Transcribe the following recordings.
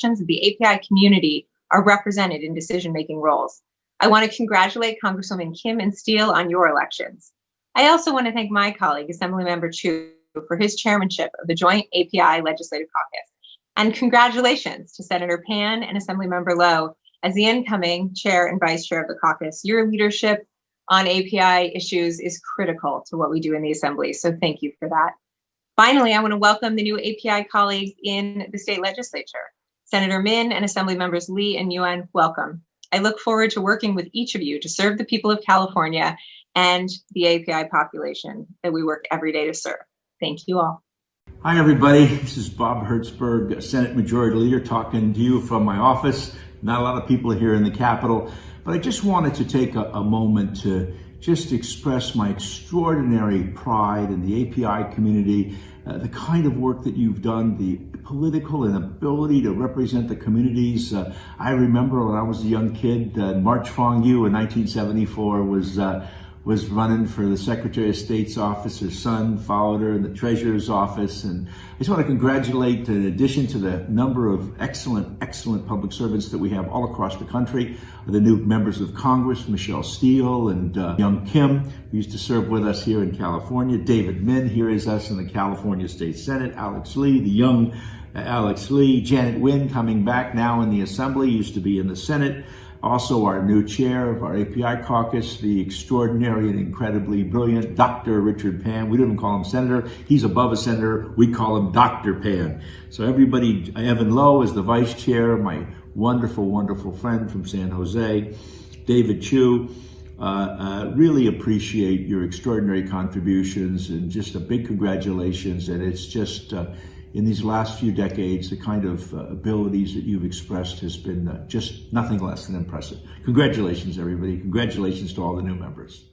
of the API community are represented in decision-making roles. I want to congratulate Congresswoman Kim and Steele on your elections. I also want to thank my colleague, Assemblymember Chu, for his chairmanship of the Joint API Legislative Caucus. And congratulations to Senator Pan and Assemblymember Lowe as the incoming chair and vice chair of the caucus. Your leadership on API issues is critical to what we do in the Assembly, so thank you for that. Finally, I want to welcome the new API colleagues in the state legislature. Senator Min and Assembly Members Lee and Yuan, welcome. I look forward to working with each of you to serve the people of California and the API population that we work every day to serve. Thank you all. Hi, everybody. This is Bob Hertzberg, Senate Majority Leader, talking to you from my office. Not a lot of people here in the Capitol, but I just wanted to take a moment to just express my extraordinary pride in the API community, the kind of work that you've done, the political and ability to represent the communities. I remember when I was a young kid, March Fong Yu in 1974 was running for the Secretary of State's office. Her son followed her in the Treasurer's office. And I just want to congratulate, in addition to the number of excellent public servants that we have all across the country, the new members of Congress, Michelle Steele and young Kim, who used to serve with us here in California. David Min, here is us in the California State Senate. Alex Lee, the young Alex Lee. Janet Nguyen, coming back now in the Assembly, used to be in the Senate. Also, our new chair of our API caucus, the extraordinary and incredibly brilliant Dr. Richard Pan. We don't even call him senator. He's above a senator. We call him Dr. Pan. So everybody, Evan Lowe is the vice chair, my wonderful friend from San Jose. David Chu, really appreciate your extraordinary contributions and just a big congratulations. And it's just, in these last few decades, the kind of abilities that you've expressed has been just nothing less than impressive. Congratulations, everybody. Congratulations to all the new members.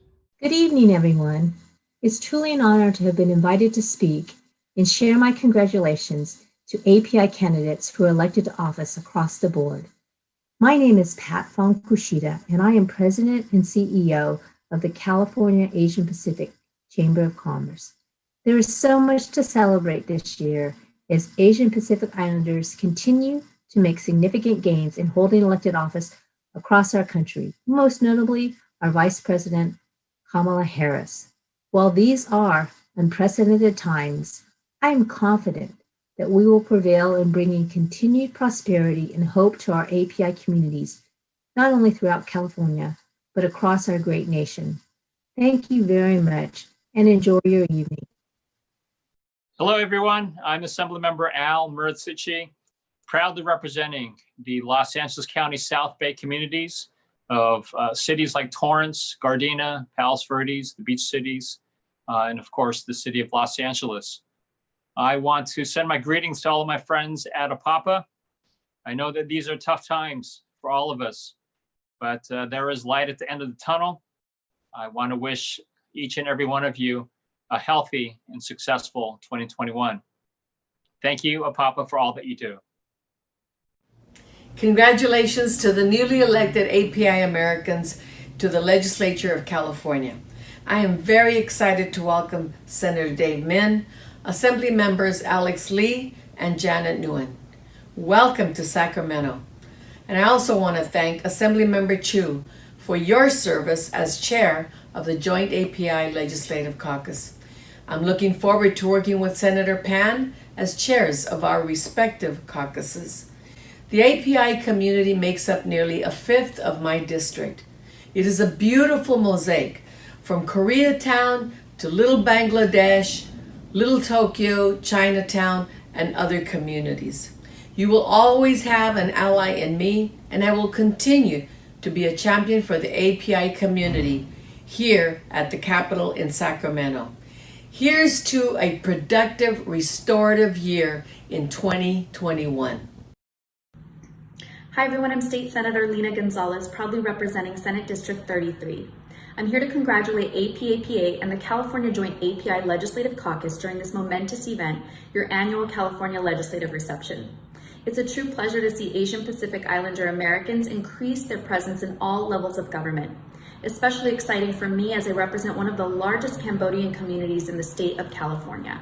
Good evening, everyone. It's truly an honor to have been invited to speak and share my congratulations to API candidates who are elected to office across the board. My name is Pat Fong Kushida, and I am President and CEO of the California Asian Pacific Chamber of Commerce. There is so much to celebrate this year as Asian Pacific Islanders continue to make significant gains in holding elected office across our country, most notably our Vice President, Kamala Harris. While these are unprecedented times, I am confident that we will prevail in bringing continued prosperity and hope to our API communities, not only throughout California, but across our great nation. Thank you very much and enjoy your evening. Hello, everyone. I'm Assemblymember Al Murthici, proudly representing the Los Angeles County South Bay communities of cities like Torrance, Gardena, Palos Verdes, the beach cities, and of course, the city of Los Angeles. I want to send my greetings to all of my friends at APAPA. I know that these are tough times for all of us, but there is light at the end of the tunnel. I want to wish each and every one of you a healthy and successful 2021. Thank you, APAPA, for all that you do. Congratulations to the newly elected API Americans to the Legislature of California. I am very excited to welcome Senator Dave Min, Assembly Members Alex Lee and Janet Nguyen. Welcome to Sacramento. And I also want to thank Assemblymember Chu for your service as chair of the Joint API Legislative Caucus. I'm looking forward to working with Senator Pan as chairs of our respective caucuses. The API community makes up nearly a fifth of my district. It is a beautiful mosaic from Koreatown to Little Bangladesh, Little Tokyo, Chinatown, and other communities. You will always have an ally in me, and I will continue to be a champion for the API community here at the Capitol in Sacramento. Here's to a productive, restorative year in 2021. Hi everyone, I'm State Senator Lena Gonzalez, proudly representing Senate District 33. I'm here to congratulate APAPA and the California Joint API Legislative Caucus during this momentous event, your annual California Legislative Reception. It's a true pleasure to see Asian Pacific Islander Americans increase their presence in all levels of government. Especially exciting for me as I represent one of the largest Cambodian communities in the state of California.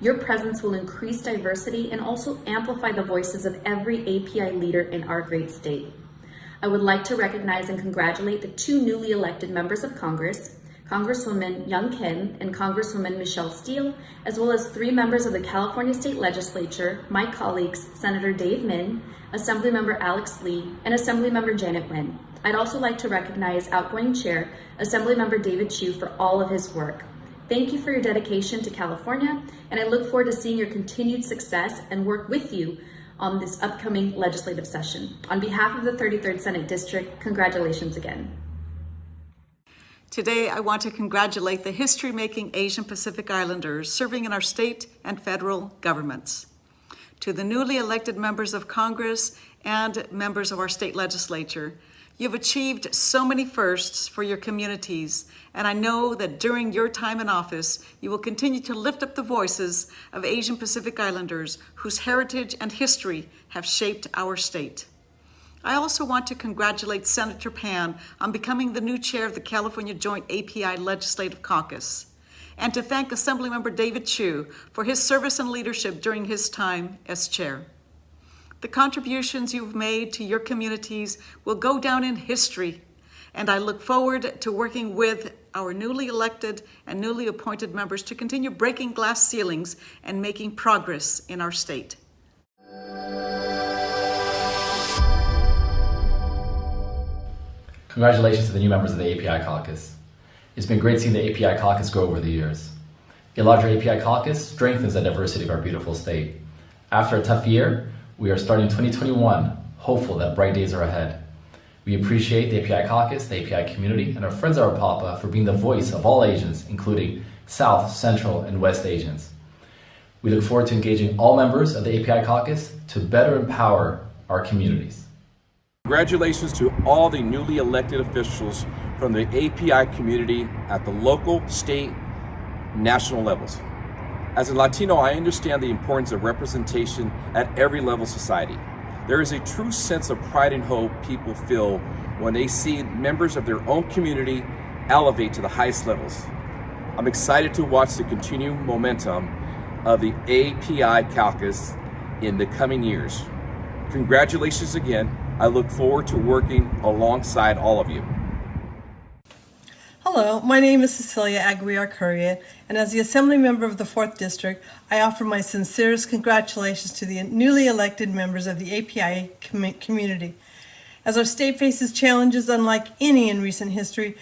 Your presence will increase diversity and also amplify the voices of every API leader in our great state. I would like to recognize and congratulate the 2 newly elected members of Congress, Congresswoman Young Kim and Congresswoman Michelle Steele, as well as 3 members of the California State Legislature, my colleagues, Senator Dave Min, Assemblymember Alex Lee, and Assemblymember Janet Nguyen. I'd also like to recognize outgoing Chair, Assemblymember David Chu, for all of his work. Thank you for your dedication to California, and I look forward to seeing your continued success and work with you on this upcoming legislative session. On behalf of the 33rd Senate District, congratulations again. Today, I want to congratulate the history-making Asian Pacific Islanders serving in our state and federal governments. To the newly elected members of Congress and members of our state legislature, you've achieved so many firsts for your communities, and I know that during your time in office, you will continue to lift up the voices of Asian Pacific Islanders whose heritage and history have shaped our state. I also want to congratulate Senator Pan on becoming the new chair of the California Joint API Legislative Caucus, and to thank Assemblymember David Chu for his service and leadership during his time as chair. The contributions you've made to your communities will go down in history, and I look forward to working with our newly elected and newly appointed members to continue breaking glass ceilings and making progress in our state. Congratulations to the new members of the API Caucus. It's been great seeing the API Caucus grow over the years. A larger API Caucus strengthens the diversity of our beautiful state. After a tough year, we are starting 2021 hopeful that bright days are ahead. We appreciate the API Caucus, the API community, and our friends at APAPA for being the voice of all Asians, including South, Central, and West Asians. We look forward to engaging all members of the API Caucus to better empower our communities. Congratulations to all the newly elected officials from the API community at the local, state, national levels. As a Latino, I understand the importance of representation at every level of society. There is a true sense of pride and hope people feel when they see members of their own community elevate to the highest levels. I'm excited to watch the continued momentum of the API Caucus in the coming years. Congratulations again. I look forward to working alongside all of you. Hello, my name is Cecilia Aguiar-Curria, and as the Assembly Member of the 4th District, I offer my sincerest congratulations to the newly elected members of the API community. As our state faces challenges unlike any in recent history,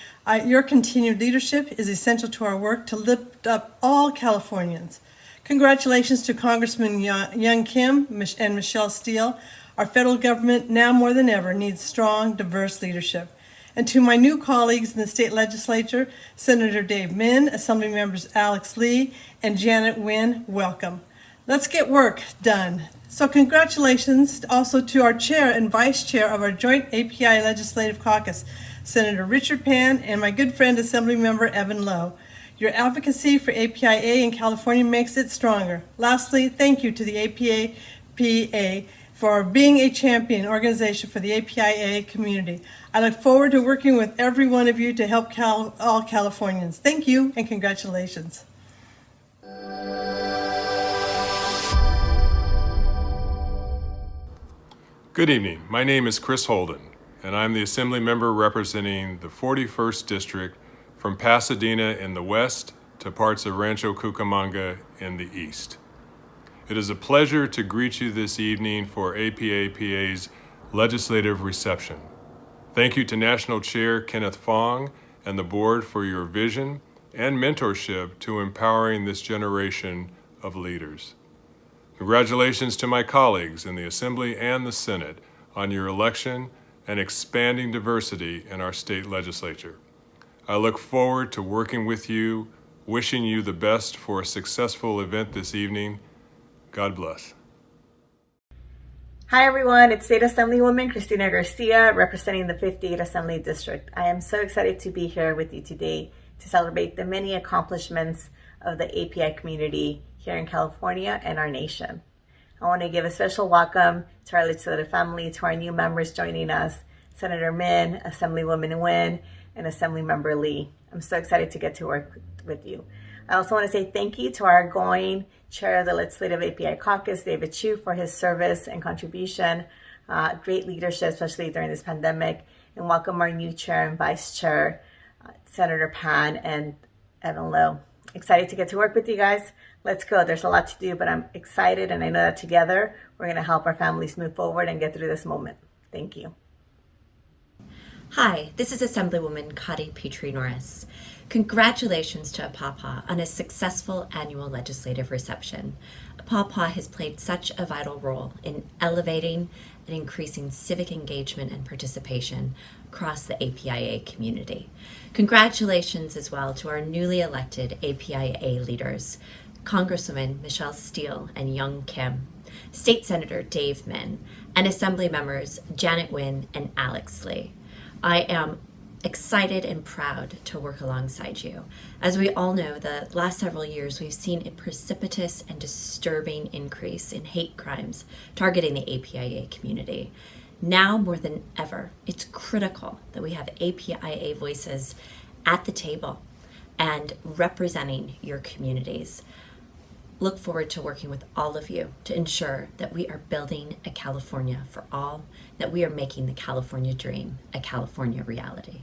your continued leadership is essential to our work to lift up all Californians. Congratulations to Congressman Young Kim and Michelle Steele. Our federal government now more than ever needs strong, diverse leadership. And to my new colleagues in the state legislature, Senator Dave Min, Assembly Members Alex Lee, and Janet Nguyen, welcome. Let's get work done. So congratulations also to our chair and vice chair of our joint API Legislative Caucus, Senator Richard Pan, and my good friend, Assembly Member Evan Lowe. Your advocacy for APIA in California makes it stronger. Lastly, thank you to the APAPA for being a champion organization for the APIA community. I look forward to working with every one of you to help all Californians. Thank you and congratulations. Good evening. My name is Chris Holden, and I'm the Assembly Member representing the 41st District from Pasadena in the west to parts of Rancho Cucamonga in the east. It is a pleasure to greet you this evening for APAPA's legislative reception. Thank you to National Chair Kenneth Fong and the board for your vision and mentorship to empowering this generation of leaders. Congratulations to my colleagues in the Assembly and the Senate on your election and expanding diversity in our state legislature. I look forward to working with you, wishing you the best for a successful event this evening. God bless. Hi everyone, it's State Assemblywoman Cristina Garcia representing the 58th Assembly District. I am so excited to be here with you today to celebrate the many accomplishments of the API community here in California and our nation. I want to give a special welcome to our legislative family, to our new members joining us, Senator Min, Assemblywoman Nguyen, and Assemblymember Lee. I'm so excited to get to work with you. I also want to say thank you to our outgoing chair of the Legislative API Caucus, David Chu, for his service and contribution. Great leadership, especially during this pandemic. And welcome our new chair and vice chair, Senator Pan and Evan Lowe. Excited to get to work with you guys. Let's go. There's a lot to do, but I'm excited, and I know that together we're going to help our families move forward and get through this moment. Thank you. Hi, this is Assemblywoman Kati Petrie-Norris. Congratulations to APAPA on a successful annual legislative reception. APAPA has played such a vital role in elevating and increasing civic engagement and participation across the APIA community. Congratulations as well to our newly elected APIA leaders, Congresswoman Michelle Steele and Young Kim, State Senator Dave Min, and Assembly members Janet Nguyen and Alex Lee. I am excited and proud to work alongside you. As we all know, the last several years we've seen a precipitous and disturbing increase in hate crimes targeting the APIA community. Now more than ever, it's critical that we have APIA voices at the table and representing your communities. Look forward to working with all of you to ensure that we are building a California for all, that we are making the California dream a California reality.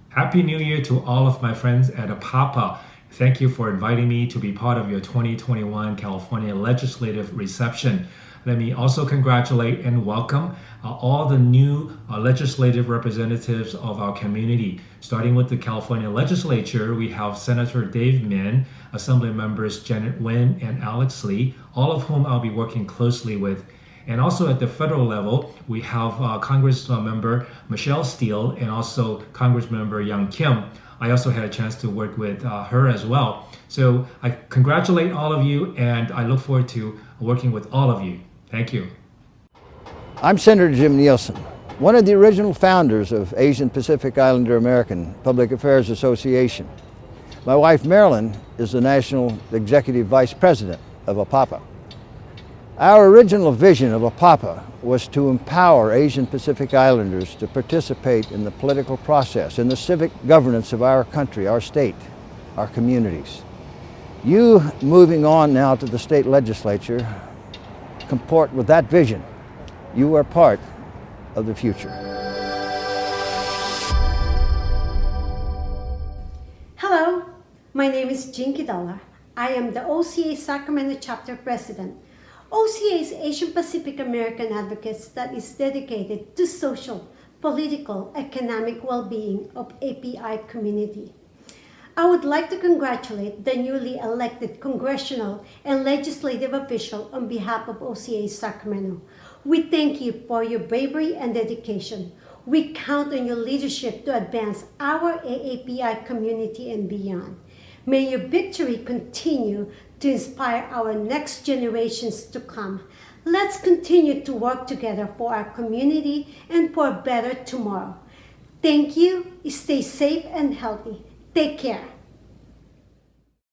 Happy New Year to all of my friends at APAPA. Thank you for inviting me to be part of your 2021 California legislative reception. Let me also congratulate and welcome all the new legislative representatives of our community. Starting with the California legislature, we have Senator Dave Min, Assembly members Janet Nguyen and Alex Lee, all of whom I'll be working closely with. And also at the federal level, we have Congress member Michelle Steele and also Congress member Young Kim. I also had a chance to work with her as well. So I congratulate all of you, and I look forward to working with all of you. Thank you. I'm Senator Jim Nielsen, one of the original founders of Asian Pacific Islander American Public Affairs Association. My wife Marilyn is the National Executive Vice President of APAPA. Our original vision of APAPA was to empower Asian Pacific Islanders to participate in the political process, in the civic governance of our country, our state, our communities. You moving on now to the state legislature comport with that vision. You are part of the future. Hello, my name is Jean Kidala. I am the OCA Sacramento Chapter President. OCA is Asian Pacific American Advocates that is dedicated to social, political, economic well-being of API community. I would like to congratulate the newly elected congressional and legislative official on behalf of OCA Sacramento. We thank you for your bravery and dedication. We count on your leadership to advance our AAPI community and beyond. May your victory continue to inspire our next generations to come. Let's continue to work together for our community and for a better tomorrow. Thank you. Stay safe and healthy. Take care.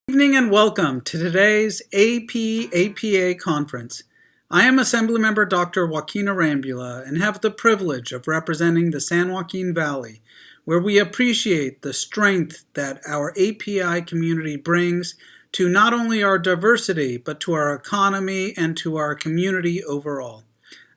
Good evening and welcome to today's APAPA conference. I am Assemblymember Dr. Joaquin Arambula and have the privilege of representing the San Joaquin Valley, where we appreciate the strength that our API community brings to not only our diversity, but to our economy and to our community overall.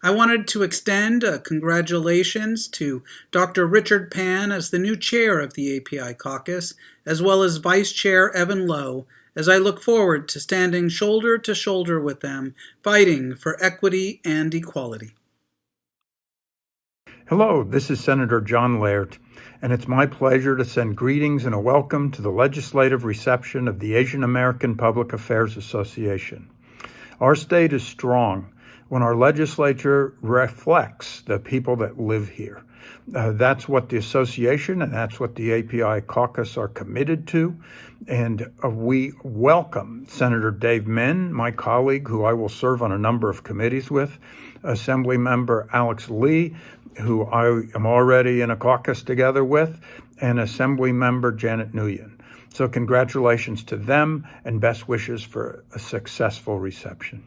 I wanted to extend congratulations to Dr. Richard Pan as the new chair of the API Caucus, as well as Vice Chair Evan Lowe, as I look forward to standing shoulder to shoulder with them, fighting for equity and equality. Hello, this is Senator John Laird, and it's my pleasure to send greetings and a welcome to the legislative reception of the Asian American Public Affairs Association. Our state is strong when our legislature reflects the people that live here. That's what the association and that's what the API Caucus are committed to. And we welcome Senator Dave Min, my colleague, who I will serve on a number of committees with, Assembly Member Alex Lee, who I am already in a caucus together with, and Assembly Member Janet Nguyen. So congratulations to them and best wishes for a successful reception.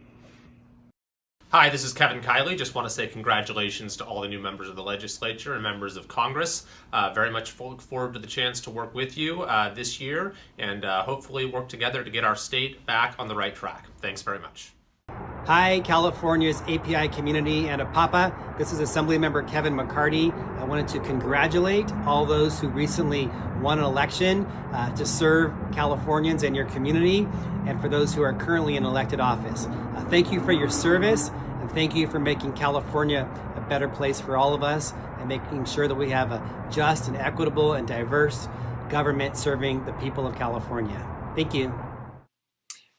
Hi, this is Kevin Kiley. Just want to say congratulations to all the new members of the legislature and members of Congress. Very much look forward to the chance to work with you this year and hopefully work together to get our state back on the right track. Thanks very much. Hi, California's API community and APAPA. This is Assemblymember Kevin McCarty. I wanted to congratulate all those who recently won an election to serve Californians and your community, and for those who are currently in elected office. Thank you for your service, and thank you for making California a better place for all of us and making sure that we have a just and equitable and diverse government serving the people of California. Thank you.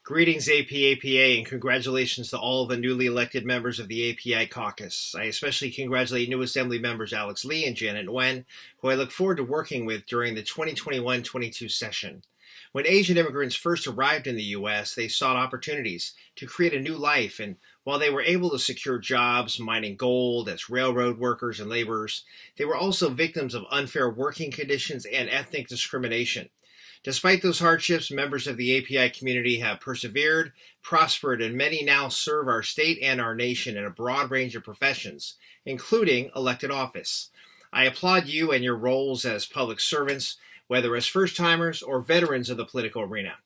Greetings, APA, and congratulations to all the newly elected members of the API Caucus. I especially congratulate new Assembly members Alex Lee and Janet Nguyen, who I look forward to working with during the 2021-22 session. When Asian immigrants first arrived in the U.S., they sought opportunities to create a new life, and while they were able to secure jobs mining gold as railroad workers and laborers, they were also victims of unfair working conditions and ethnic discrimination. Despite those hardships, members of the API community have persevered, prospered, and many now serve our state and our nation in a broad range of professions, including elected office. I applaud you and your roles as public servants, whether as first-timers or veterans of the political arena.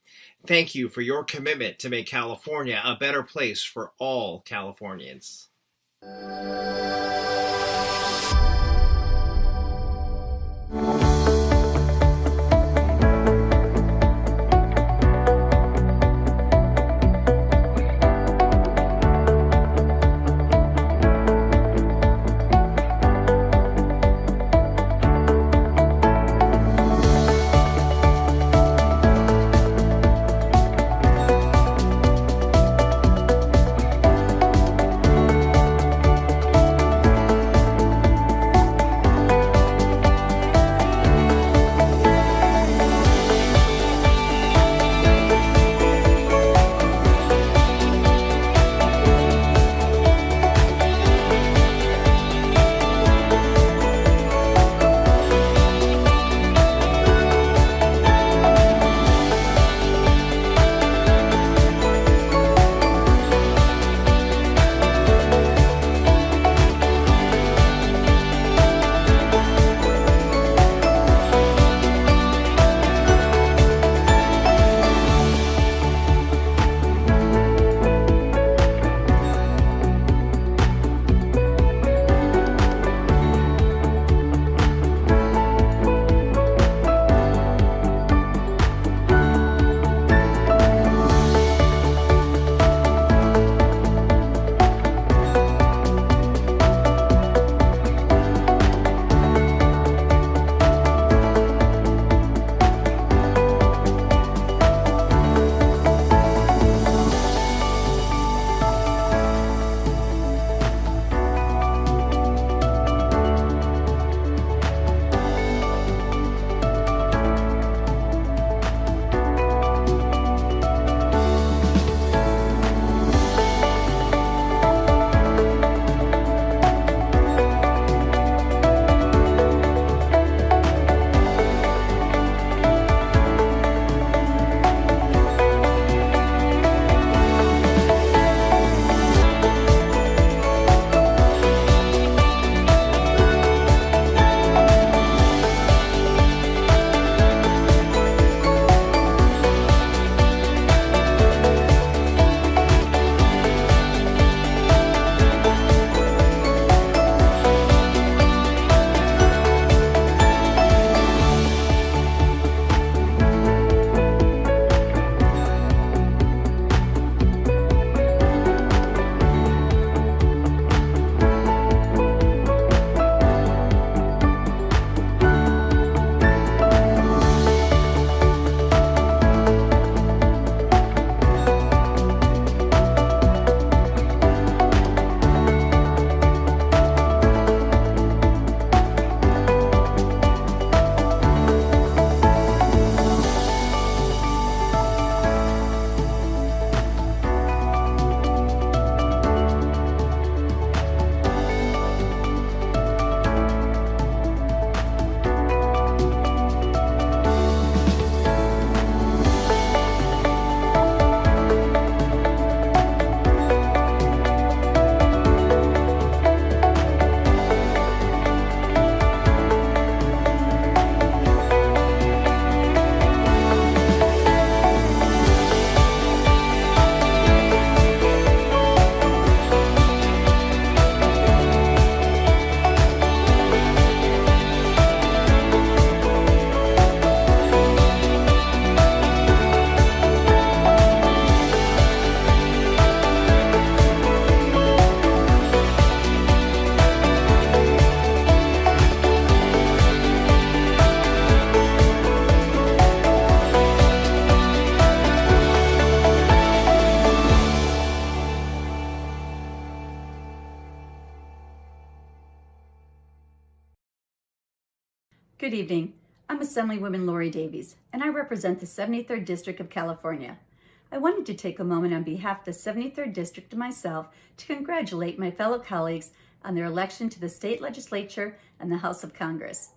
Thank you for your commitment to make California a better place for all Californians. Good evening. I'm Assemblywoman Lori Davies, and I represent the 73rd District of California. I wanted to take a moment on behalf of the 73rd District and myself to congratulate my fellow colleagues on their election to the state legislature and the House of Congress.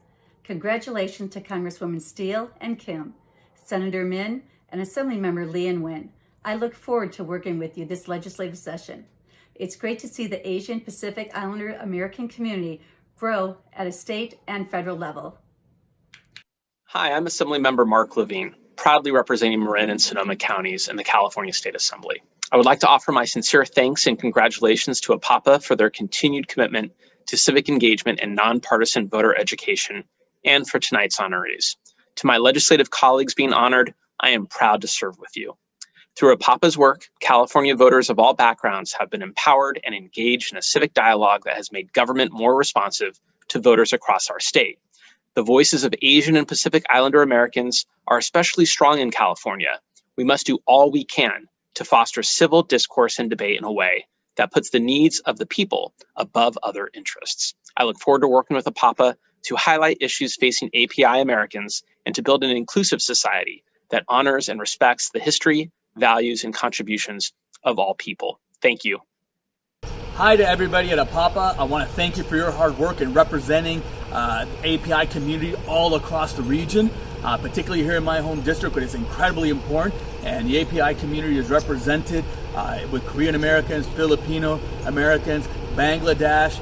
Congratulations to Congresswoman Steele and Kim, Senator Min, and Assemblymember Lee and Nguyen. I look forward to working with you this legislative session. It's great to see the Asian Pacific Islander American community grow at a state and federal level. Hi, I'm Assemblymember Mark Levine, proudly representing Marin and Sonoma counties in the California State Assembly. I would like to offer my sincere thanks and congratulations to APAPA for their continued commitment to civic engagement and nonpartisan voter education, and for tonight's honorees. To my legislative colleagues being honored, I am proud to serve with you. Through APAPA's work, California voters of all backgrounds have been empowered and engaged in a civic dialogue that has made government more responsive to voters across our state. The voices of Asian and Pacific Islander Americans are especially strong in California. We must do all we can to foster civil discourse and debate in a way that puts the needs of the people above other interests. I look forward to working with APAPA to highlight issues facing API Americans and to build an inclusive society that honors and respects the history, values, and contributions of all people. Thank you. Hi to everybody at APAPA. I want to thank you for your hard work in representing the API community all across the region, particularly here in my home district, which is incredibly important. And the API community is represented with Korean Americans, Filipino Americans, Bangladesh,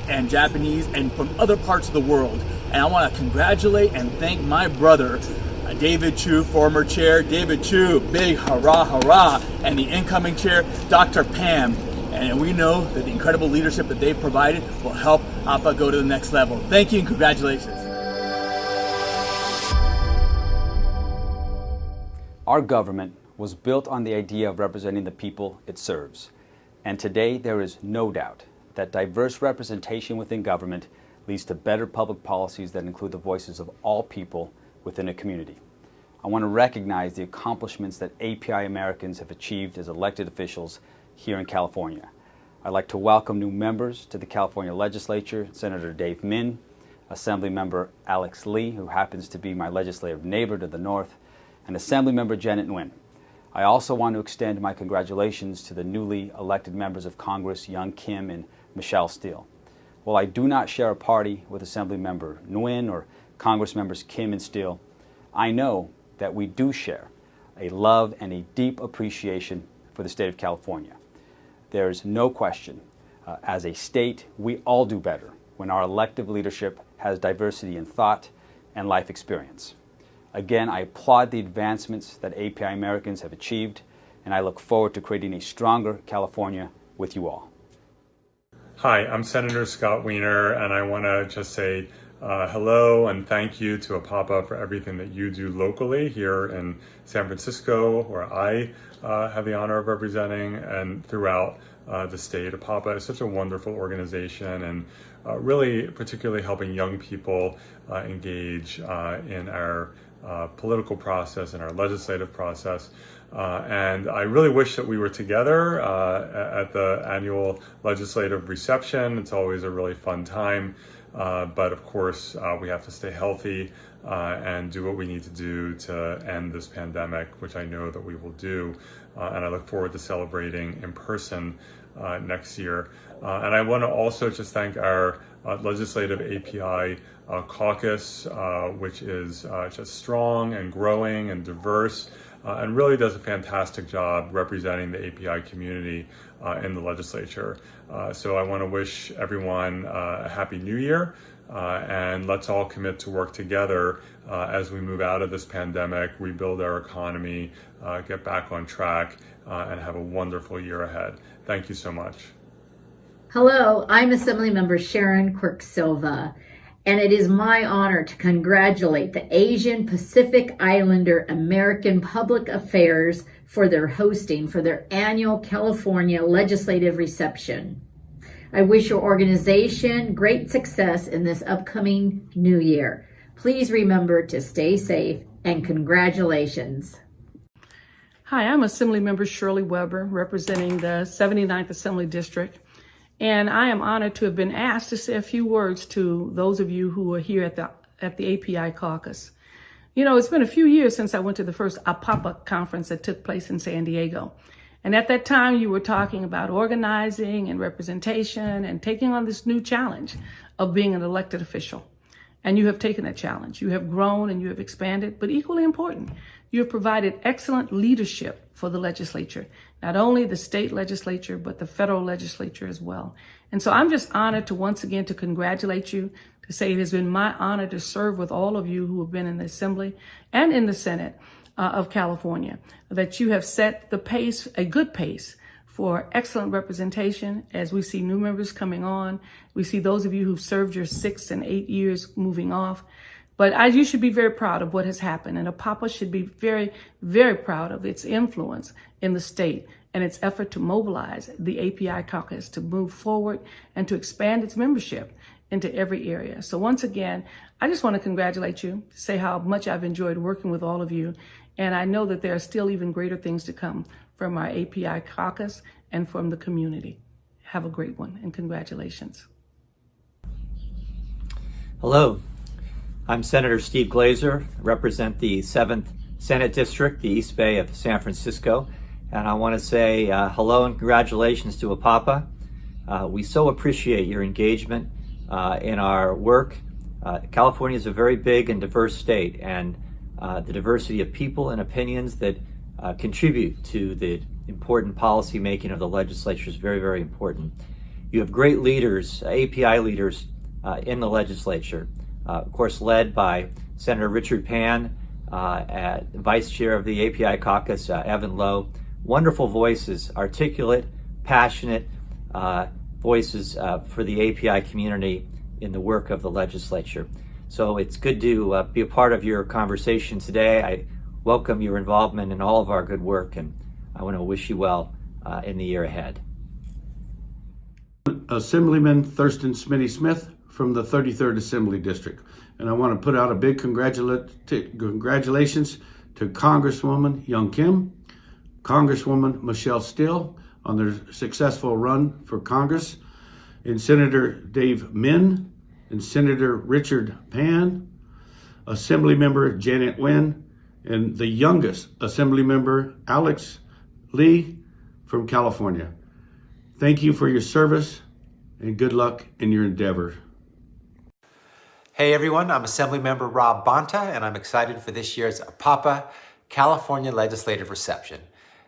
and Japanese, and from other parts of the world. And I want to congratulate and thank my brother, David Chu, former chair. David Chu, big hurrah, hurrah. And the incoming chair, Dr. Pam. And we know that the incredible leadership that they've provided will help APA go to the next level. Thank you and congratulations. Our government was built on the idea of representing the people it serves. And today there is no doubt that diverse representation within government leads to better public policies that include the voices of all people within a community. I want to recognize the accomplishments that API Americans have achieved as elected officials here in California. I'd like to welcome new members to the California Legislature, Senator Dave Min, Assemblymember Alex Lee, who happens to be my legislative neighbor to the north, and Assemblymember Janet Nguyen. I also want to extend my congratulations to the newly elected members of Congress, Young Kim and Michelle Steele. While I do not share a party with Assemblymember Nguyen or Congress members Kim and Steele, I know that we do share a love and a deep appreciation for the state of California. There's no question, as a state, we all do better when our elected leadership has diversity in thought and life experience. Again, I applaud the advancements that API Americans have achieved, and I look forward to creating a stronger California with you all. Hi, I'm Senator Scott Wiener, and I want to just say hello and thank you to APAPA for everything that you do locally here in San Francisco, where I have the honor of representing, and throughout the state. APAPA is such a wonderful organization, and really particularly helping young people engage in our political process and our legislative process. And I really wish that we were together at the annual legislative reception. It's always a really fun time. But of course, we have to stay healthy and do what we need to do to end this pandemic, which I know that we will do. And I look forward to celebrating in person next year. And I want to also just thank our legislative API caucus, which is just strong and growing and diverse, and really does a fantastic job representing the API community in the legislature. So I want to wish everyone a happy new year, and let's all commit to work together as we move out of this pandemic, rebuild our economy, get back on track, and have a wonderful year ahead. Thank you so much. Hello, I'm Assemblymember Sharon Quirk-Silva, and it is my honor to congratulate the Asian Pacific Islander American Public Affairs for their hosting for their annual California Legislative Reception. I wish your organization great success in this upcoming new year. Please remember to stay safe, and congratulations. Hi, I'm Assemblymember Shirley Weber, representing the 79th Assembly District, and I am honored to have been asked to say a few words to those of you who are here at at the API Caucus. You know, it's been a few years since I went to the first APAPA conference that took place in San Diego. And at that time, you were talking about organizing and representation and taking on this new challenge of being an elected official. And you have taken that challenge. You have grown and you have expanded, but equally important, you have provided excellent leadership for the legislature, not only the state legislature, but the federal legislature as well. And so I'm just honored to once again to congratulate you, to say it has been my honor to serve with all of you who have been in the Assembly and in the Senate of California, that you have set the pace, a good pace, for excellent representation as we see new members coming on. We see those of you who've served your 6 and 8 years moving off. But you should be very proud of what has happened. And APAPA should be very, very proud of its influence in the state and its effort to mobilize the API Caucus to move forward and to expand its membership into every area. So once again, I just want to congratulate you, say how much I've enjoyed working with all of you. And I know that there are still even greater things to come from our API Caucus and from the community. Have a great one, and congratulations. Hello, I'm Senator Steve Glazer. I represent the 7th Senate District, the East Bay of San Francisco. And I want to say hello and congratulations to APAPA. We so appreciate your engagement in our work. California is a very big and diverse state, and the diversity of people and opinions that contribute to the important policy making of the legislature is very, very important. You have great leaders, API leaders in the legislature, of course led by Senator Richard Pan, Vice Chair of the API Caucus, Evan Lowe. Wonderful voices, articulate, passionate voices for the API community in the work of the legislature. So it's good to be a part of your conversation today. I welcome your involvement in all of our good work, and I want to wish you well in the year ahead. Assemblyman Thurston Smitty Smith from the 33rd Assembly District. And I want to put out a big congratulations to Congresswoman Young Kim, Congresswoman Michelle Still on their successful run for Congress, and Senator Dave Min, and Senator Richard Pan, Assemblymember Janet Nguyen, and the youngest Assemblymember Alex Lee from California. Thank you for your service and good luck in your endeavor. Hey everyone, I'm Assemblymember Rob Bonta, and I'm excited for this year's APAPA California Legislative Reception.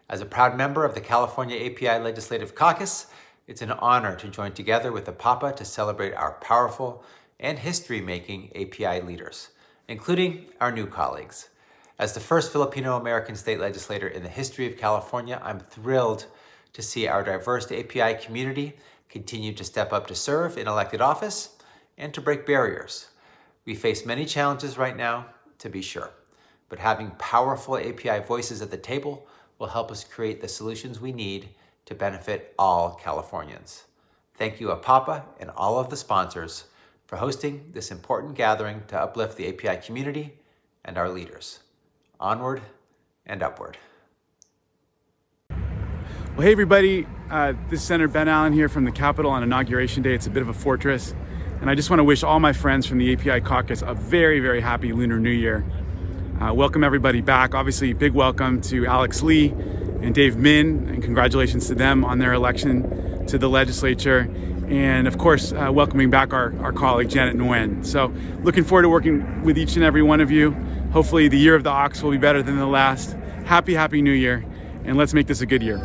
As a proud member of the California API Legislative Caucus, it's an honor to join together with APAPA to celebrate our powerful and history-making API leaders, including our new colleagues. As the first Filipino-American state legislator in the history of California, I'm thrilled to see our diverse API community continue to step up to serve in elected office and to break barriers. We face many challenges right now, to be sure, but having powerful API voices at the table will help us create the solutions we need to benefit all Californians. Thank you, APAPA, and all of the sponsors for hosting this important gathering to uplift the API community and our leaders. Onward and upward. Well, hey everybody, this is Senator Ben Allen here from the Capitol on Inauguration Day. It's a bit of a fortress, and I just want to wish all my friends from the API Caucus a very, very happy Lunar New Year. Welcome everybody back. Obviously, big welcome to Alex Lee and Dave Min, and congratulations to them on their election to the legislature. And of course, welcoming back our colleague Janet Nguyen. So looking forward to working with each and every one of you. Hopefully the year of the ox will be better than the last. Happy New Year, and let's make this a good year.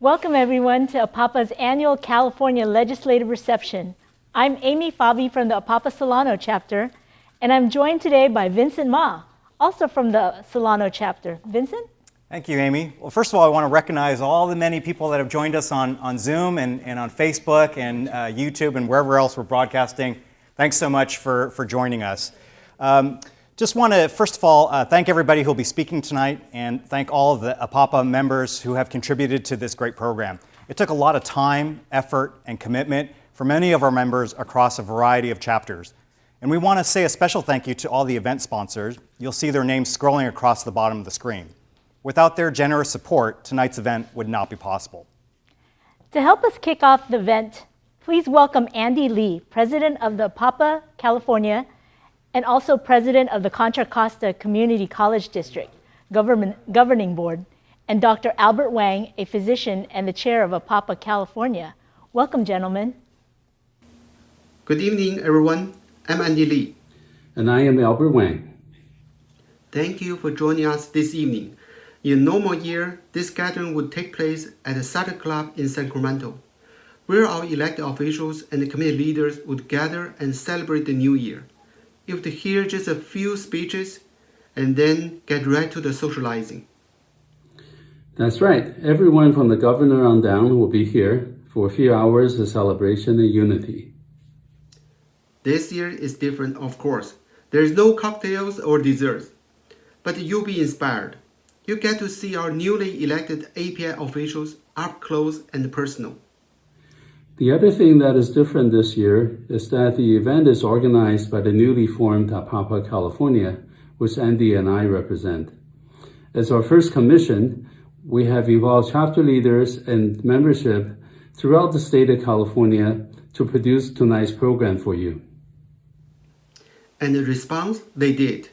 Welcome everyone to APAPA's annual California Legislative Reception. I'm Amy Fabi from the APAPA Solano chapter, and I'm joined today by Vincent Ma, also from the Solano chapter. Vincent? Thank you, Amy. Well, first of all, I want to recognize all the many people that have joined us on Zoom and on Facebook and YouTube and wherever else we're broadcasting. Thanks so much for joining us. Just want to, first of all, thank everybody who will be speaking tonight and thank all of the APAPA members who have contributed to this great program. It took a lot of time, effort, and commitment for many of our members across a variety of chapters. And we want to say a special thank you to all the event sponsors. You'll see their names scrolling across the bottom of the screen. Without their generous support, tonight's event would not be possible. To help us kick off the event, please welcome Andy Lee, President of the APAPA California, and also President of the Contra Costa Community College District Governing Board, and Dr. Albert Wang, a physician and the chair of APAPA California. Welcome, gentlemen. Good evening, everyone. I'm Andy Lee. And I am Albert Wang. Thank you for joining us this evening. In a normal year, this gathering would take place at the Sutter Club in Sacramento, where our elected officials and community leaders would gather and celebrate the new year. You would hear just a few speeches and then get right to the socializing. That's right. Everyone from the governor on down will be here for a few hours of celebration and unity. This year is different, of course. There's no cocktails or desserts, but you'll be inspired. You get to see our newly elected API officials up close and personal. The other thing that is different this year is that the event is organized by the newly formed APAPA California, which Andy and I represent. As our first commission, we have involved chapter leaders and membership throughout the state of California to produce tonight's program for you. And the response they did.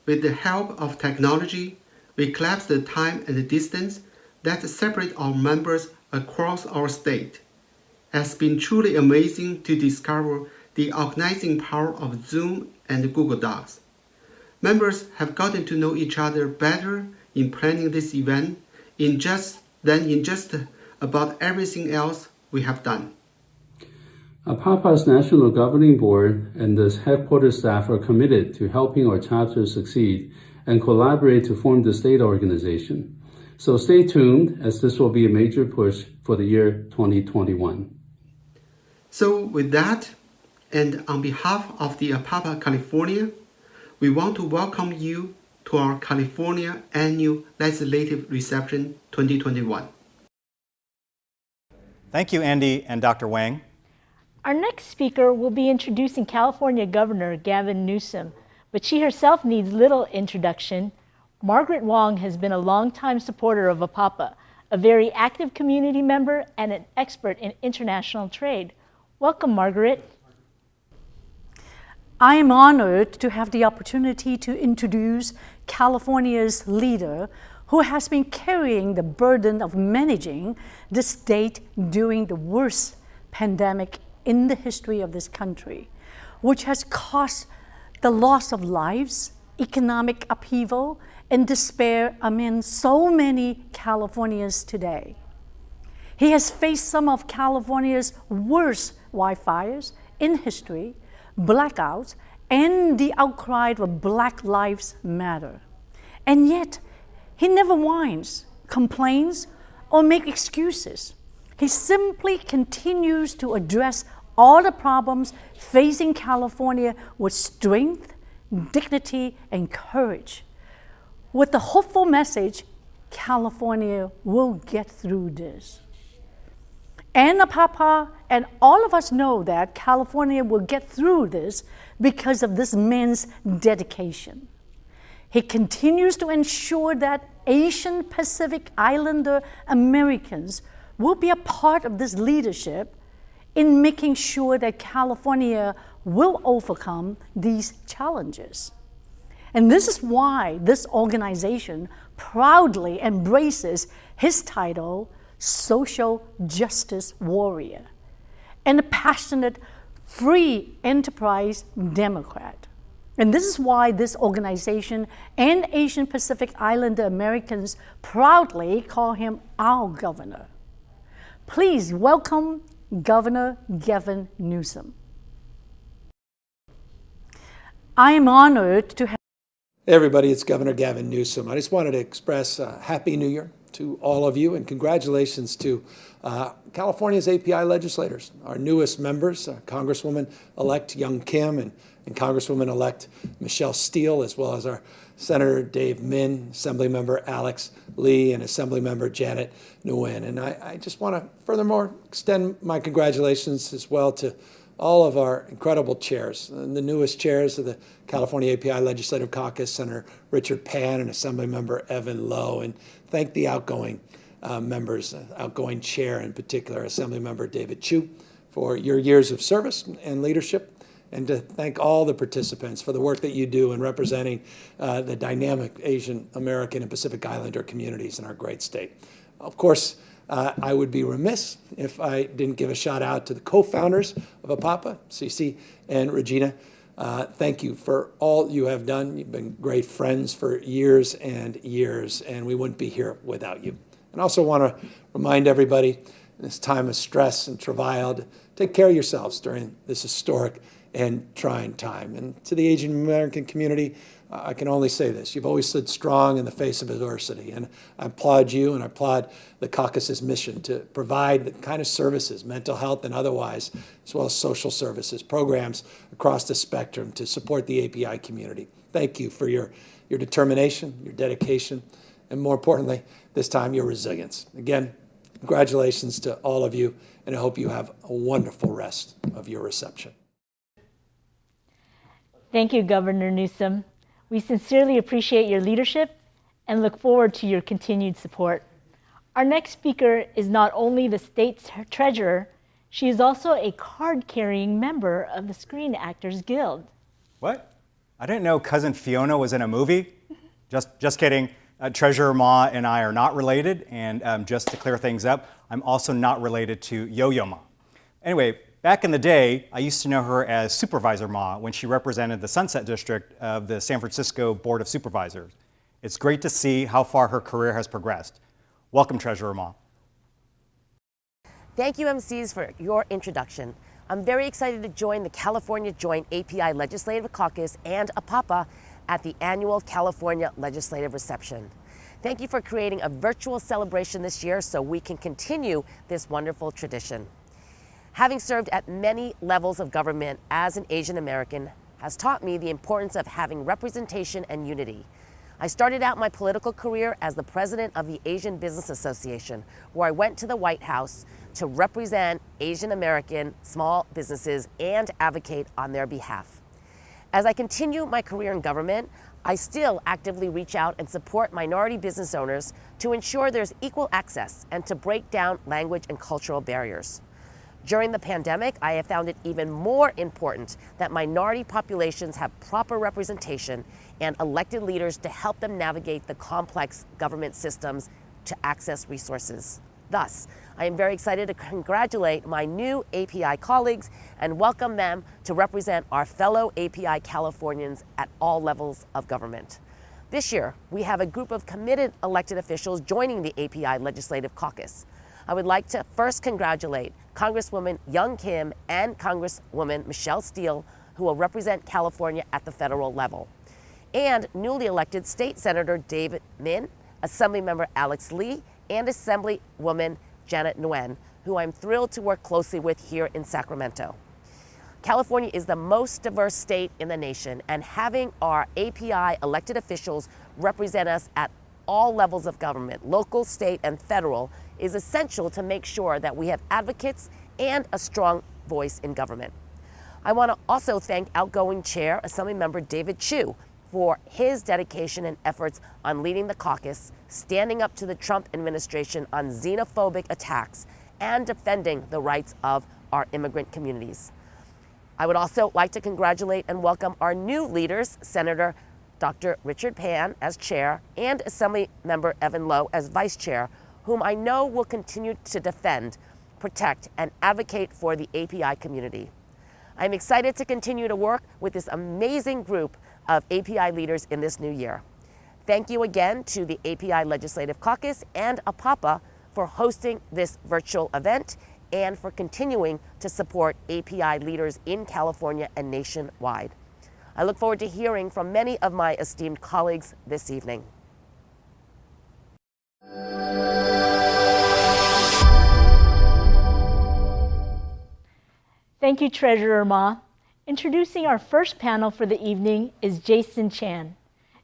With the help of technology, we collapsed the time and the distance that separate our members across our state. It has been truly amazing to discover the organizing power of Zoom and Google Docs. Members have gotten to know each other better in planning this event in just about everything else we have done. APAPA's National Governing Board and the headquarters staff are committed to helping our chapters succeed and collaborate to form the state organization. So stay tuned, as this will be a major push for the year 2021. So with that, and on behalf of the APAPA California, we want to welcome you to our California Annual Legislative Reception 2021. Thank you, Andy and Dr. Wang. Our next speaker will be introducing California Governor Gavin Newsom, but she herself needs little introduction. Margaret Wong has been a longtime supporter of APAPA, a very active community member and an expert in international trade. Welcome, Margaret. I am honored to have the opportunity to introduce California's leader who has been carrying the burden of managing the state during the worst pandemic in the history of this country, which has caused the loss of lives, economic upheaval, and despair among so many Californians today. He has faced some of California's worst wildfires in history, blackouts, and the outcry of Black Lives Matter. And yet, he never whines, complains, or makes excuses. He simply continues to address all the problems facing California with strength, dignity, and courage. With the hopeful message, California will get through this. And APAPA and all of us know that California will get through this because of this man's dedication. He continues to ensure that Asian Pacific Islander Americans will be a part of this leadership in making sure that California will overcome these challenges. And this is why this organization proudly embraces his title, Social Justice Warrior, and a passionate free enterprise Democrat. And this is why this organization and Asian Pacific Islander Americans proudly call him our governor. Please welcome Governor Gavin Newsom. I am honored to have. Hey everybody, it's Governor Gavin Newsom. I just wanted to express a Happy New Year to all of you and congratulations to California's API legislators, our newest members, Congresswoman-elect Young Kim and Congresswoman-elect Michelle Steele, as well as our Senator Dave Min, Assemblymember Alex Lee, and Assemblymember Janet Nguyen. And I just want to furthermore extend my congratulations as well to all of our incredible chairs, and the newest chairs of the California API Legislative Caucus, Senator Richard Pan and Assemblymember Evan Lowe, and thank the outgoing members, outgoing chair in particular, Assemblymember David Chu, for your years of service and leadership, and to thank all the participants for the work that you do in representing the dynamic Asian American and Pacific Islander communities in our great state. Of course, I would be remiss if I didn't give a shout out to the co-founders of APAPA, CC and Regina. Thank you for all you have done. You've been great friends for years and years, and we wouldn't be here without you. And I also want to remind everybody in this time of stress and travail to take care of yourselves during this historic and trying time. And to the Asian American community, I can only say this: you've always stood strong in the face of adversity, and I applaud you and I applaud the caucus's mission to provide the kind of services, mental health and otherwise, as well as social services, programs across the spectrum to support the API community. Thank you for your determination, your dedication, and more importantly, this time, your resilience. Again, congratulations to all of you, and I hope you have a wonderful rest of your reception. Thank you, Governor Newsom. We sincerely appreciate your leadership and look forward to your continued support. Our next speaker is not only the state's treasurer, she is also a card-carrying member of the Screen Actors Guild. What? I didn't know Cousin Fiona was in a movie. Just kidding. Treasurer Ma and I are not related, and just to clear things up, I'm also not related to Yo-Yo Ma. Anyway, back in the day, I used to know her as Supervisor Ma when she represented the Sunset District of the San Francisco Board of Supervisors. It's great to see how far her career has progressed. Welcome, Treasurer Ma. Thank you, MCs, for your introduction. I'm very excited to join the California Joint API Legislative Caucus and APAPA at the annual California Legislative Reception. Thank you for creating a virtual celebration this year so we can continue this wonderful tradition. Having served at many levels of government as an Asian American has taught me the importance of having representation and unity. I started out my political career as the president of the Asian Business Association, where I went to the White House to represent Asian American small businesses and advocate on their behalf. As I continue my career in government, I still actively reach out and support minority business owners to ensure there's equal access and to break down language and cultural barriers. During the pandemic, I have found it even more important that minority populations have proper representation and elected leaders to help them navigate the complex government systems to access resources. Thus, I am very excited to congratulate my new API colleagues and welcome them to represent our fellow API Californians at all levels of government. This year, we have a group of committed elected officials joining the API Legislative Caucus. I would like to first congratulate Congresswoman Young Kim and Congresswoman Michelle Steele, who will represent California at the federal level, and newly elected State Senator David Min, Assemblymember Alex Lee, and Assemblywoman Janet Nguyen, who I'm thrilled to work closely with here in Sacramento. California is the most diverse state in the nation, and having our API elected officials represent us at all levels of government, local, state, and federal, is essential to make sure that we have advocates and a strong voice in government. I want to also thank outgoing Chair, Assemblymember David Chu, for his dedication and efforts on leading the caucus, standing up to the Trump administration on xenophobic attacks, and defending the rights of our immigrant communities. I would also like to congratulate and welcome our new leaders, Senator Dr. Richard Pan as chair and Assemblymember Evan Lowe as vice chair, whom I know will continue to defend, protect, and advocate for the API community. I'm excited to continue to work with this amazing group of API leaders in this new year. Thank you again to the API Legislative Caucus and APAPA for hosting this virtual event and for continuing to support API leaders in California and nationwide. I look forward to hearing from many of my esteemed colleagues this evening. Thank you, Treasurer Ma. Introducing our first panel for the evening is Jason Chan.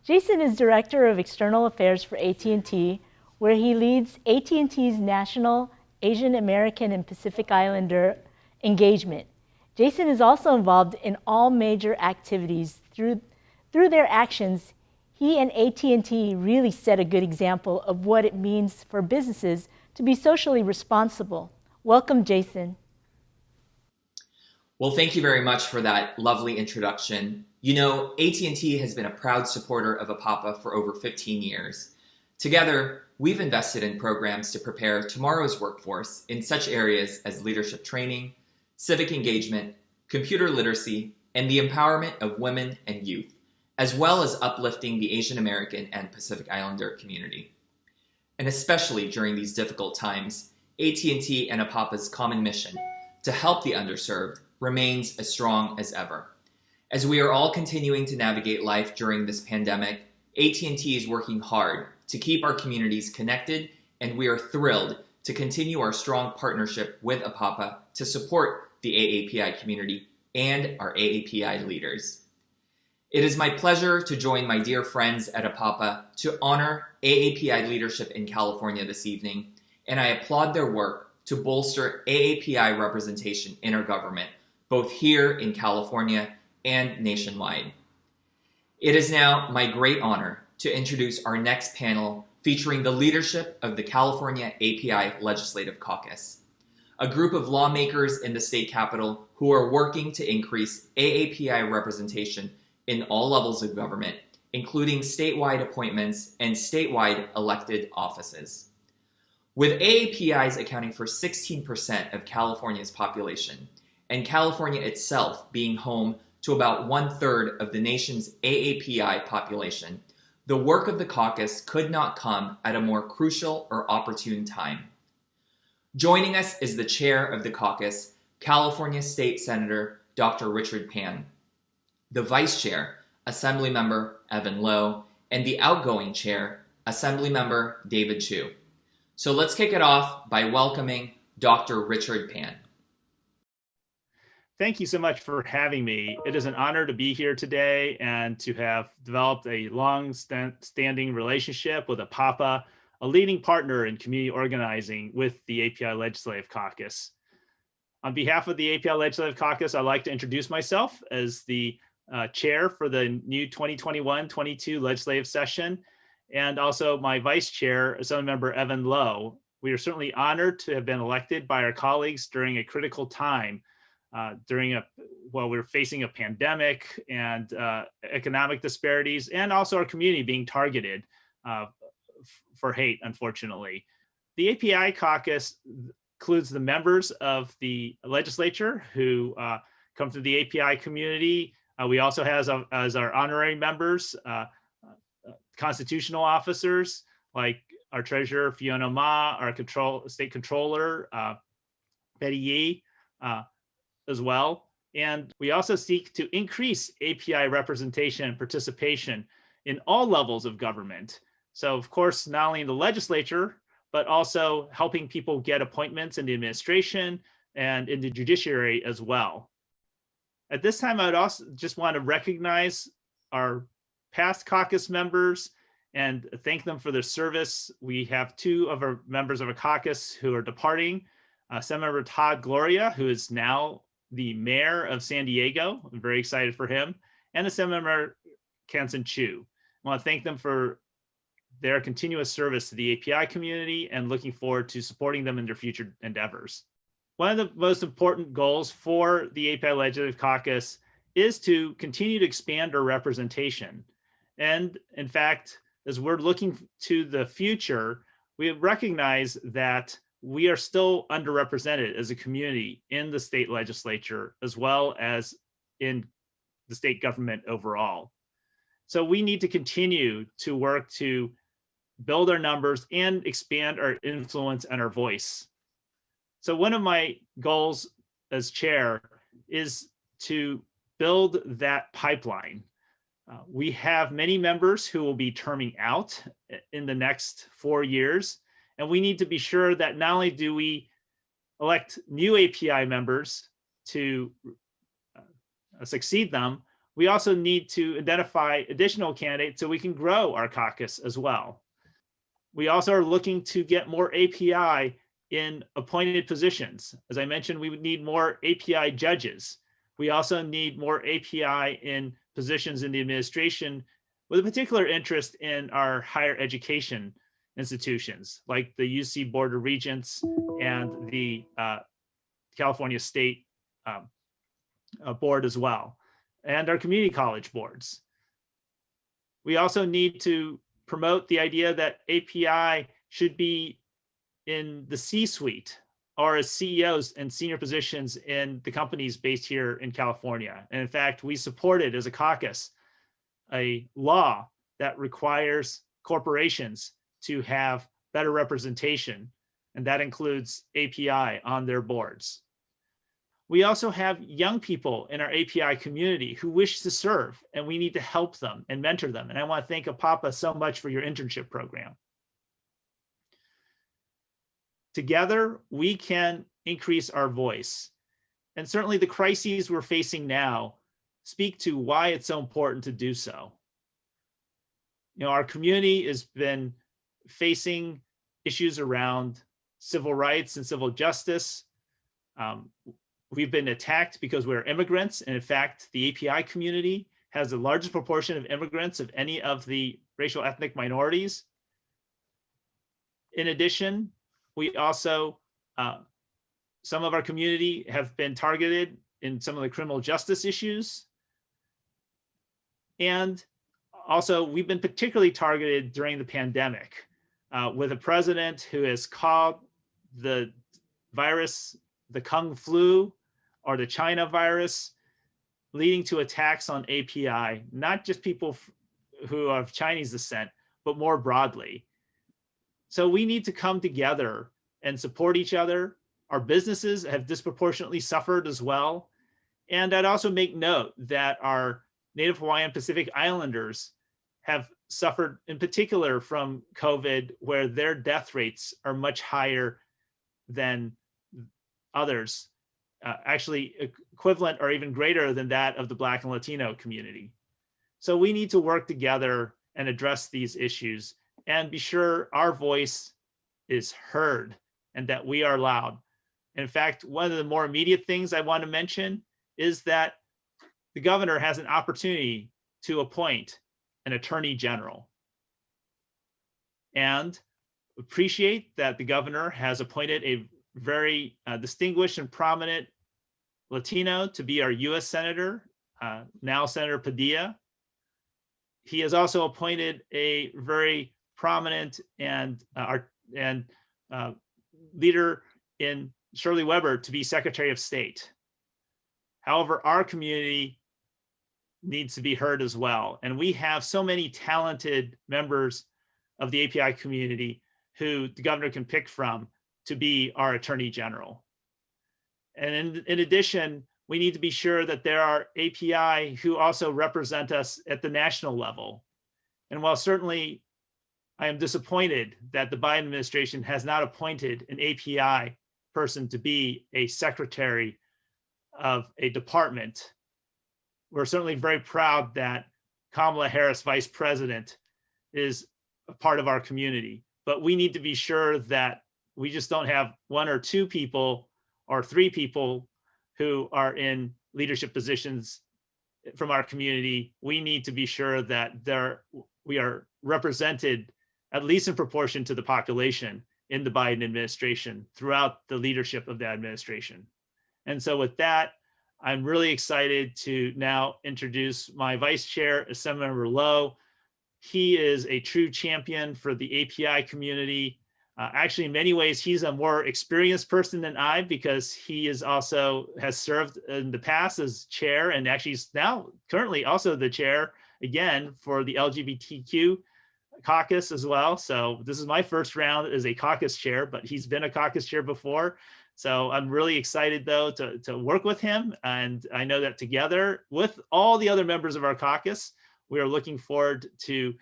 Jason is Director of External Affairs for AT&T, where he leads AT&T's national Asian American and Pacific Islander engagement. Jason is also involved in all major activities. Through their actions, he and AT&T really set a good example of what it means for businesses to be socially responsible. Welcome, Jason. Well, thank you very much for that lovely introduction. You know, AT&T has been a proud supporter of APAPA for over 15 years. Together, we've invested in programs to prepare tomorrow's workforce in such areas as leadership training, civic engagement, computer literacy, and the empowerment of women and youth, as well as uplifting the Asian American and Pacific Islander community. And especially during these difficult times, AT&T and APAPA's common mission to help the underserved remains as strong as ever. As we are all continuing to navigate life during this pandemic, AT&T is working hard to keep our communities connected, and we are thrilled to continue our strong partnership with APAPA to support the AAPI community and our AAPI leaders. It is my pleasure to join my dear friends at APAPA to honor AAPI leadership in California this evening, and I applaud their work to bolster AAPI representation in our government, both here in California and nationwide. It is now my great honor to introduce our next panel featuring the leadership of the California API Legislative Caucus, a group of lawmakers in the state capitol who are working to increase AAPI representation in all levels of government, including statewide appointments and statewide elected offices. With AAPIs accounting for 16% of California's population, and California itself being home to about 1/3 of the nation's AAPI population, the work of the caucus could not come at a more crucial or opportune time. Joining us is the chair of the caucus, California State Senator Dr. Richard Pan, the vice chair, Assemblymember Evan Lowe, and the outgoing chair, Assemblymember David Chu. So let's kick it off by welcoming Dr. Richard Pan. Thank you so much for having me. It is an honor to be here today and to have developed a long-standing relationship with APAPA, a leading partner in community organizing with the API Legislative Caucus. On behalf of the API Legislative Caucus, I'd like to introduce myself as the chair for the new 2021-22 legislative session, and also my vice chair, Assemblymember Evan Lowe. We are certainly honored to have been elected by our colleagues during a critical time while we're facing a pandemic and economic disparities, and also our community being targeted for hate, unfortunately. The API caucus includes the members of the legislature who come from the API community. We also have as our honorary members, constitutional officers like our Treasurer Fiona Ma, our State Controller, Betty Yee, as well. And we also seek to increase API representation and participation in all levels of government. So of course, not only in the legislature, but also helping people get appointments in the administration and in the judiciary as well. At this time, I would also just want to recognize our past caucus members and thank them for their service. We have two of our members of our caucus who are departing. Senator Todd Gloria, who is now the mayor of San Diego. I'm very excited for him. And Assemblymember Kansan Chu. I want to thank them for their continuous service to the API community and looking forward to supporting them in their future endeavors. One of the most important goals for the API Legislative Caucus is to continue to expand our representation. And in fact, as we're looking to the future, we recognize that we are still underrepresented as a community in the state legislature, as well as in the state government overall. So we need to continue to work to build our numbers, and expand our influence and our voice. So one of my goals as chair is to build that pipeline. We have many members who will be terming out in the next 4 years, and we need to be sure that not only do we elect new API members to succeed them, we also need to identify additional candidates so we can grow our caucus as well. We also are looking to get more API in appointed positions. As I mentioned, we would need more API judges. We also need more API in positions in the administration with a particular interest in our higher education institutions, like the UC Board of Regents and the California State Board as well, and our community college boards. We also need to promote the idea that API should be in the C-suite or as CEOs and senior positions in the companies based here in California. And in fact, we supported as a caucus a law that requires corporations to have better representation, and that includes API on their boards. We also have young people in our API community who wish to serve, and we need to help them and mentor them. And I want to thank APAPA so much for your internship program. Together, we can increase our voice. And certainly the crises we're facing now speak to why it's so important to do so. You know, our community has been facing issues around civil rights and civil justice. We've been attacked because we're immigrants. And in fact, the API community has the largest proportion of immigrants of any of the racial ethnic minorities. In addition, we also, some of our community have been targeted in some of the criminal justice issues. And also, we've been particularly targeted during the pandemic with a president who has called the virus the Kung flu or the China virus, leading to attacks on API, not just people who are of Chinese descent, but more broadly. So we need to come together and support each other. Our businesses have disproportionately suffered as well. And I'd also make note that our Native Hawaiian Pacific Islanders have suffered in particular from COVID, where their death rates are much higher than others, actually equivalent or even greater than that of the Black and Latino community. So we need to work together and address these issues and be sure our voice is heard and that we are loud. In fact, one of the more immediate things I want to mention is that the governor has an opportunity to appoint an attorney general. And appreciate that the governor has appointed a very distinguished and prominent Latino to be our U.S. Senator, now Senator Padilla. He has also appointed a very prominent and leader in Shirley Weber to be Secretary of State. However, our community needs to be heard as well. And we have so many talented members of the API community who the governor can pick from to be our Attorney General. And in addition, we need to be sure that there are API who also represent us at the national level. And while certainly I am disappointed that the Biden administration has not appointed an API person to be a secretary of a department, we're certainly very proud that Kamala Harris, Vice President, is a part of our community. But we need to be sure that we just don't have one or two people or three people who are in leadership positions from our community. We need to be sure that we are represented, at least in proportion to the population, in the Biden administration throughout the leadership of the administration. And so with that, I'm really excited to now introduce my vice chair, Assemblymember Lowe. He is a true champion for the API community. Actually, in many ways, he's a more experienced person than I, because he is also has served in the past as chair, and actually is now currently also the chair again for the LGBTQ caucus as well. So this is my first round as a caucus chair, but he's been a caucus chair before. So I'm really excited though to work with him. And I know that together with all the other members of our caucus, we are looking forward to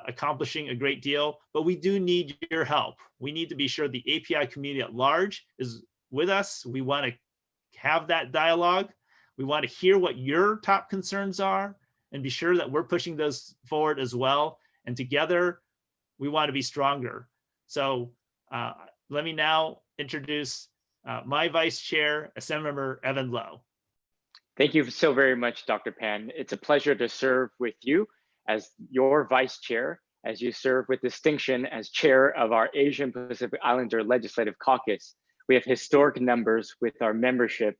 accomplishing a great deal, but we do need your help. We need to be sure the API community at large is with us. We want to have that dialogue. We want to hear what your top concerns are and be sure that we're pushing those forward as well. And together, we want to be stronger. So let me now introduce my vice chair, Assemblymember Evan Lowe. Thank you so very much, Dr. Pan. It's a pleasure to serve with you as your vice chair, as you serve with distinction as chair of our Asian Pacific Islander Legislative Caucus. We have historic numbers with our membership,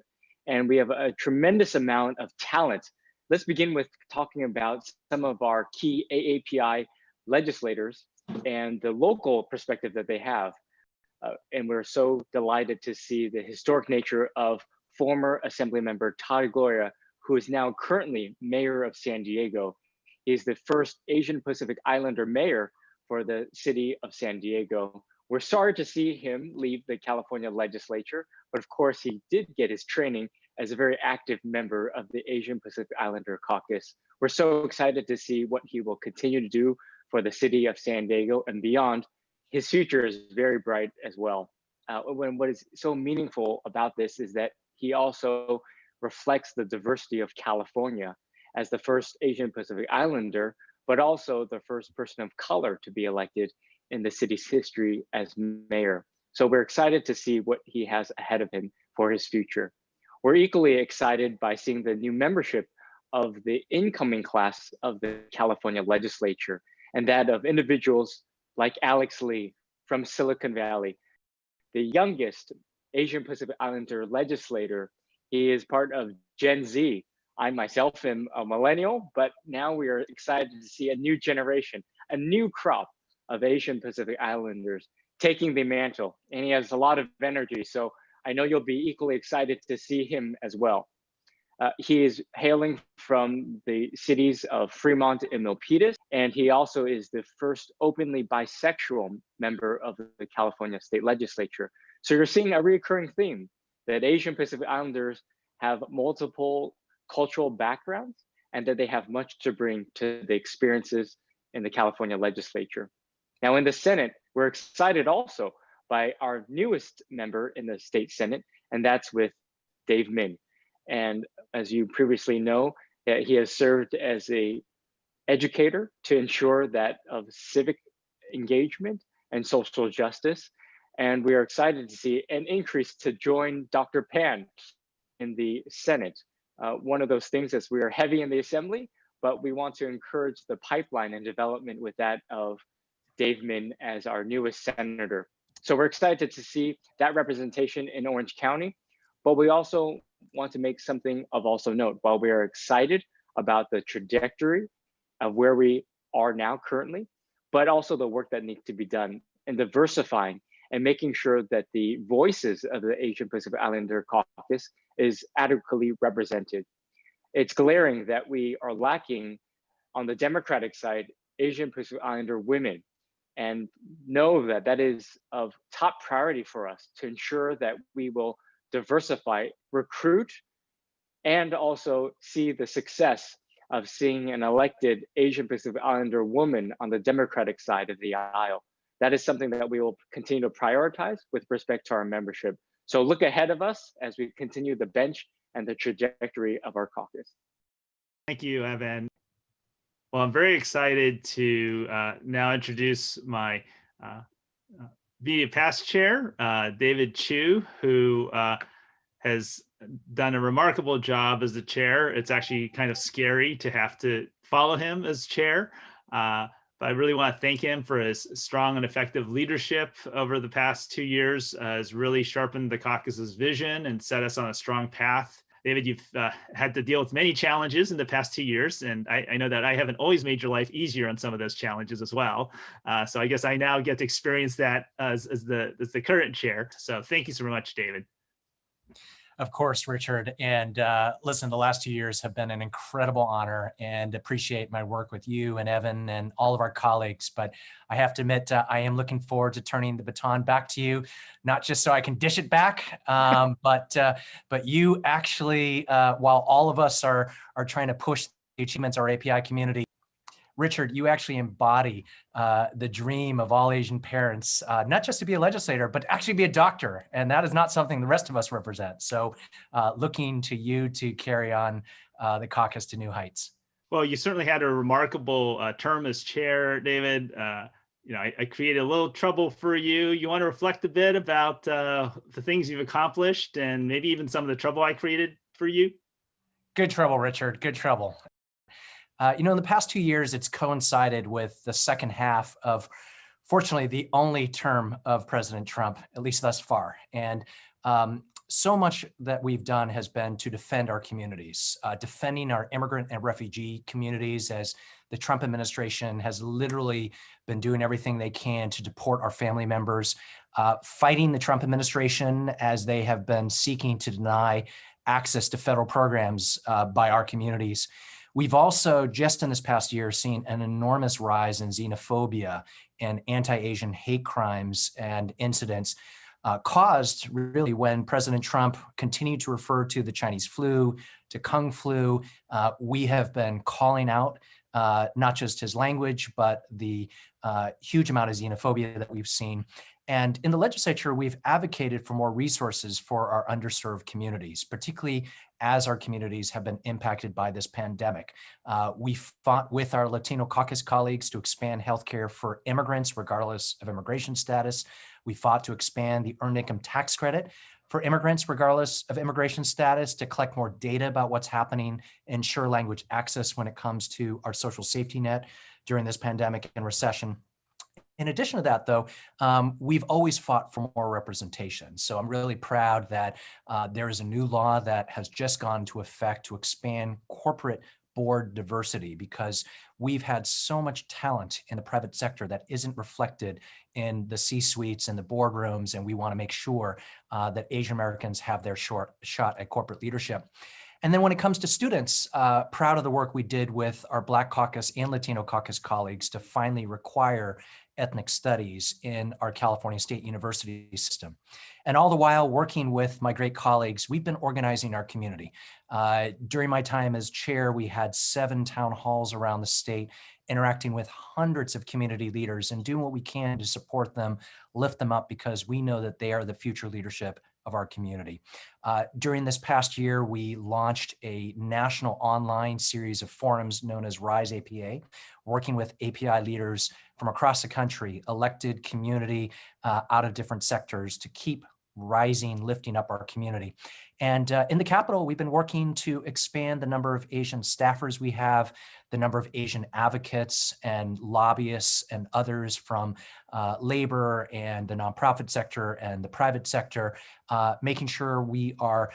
and we have a tremendous amount of talent. Let's begin with talking about some of our key AAPI legislators and the local perspective that they have. And we're so delighted to see the historic nature of former Assemblymember Todd Gloria, who is now currently mayor of San Diego. He's the first Asian Pacific Islander mayor for the city of San Diego. We're sorry to see him leave the California legislature, but of course he did get his training as a very active member of the Asian Pacific Islander Caucus. We're so excited to see what he will continue to do for the city of San Diego and beyond. His future is very bright as well. What is so meaningful about this is that he also reflects the diversity of California as the first Asian Pacific Islander, but also the first person of color to be elected in the city's history as mayor. So we're excited to see what he has ahead of him for his future. We're equally excited by seeing the new membership of the incoming class of the California legislature, and that of individuals like Alex Lee from Silicon Valley, the youngest Asian Pacific Islander legislator. He is part of Gen Z. I myself am a millennial, but now we are excited to see a new generation, a new crop of Asian Pacific Islanders taking the mantle. And he has a lot of energy, so I know you'll be equally excited to see him as well. He is hailing from the cities of Fremont and Milpitas, and he also is the first openly bisexual member of the California State Legislature. So you're seeing a recurring theme that Asian Pacific Islanders have multiple cultural backgrounds and that they have much to bring to the experiences in the California Legislature. Now in the Senate, we're excited also by our newest member in the state Senate, and that's with Dave Min. And as you previously know, he has served as an educator to ensure that of civic engagement and social justice. And we are excited to see an increase to join Dr. Pan in the Senate. One of those things is we are heavy in the Assembly, but we want to encourage the pipeline and development with that of Dave Min as our newest senator. So we're excited to see that representation in Orange County, but we also want to make something of also note. While we are excited about the trajectory of where we are now currently, but also the work that needs to be done in diversifying and making sure that the voices of the Asian Pacific Islander Caucus is adequately represented. It's glaring that we are lacking on the Democratic side, Asian Pacific Islander women, and know that that is of top priority for us to ensure that we will diversify, recruit, and also see the success of seeing an elected Asian Pacific Islander woman on the Democratic side of the aisle. That is something that we will continue to prioritize with respect to our membership. So look ahead of us as we continue the bench and the trajectory of our caucus. Thank you, Evan. Well, I'm very excited to now introduce my immediate past chair, David Chu, who has done a remarkable job as the chair. It's actually kind of scary to have to follow him as chair, but I really want to thank him for his strong and effective leadership over the past 2 years. Has really sharpened the caucus's vision and set us on a strong path. David, you've had to deal with many challenges in the past 2 years, and I know that I haven't always made your life easier on some of those challenges as well. So I guess I now get to experience that as the current chair. So thank you so much, David. Of course, Richard. And listen, the last 2 years have been an incredible honor, and appreciate my work with you and Evan and all of our colleagues. But I have to admit, I am looking forward to turning the baton back to you, not just so I can dish it back, but you actually, while all of us are trying to push the achievements of our API community, Richard, you actually embody the dream of all Asian parents, not just to be a legislator, but actually be a doctor. And that is not something the rest of us represent. So looking to you to carry on the caucus to new heights. Well, you certainly had a remarkable term as chair, David. I created a little trouble for you. You want to reflect a bit about the things you've accomplished and maybe even some of the trouble I created for you? Good trouble, Richard. Good trouble. In the past 2 years, it's coincided with the second half of, fortunately, the only term of President Trump, at least thus far. And so much that we've done has been to defend our communities, defending our immigrant and refugee communities, as the Trump administration has literally been doing everything they can to deport our family members, fighting the Trump administration as they have been seeking to deny access to federal programs by our communities. We've also, just in this past year, seen an enormous rise in xenophobia and anti-Asian hate crimes and incidents caused really when President Trump continued to refer to the Chinese flu, to Kung flu. We have been calling out not just his language, but the huge amount of xenophobia that we've seen. And in the legislature, we've advocated for more resources for our underserved communities, particularly as our communities have been impacted by this pandemic. We fought with our Latino caucus colleagues to expand healthcare for immigrants, regardless of immigration status. We fought to expand the earned income tax credit for immigrants, regardless of immigration status, to collect more data about what's happening, ensure language access when it comes to our social safety net during this pandemic and recession. In addition to that, though, we've always fought for more representation. So I'm really proud that there is a new law that has just gone into effect to expand corporate board diversity, because we've had so much talent in the private sector that isn't reflected in the C-suites and the boardrooms, and we want to make sure that Asian Americans have their shot at corporate leadership. And then when it comes to students, proud of the work we did with our Black Caucus and Latino Caucus colleagues to finally require ethnic studies in our California State University system. And all the while working with my great colleagues, we've been organizing our community. During my time as chair, we had 7 town halls around the state, interacting with hundreds of community leaders and doing what we can to support them, lift them up, because we know that they are the future leadership of our community. During this past year, we launched a national online series of forums known as Rise APA, working with API leaders from across the country, elected, community, out of different sectors, to keep rising, lifting up our community. And in the Capitol, we've been working to expand the number of Asian staffers we have, the number of Asian advocates and lobbyists and others from labor and the nonprofit sector and the private sector, making sure we are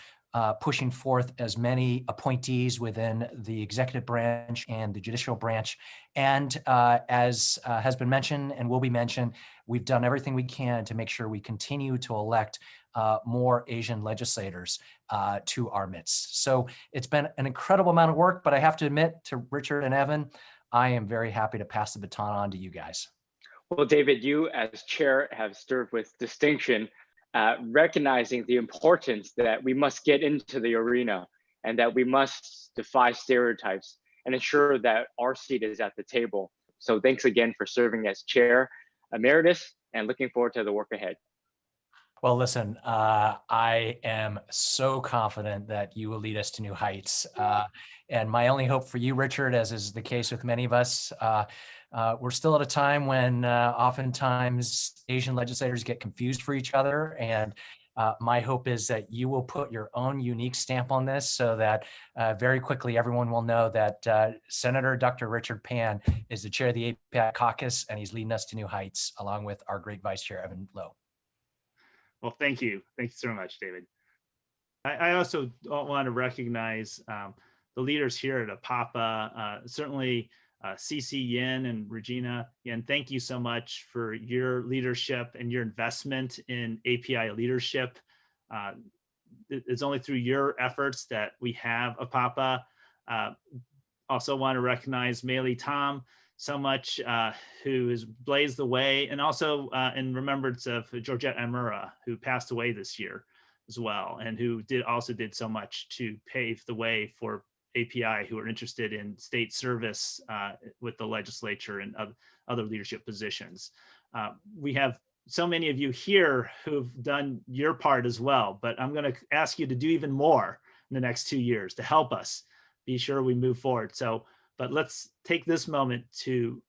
pushing forth as many appointees within the executive branch and the judicial branch. And as has been mentioned and will be mentioned, we've done everything we can to make sure we continue to elect more Asian legislators to our midst. So it's been an incredible amount of work, but I have to admit to Richard and Evan, I am very happy to pass the baton on to you guys. Well, David, you as chair have served with distinction, recognizing the importance that we must get into the arena and that we must defy stereotypes and ensure that our seat is at the table. So thanks again for serving as chair emeritus, and looking forward to the work ahead. Well, listen, I am so confident that you will lead us to new heights. And my only hope for you, Richard, as is the case with many of us, we're still at a time when oftentimes Asian legislators get confused for each other. And my hope is that you will put your own unique stamp on this, so that very quickly everyone will know that Senator Dr. Richard Pan is the chair of the API Caucus, and he's leading us to new heights, along with our great Vice Chair, Evan Lowe. Well, thank you. Thank you so much, David. I also want to recognize the leaders here at APAPA, certainly CC Yin and Regina. Yin, thank you so much for your leadership and your investment in API leadership. it's only through your efforts that we have APAPA. Also want to recognize Meili Tom so much, who has blazed the way, and also in remembrance of Georgette Amura, who passed away this year as well, and who also did so much to pave the way for API who are interested in state service with the legislature and other leadership positions. We have so many of you here who've done your part as well, but I'm going to ask you to do even more in the next 2 years to help us be sure we move forward. But let's take this moment to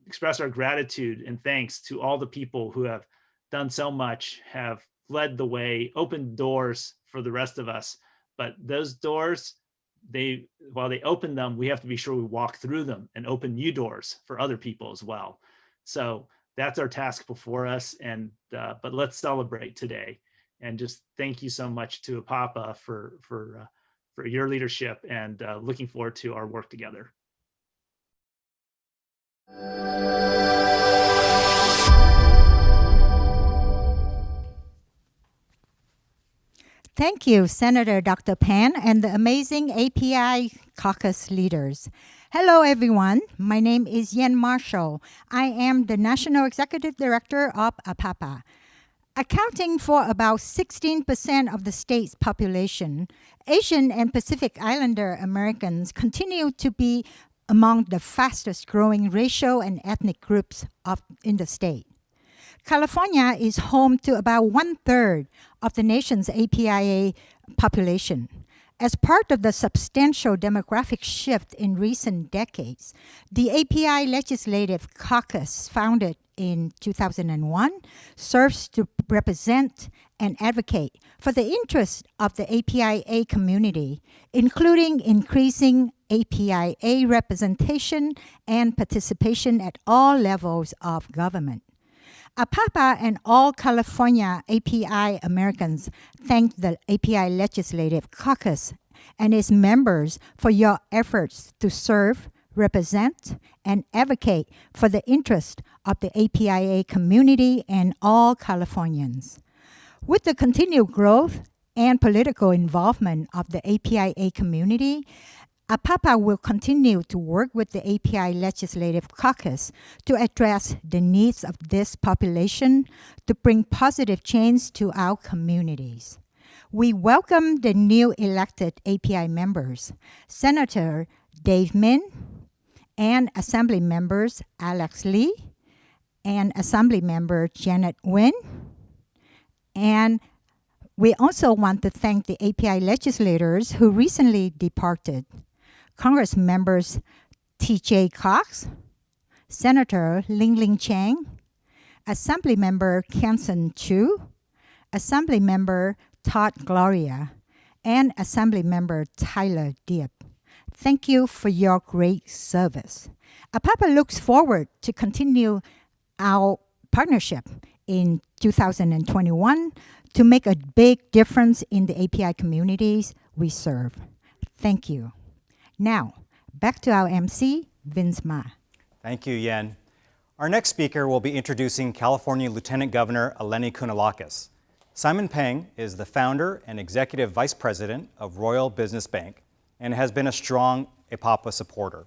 express our gratitude and thanks to all the people who have done so much, have led the way, opened doors for the rest of us. But those doors, while they open them, we have to be sure we walk through them and open new doors for other people as well. So that's our task before us. But let's celebrate today, and just thank you so much to APAPA for your leadership, and looking forward to our work together. Thank you, Senator Dr. Pan and the amazing API Caucus leaders. Hello, everyone. My name is Yen Marshall. I am the National Executive Director of APAPA. Accounting for about 16% of the state's population, Asian and Pacific Islander Americans continue to be among the fastest growing racial and ethnic groups in the state. California is home to about 1/3 of the nation's APIA population. As part of the substantial demographic shift in recent decades, the API Legislative Caucus, founded in 2001, serves to represent and advocate for the interests of the APIA community, including increasing APIA representation and participation at all levels of government. APAPA and all California API Americans thank the API Legislative Caucus and its members for your efforts to serve, represent, and advocate for the interest of the APIA community and all Californians. With the continued growth and political involvement of the APIA community, APAPA will continue to work with the API Legislative Caucus to address the needs of this population to bring positive change to our communities. We welcome the new elected API members, Senator Dave Min, and Assembly members Alex Lee, and Assembly member Janet Nguyen. And we also want to thank the API legislators who recently departed. Congress members T.J. Cox, Senator Ling Chang, Assembly member Kansan Chu, Assembly member Todd Gloria, and Assembly member Tyler Diep. Thank you for your great service. APAPA looks forward to continue our partnership in 2021 to make a big difference in the API communities we serve. Thank you. Now, back to our MC, Vince Ma. Thank you, Yen. Our next speaker will be introducing California Lieutenant Governor Eleni Kounalakis. Simon Peng is the founder and executive vice president of Royal Business Bank and has been a strong APAPA supporter.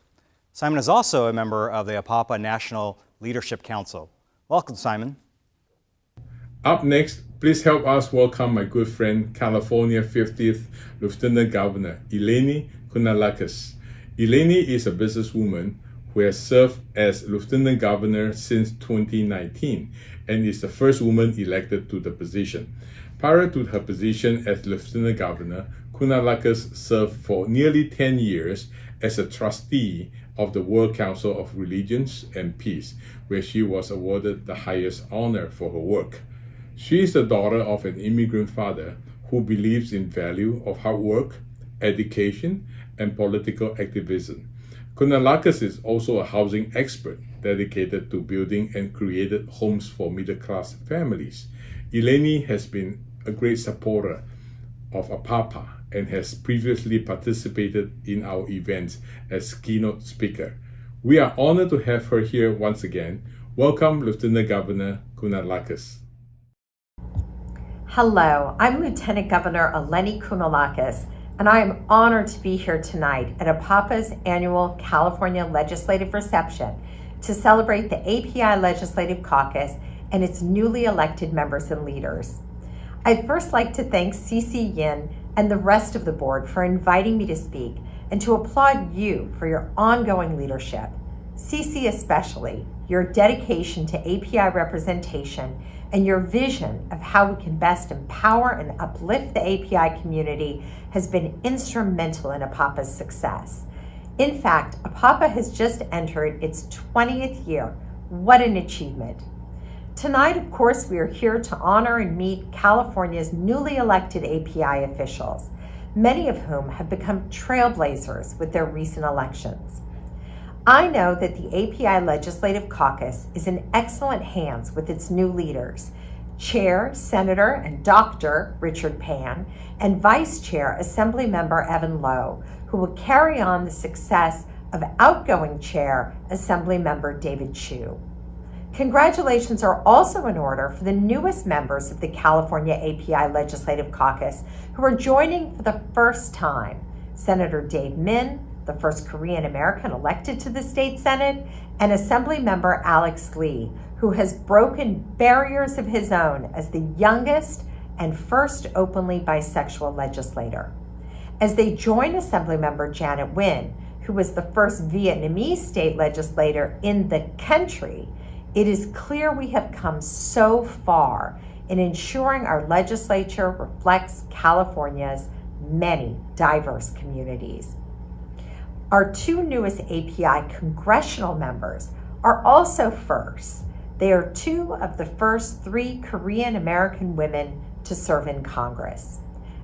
Simon is also a member of the APAPA National Leadership Council. Welcome, Simon. Up next, please help us welcome my good friend, California 50th Lieutenant Governor Eleni Kounalakis. Eleni is a businesswoman who has served as Lieutenant Governor since 2019 and is the first woman elected to the position. Prior to her position as Lieutenant Governor, Kounalakis served for nearly 10 years as a trustee of the World Council of Religions and Peace, where she was awarded the highest honor for her work. She is the daughter of an immigrant father who believes in value of hard work, education, and political activism. Kounalakis is also a housing expert dedicated to building and created homes for middle-class families. Eleni has been a great supporter of APAPA and has previously participated in our events as keynote speaker. We are honored to have her here once again. Welcome, Lieutenant Governor Kounalakis. Hello, I'm Lieutenant Governor Eleni Kounalakis, and I am honored to be here tonight at APAPA's annual California Legislative Reception to celebrate the API Legislative Caucus and its newly elected members and leaders. I'd first like to thank CC Yin and the rest of the board for inviting me to speak and to applaud you for your ongoing leadership. CC especially, your dedication to API representation and your vision of how we can best empower and uplift the API community has been instrumental in APAPA's success. In fact, APAPA has just entered its 20th year. What an achievement. Tonight, of course, we are here to honor and meet California's newly elected API officials, many of whom have become trailblazers with their recent elections. I know that the API Legislative Caucus is in excellent hands with its new leaders, Chair, Senator, and Dr. Richard Pan, and Vice Chair, Assemblymember Evan Lowe, who will carry on the success of outgoing Chair, Assemblymember David Chu. Congratulations are also in order for the newest members of the California API Legislative Caucus who are joining for the first time. Senator Dave Min, the first Korean American elected to the state Senate, and Assemblymember Alex Lee, who has broken barriers of his own as the youngest and first openly bisexual legislator. As they join Assemblymember Janet Nguyen, who was the first Vietnamese state legislator in the country, it is clear we have come so far in ensuring our legislature reflects California's many diverse communities. Our two newest API congressional members are also firsts. They are two of the first 3 Korean American women to serve in Congress.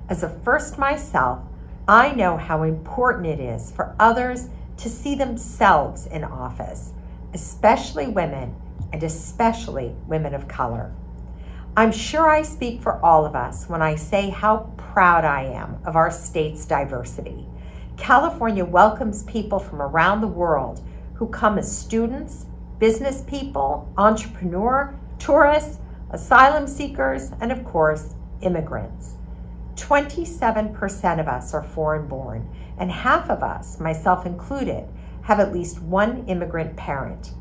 As a first myself, I know how important it is for others to see themselves in office, especially women, and especially women of color. I'm sure I speak for all of us when I say how proud I am of our state's diversity. California welcomes people from around the world who come as students, business people, entrepreneurs, tourists, asylum seekers, and of course, immigrants. 27% of us are foreign-born, and half of us, myself included, have at least one immigrant parent.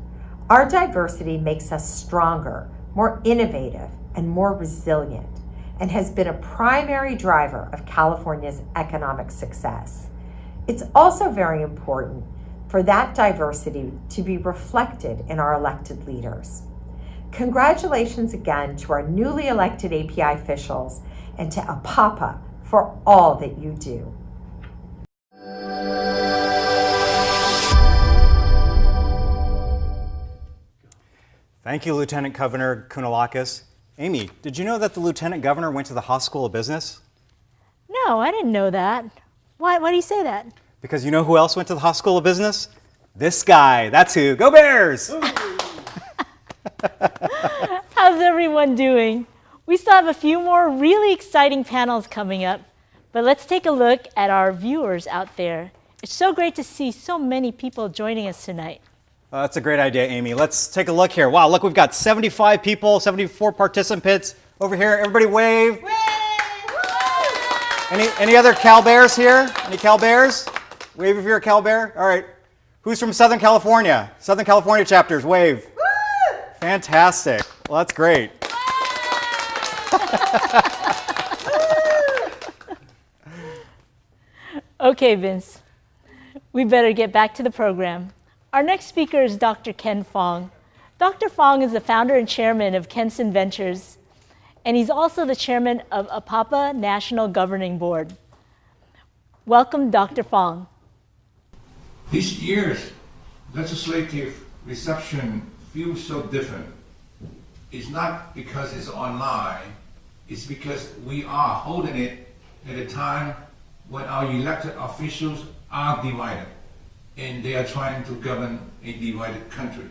Our diversity makes us stronger, more innovative, and more resilient, and has been a primary driver of California's economic success. It's also very important for that diversity to be reflected in our elected leaders. Congratulations again to our newly elected API officials and to APAPA for all that you do. Thank you, Lieutenant Governor Kounalakis. Amy, did you know that the Lieutenant Governor went to the Haas School of Business? No, I didn't know that. Why do you say that? Because you know who else went to the Haas School of Business? This guy. That's who. Go Bears! How's everyone doing? We still have a few more really exciting panels coming up, but let's take a look at our viewers out there. It's so great to see so many people joining us tonight. That's a great idea, Amy. Let's take a look here. Wow, look, we've got 75 people, 74 participants over here. Everybody wave. Any other Cal Bears here? Any Cal Bears? Wave if you're a Cal Bear. All right. Who's from Southern California? Southern California chapters, wave. Fantastic. Well, that's great. Okay, Vince. We better get back to the program. Our next speaker is Dr. Ken Fong. Dr. Fong is the founder and chairman of Kenson Ventures, and he's also the chairman of APAPA National Governing Board. Welcome, Dr. Fong. This year's legislative reception feels so different. It's not because it's online, it's because we are holding it at a time when our elected officials are divided, and they are trying to govern a divided country.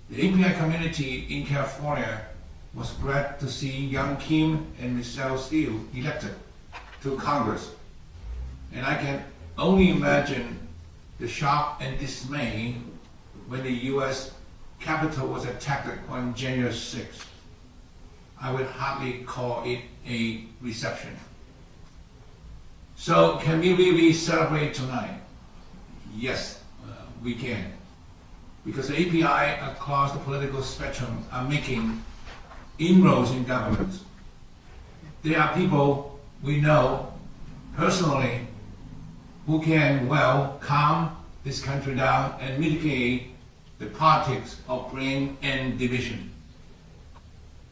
The API community in California was glad to see young Kim and Michelle Steele elected to Congress. And I can only imagine the shock and dismay when the U.S. Capitol was attacked on January 6th. I would hardly call it a reception. So can we really celebrate tonight? Yes, we can. Because the API across the political spectrum are making inroads in government. There are people we know personally who can well calm this country down and mitigate the politics of blame and division.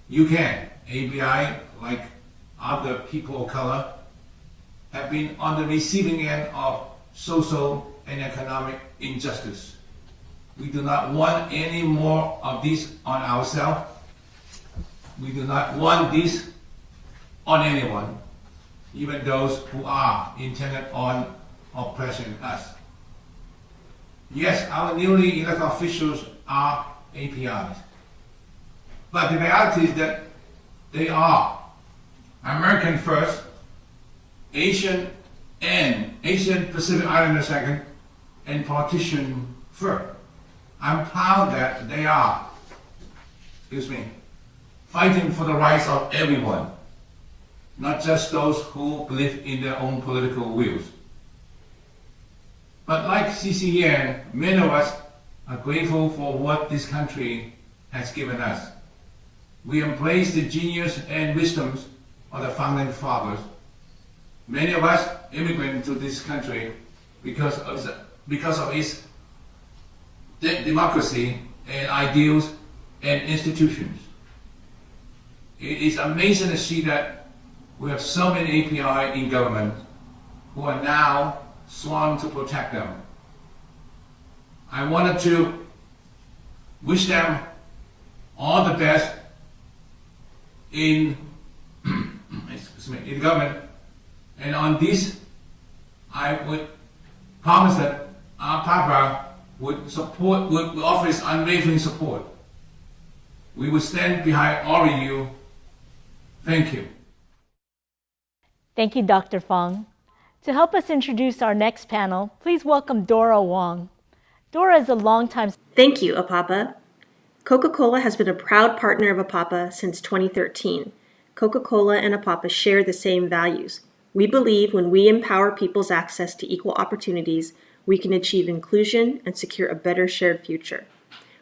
You can. API, like other people of color, have been on the receiving end of social and economic injustice. We do not want any more of this on ourselves. We do not want this on anyone, even those who are intended on oppressing us. Yes, our newly elected officials are APIs, but the reality is that they are American first, Asian Pacific Islander second, and politician third. I'm proud that they are, fighting for the rights of everyone, not just those who believe in their own political views. But like CCN, many of us are grateful for what this country has given us. We embrace the genius and wisdoms of the founding fathers. Many of us immigrate to this country because of its democracy and ideals and institutions. It is amazing to see that we have so many API in government who are now sworn to protect them. I wanted to wish them all the best in government, and on this, I would promise that APAPA would offer its unwavering support. We will stand behind all of you. Thank you. Thank you, Dr. Fong. To help us introduce our next panel, please welcome Dora Wong. Dora is a longtime... Thank you, APAPA. Coca-Cola has been a proud partner of APAPA since 2013. Coca-Cola and APAPA share the same values. We believe when we empower people's access to equal opportunities, we can achieve inclusion and secure a better shared future.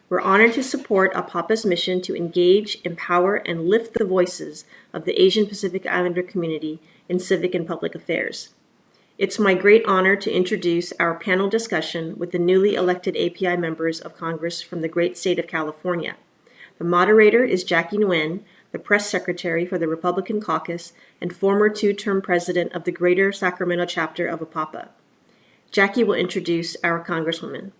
We're honored to support APAPA's mission to engage, empower, and lift the voices of the Asian Pacific Islander community in civic and public affairs. It's my great honor to introduce our panel discussion with the newly elected API members of Congress from the great state of California. The moderator is Jackie Nguyen, the press secretary for the Republican Caucus and former two-term president of the Greater Sacramento chapter of APAPA. Jackie will introduce our Congresswoman.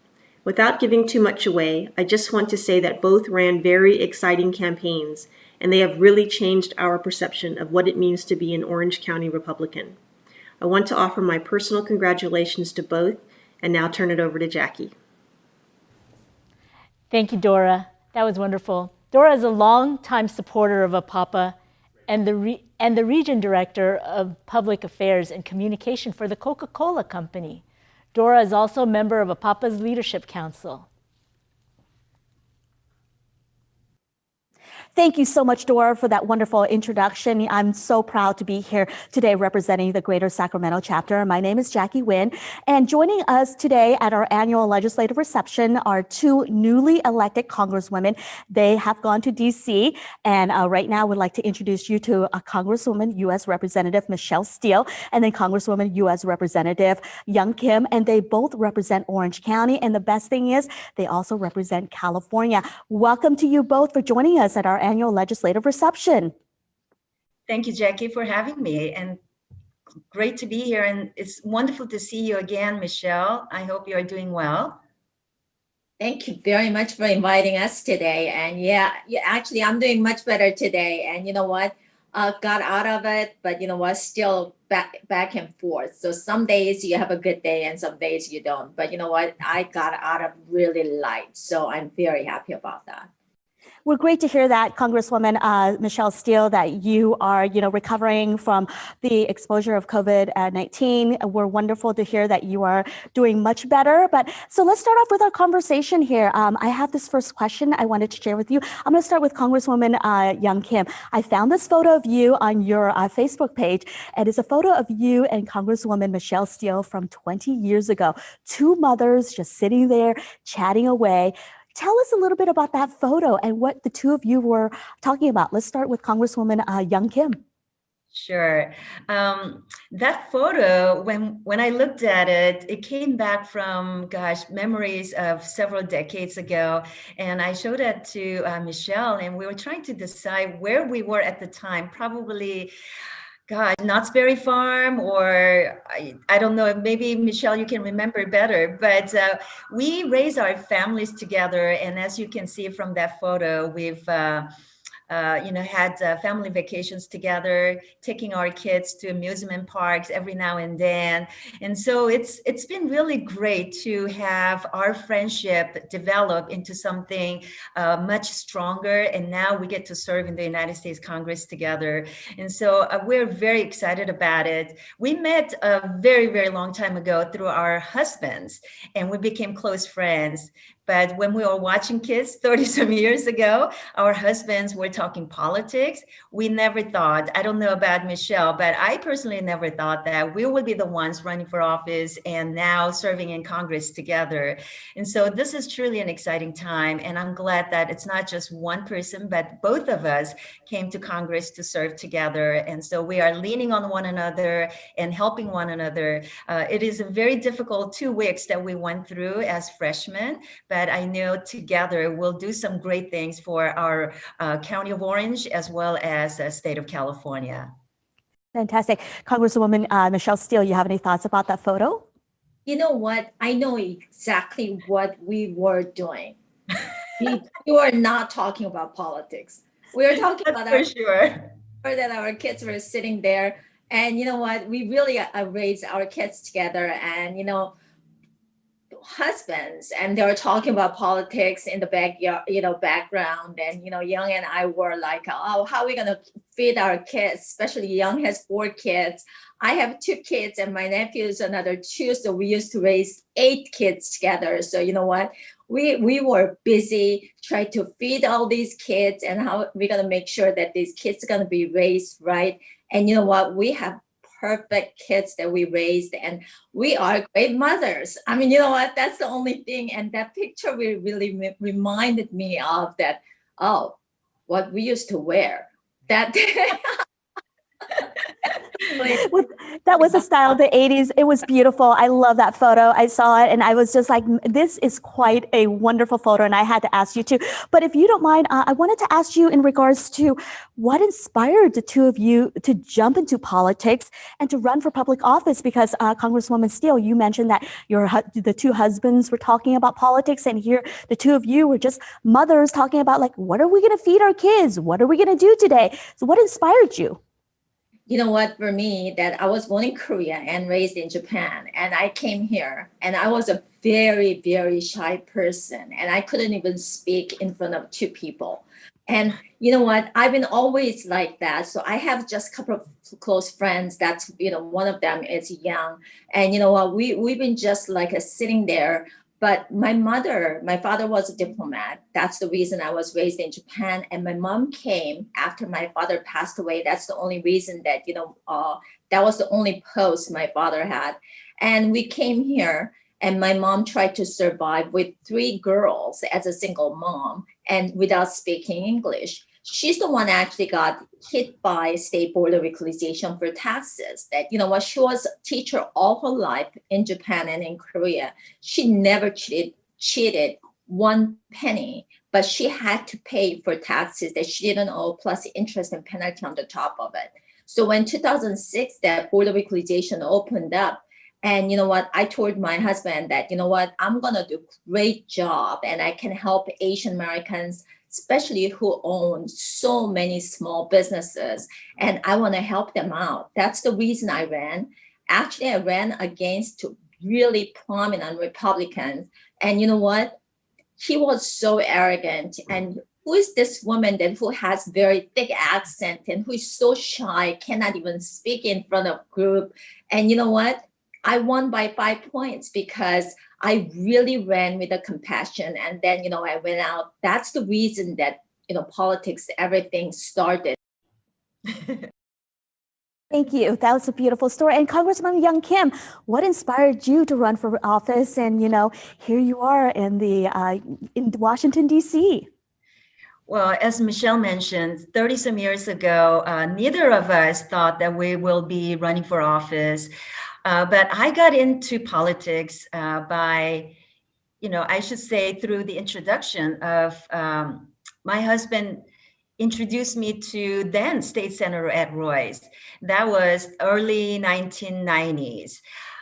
Without giving too much away, I just want to say that both ran very exciting campaigns, and they have really changed our perception of what it means to be an Orange County Republican. I want to offer my personal congratulations to both, and now turn it over to Jackie. Thank you, Dora. That was wonderful. Dora is a longtime supporter of APAPA and the region director of public affairs and communication for the Coca-Cola Company. Dora is also a member of APAPA's Leadership Council. Thank you so much, Dora, for that wonderful introduction. I'm so proud to be here today representing the Greater Sacramento chapter. My name is Jackie Nguyen, and joining us today at our annual legislative reception are two newly elected Congresswomen. They have gone to D.C., and right now we'd like to introduce you to Congresswoman U.S. Representative Michelle Steele, and then Congresswoman U.S. Representative Young Kim, and they both represent Orange County, and the best thing is they also represent California. Welcome to you both for joining us at our annual legislative reception. Thank you, Jackie, for having me, and great to be here. And it's wonderful to see you again, Michelle. I hope you are doing well. Thank you very much for inviting us today. And yeah, actually, I'm doing much better today. And you know what? Got out of it, but you know what? Still back and forth. So some days you have a good day and some days you don't. But you know what? I got out of really light. So I'm very happy about that. we're great to hear that, Congresswoman Michelle Steele, that you are, recovering from the exposure of COVID-19. We're wonderful to hear that you are doing much better. But so let's start off with our conversation here. I have this first question I wanted to share with you. I'm going to start with Congresswoman Young Kim. I found this photo of you on your Facebook page, and it's a photo of you and Congresswoman Michelle Steele from 20 years ago. Two mothers just sitting there chatting away. Tell us a little bit about that photo and what the two of you were talking about. Let's start with Congresswoman Young Kim. Sure. That photo, when I looked at it, it came back from, memories of several decades ago. And I showed it to Michelle, and we were trying to decide where we were at the time, probably Knott's Berry Farm, or I don't know, maybe Michelle, you can remember better, but we raised our families together. And as you can see from that photo, we've had family vacations together, taking our kids to amusement parks every now and then. And so it's been really great to have our friendship develop into something much stronger. And now we get to serve in the United States Congress together. And so we're very excited about it. We met a very, very long time ago through our husbands, and we became close friends. But when we were watching kids 30 some years ago, our husbands were talking politics. We never thought, I don't know about Michelle, but I personally never thought that we would be the ones running for office and now serving in Congress together. And so this is truly an exciting time. And I'm glad that it's not just one person, but both of us came to Congress to serve together. And so we are leaning on one another and helping one another. It is a very difficult 2 weeks that we went through as freshmen, but I know together we'll do some great things for our County of Orange as well as the state of California. Fantastic. Congresswoman Michelle Steele, you have any thoughts about that photo? You know what? I know exactly what we were doing. We were not talking about politics. We were talking about that our kids were sitting there. And you know what? We really raised our kids together, and husbands, and they were talking about politics in the backyard, background. And Young and I were like, oh, how are we gonna feed our kids? Especially Young has 4 kids. I have 2 kids, and my nephew is another 2. So we used to raise 8 kids together. So you know what? We were busy trying to feed all these kids, and how we're gonna make sure that these kids are gonna be raised right. And you know what? We have perfect kids that we raised, and we are great mothers. I mean, you know what? That's the only thing. And that picture really reminded me of that. Oh, what we used to wear. That That was a style of the 80s. It was beautiful. I love that photo. I saw it and I was just like, this is quite a wonderful photo. And I had to ask you too. But if you don't mind, I wanted to ask you in regards to what inspired the two of you to jump into politics and to run for public office? Because Congresswoman Steele, you mentioned that the 2 husbands were talking about politics, and here the 2 of you were just mothers talking about, like, what are we going to feed our kids? What are we going to do today? So what inspired you? You know what, for me, that I was born in Korea and raised in Japan, and I came here, and I was a very, very shy person, and I couldn't even speak in front of 2 people. And you know what, I've been always like that. So I have just a couple of close friends. That's, one of them is Young. And you know what, we've been just like sitting there. But my father was a diplomat. That's the reason I was raised in Japan. And my mom came after my father passed away. That's the only reason that, that was the only post my father had. And we came here, and my mom tried to survive with 3 girls as a single mom and without speaking English. She's the one actually got hit by state board of equalization for taxes. That, she was a teacher all her life in Japan and in Korea. She never cheated 1 penny, but she had to pay for taxes that she didn't owe, plus interest and penalty on the top of it. So when 2006, that board of equalization opened up, and you know what, I told my husband that, I'm gonna do a great job, and I can help Asian Americans, especially who own so many small businesses, and I want to help them out. That's the reason I ran. Actually, I ran against 2 really prominent Republicans, and you know what? He was so arrogant, and who is this woman that who has very thick accent and who is so shy, cannot even speak in front of group. And you know what? I won by 5 points because I really ran with a compassion. And then, I went out. That's the reason that, politics, everything started. Thank you. That was a beautiful story. And Congresswoman Young Kim, what inspired you to run for office? And, here you are in in Washington, D.C. Well, as Michelle mentioned, 30 some years ago, neither of us thought that we will be running for office. But I got into politics by, I should say through the introduction of my husband introduced me to then State Senator Ed Royce. That was early 1990s.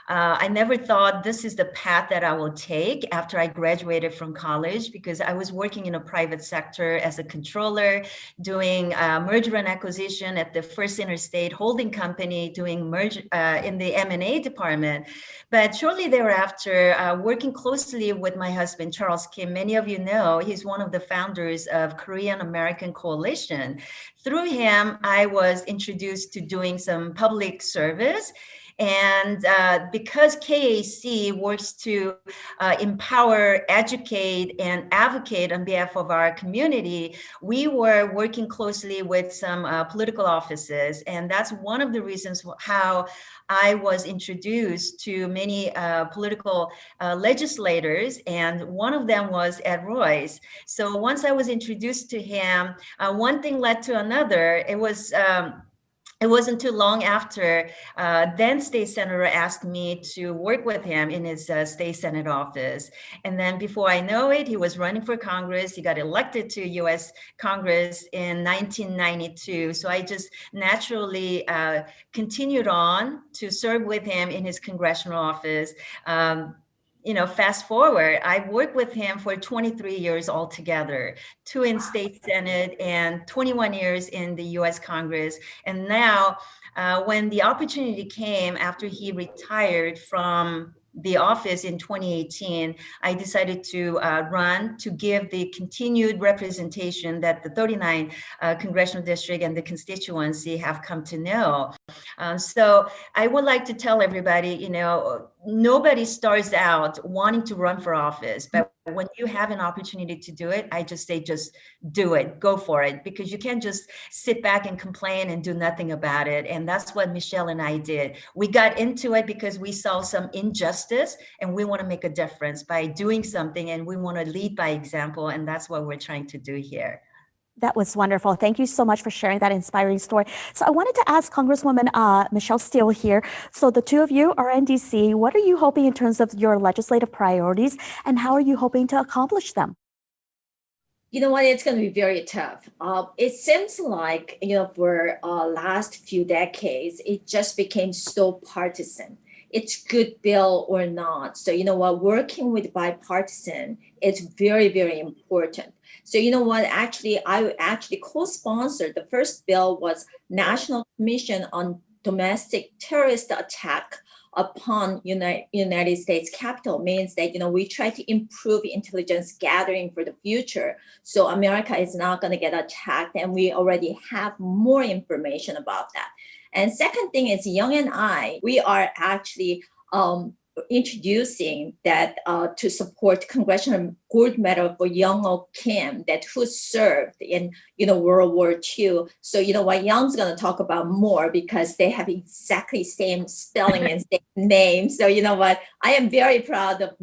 I never thought this is the path that I will take after I graduated from college, because I was working in a private sector as a controller, doing merger and acquisition at the First Interstate Holding Company, doing merger in the M&A department. But shortly thereafter, working closely with my husband, Charles Kim, many of you know, he's one of the founders of Korean American Coalition. Through him, I was introduced to doing some public service. And because KAC works to empower, educate, and advocate on behalf of our community, we were working closely with some political offices. And that's one of the reasons how I was introduced to many political legislators, and one of them was Ed Royce. So once I was introduced to him, one thing led to another. It wasn't too long after then State Senator asked me to work with him in his State Senate office. And then before I know it, he was running for Congress. He got elected to US Congress in 1992. So I just naturally continued on to serve with him in his congressional office. Fast forward, I worked with him for 23 years altogether, 2 in State Senate and 21 years in the US Congress. And now, when the opportunity came after he retired from the office in 2018, I decided to run to give the continued representation that the 39 congressional district and the constituency have come to know. So I would like to tell everybody, nobody starts out wanting to run for office, but when you have an opportunity to do it, I just say, just do it, go for it, because you can't just sit back and complain and do nothing about it. And that's what Michelle and I did. We got into it because we saw some injustice and we want to make a difference by doing something, and we want to lead by example. And that's what we're trying to do here. That was wonderful. Thank you so much for sharing that inspiring story. So I wanted to ask Congresswoman Michelle Steele here. So the two of you are in DC. What are you hoping in terms of your legislative priorities, and how are you hoping to accomplish them? You know what? It's going to be very tough. It seems like, for last few decades, it just became so partisan. It's good bill or not. So, working with bipartisan is very, very important. So, I actually co-sponsored the first bill was National Commission on Domestic Terrorist Attack upon United States Capitol. Means that, we try to improve intelligence gathering for the future. So America is not going to get attacked, and we already have more information about that. And second thing is Young and I, we are actually introducing that to support Congressional Gold Medal for Young O. Kim, that who served in World War II. So Young's going to talk about more because they have exactly same spelling and same name. So I am very proud of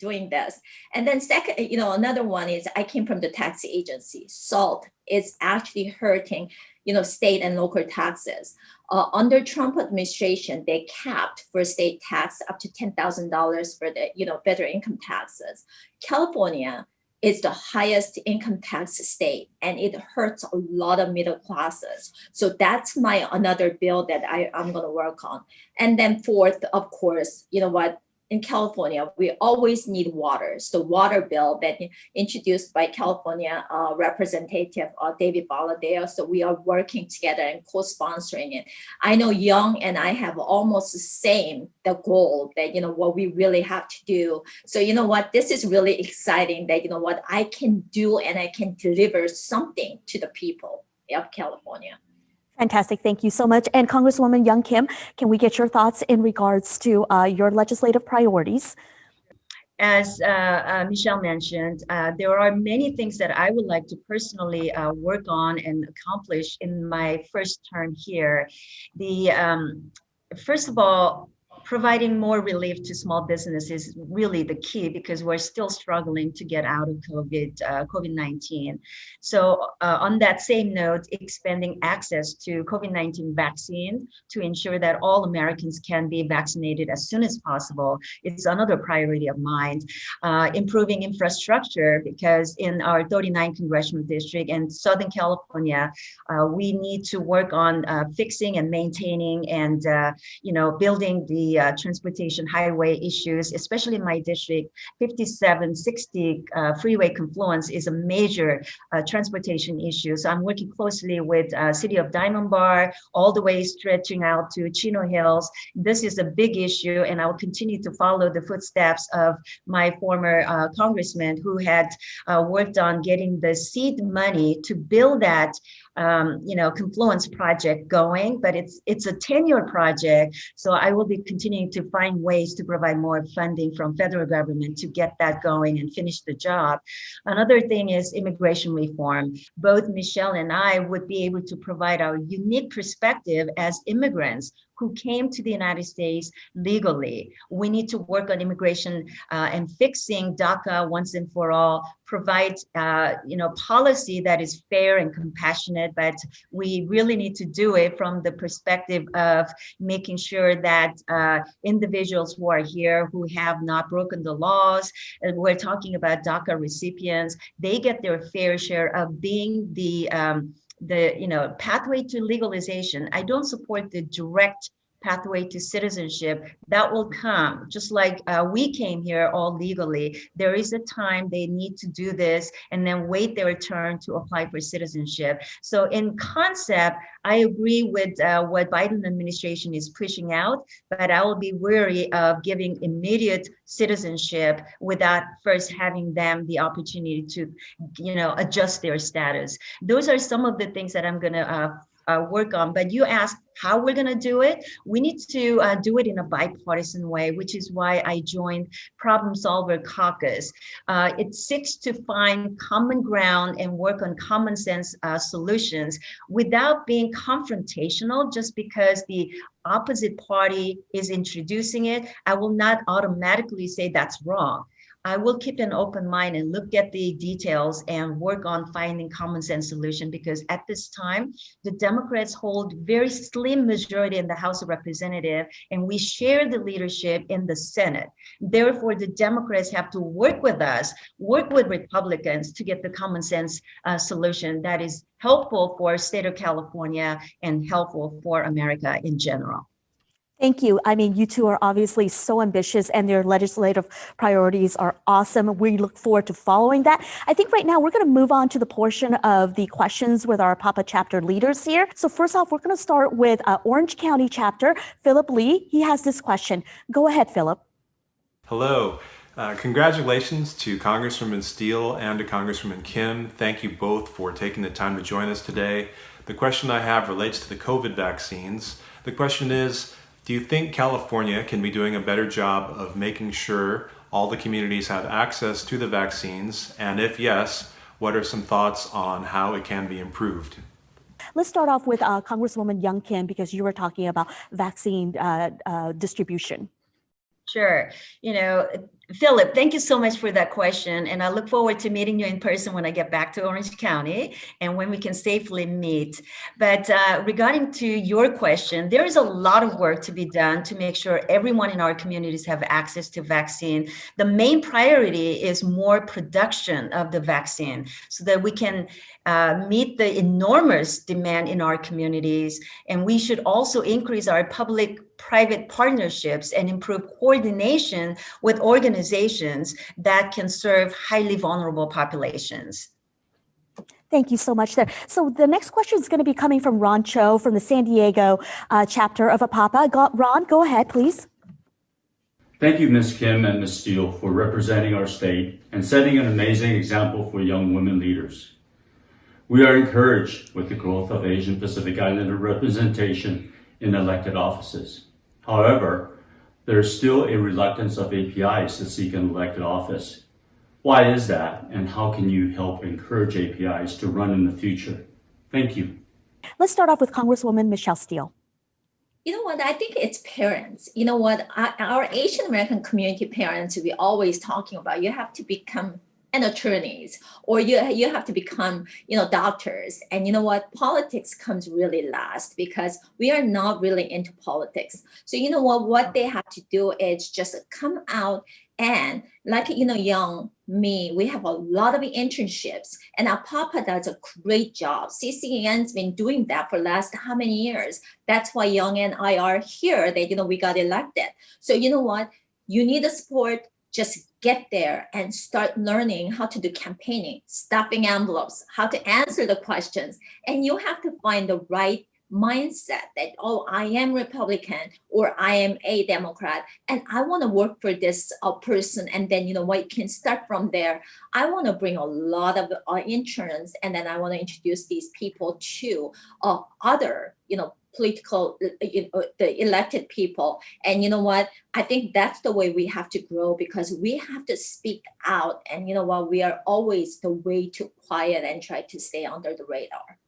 doing this. And then second, another one is I came from the tax agency. SALT is actually hurting state and local taxes. Under Trump administration, they capped for state tax up to $10,000 for the federal income taxes. California is the highest income tax state, and it hurts a lot of middle classes. So that's another bill that I'm going to work on. And then fourth, of course, in California, we always need water. So water bill that introduced by California Representative David Valadao. So we are working together and co-sponsoring it. I know Young and I have almost the same goal that, what we really have to do. So you know what, this is really exciting that, what I can do and I can deliver something to the people of California. Fantastic. Thank you so much. And Congresswoman Young Kim, can we get your thoughts in regards to your legislative priorities? As Michelle mentioned, there are many things that I would like to personally work on and accomplish in my first term here. First of all, providing more relief to small business is really the key because we're still struggling to get out of COVID-19. So on that same note, expanding access to COVID-19 vaccine to ensure that all Americans can be vaccinated as soon as possible. It's another priority of mine. Improving infrastructure because in our 39th Congressional District and Southern California, we need to work on fixing and maintaining and building the transportation highway issues, especially in my district. 5760 freeway confluence is a major transportation issue. So I'm working closely with City of Diamond Bar, all the way stretching out to Chino Hills. This is a big issue, and I will continue to follow the footsteps of my former congressman who had worked on getting the seed money to build that confluence project going, but it's a 10-year project. So I will be continuing to find ways to provide more funding from federal government to get that going and finish the job. Another thing is immigration reform. Both Michelle and I would be able to provide our unique perspective as immigrants who came to the United States legally. We need to work on immigration and fixing DACA once and for all, provide policy that is fair and compassionate, but we really need to do it from the perspective of making sure that individuals who are here who have not broken the laws, and we're talking about DACA recipients, they get their fair share of being the pathway to legalization. I don't support the direct pathway to citizenship. That will come, just like we came here all legally. There is a time they need to do this and then wait their turn to apply for citizenship. So in concept, I agree with what Biden administration is pushing out, but I will be wary of giving immediate citizenship without first having them the opportunity to, adjust their status. Those are some of the things that I'm gonna work on. But you asked how we're going to do it. We need to do it in a bipartisan way, which is why I joined Problem Solver Caucus. It seeks to find common ground and work on common sense solutions without being confrontational just because the opposite party is introducing it. I will not automatically say that's wrong. I will keep an open mind and look at the details and work on finding common sense solution because at this time, the Democrats hold very slim majority in the House of Representatives and we share the leadership in the Senate. Therefore, the Democrats have to work with us, work with Republicans to get the common sense solution that is helpful for the state of California and helpful for America in general. Thank you. I mean, you two are obviously so ambitious and their legislative priorities are awesome. We look forward to following that. I think right now we're going to move on to the portion of the questions with our APAPA chapter leaders here. So first off, we're going to start with Orange County chapter, Philip Lee. He has this question. Go ahead, Philip. Hello. Congratulations to Congresswoman Steele and to Congresswoman Kim. Thank you both for taking the time to join us today. The question I have relates to the COVID vaccines. The question is, do you think California can be doing a better job of making sure all the communities have access to the vaccines? And if yes, what are some thoughts on how it can be improved? Let's start off with Congresswoman Young Kim, because you were talking about vaccine distribution. Sure. Philip, thank you so much for that question. And I look forward to meeting you in person when I get back to Orange County and when we can safely meet. But regarding to your question, there is a lot of work to be done to make sure everyone in our communities have access to vaccine. The main priority is more production of the vaccine so that we can meet the enormous demand in our communities. And we should also increase our public public-private partnerships and improve coordination with organizations that can serve highly vulnerable populations. Thank you so much there. So the next question is going to be coming from Ron Cho from the San Diego chapter of APAPA. Ron, go ahead, please. Thank you, Ms. Kim and Ms. Steele, for representing our state and setting an amazing example for young women leaders. We are encouraged with the growth of Asian Pacific Islander representation in elected offices. However, there is still a reluctance of APIs to seek an elected office. Why is that, and how can you help encourage APIs to run in the future? Thank you. Let's start off with Congresswoman Michelle Steele. You know what? I think it's parents. You know what? Our Asian American community parents, we always talking about, you have to become an attorneys, or you have to become, doctors. And you know what? Politics comes really last because we are not really into politics. So you know what they have to do is just come out and young me, we have a lot of internships, and APAPA does a great job. CCN's been doing that for last how many years? That's why Young and I are here. We got elected. So you know what? You need the support. Just get there and start learning how to do campaigning, stuffing envelopes, how to answer the questions. And you have to find the right mindset that, oh, I am Republican or I am a Democrat and I want to work for this person. And then, you can start from there. I want to bring a lot of interns, and then I want to introduce these people to other, political, the elected people. And you know what? I think that's the way we have to grow, because we have to speak out. And you know what? We are always the way too quiet and try to stay under the radar.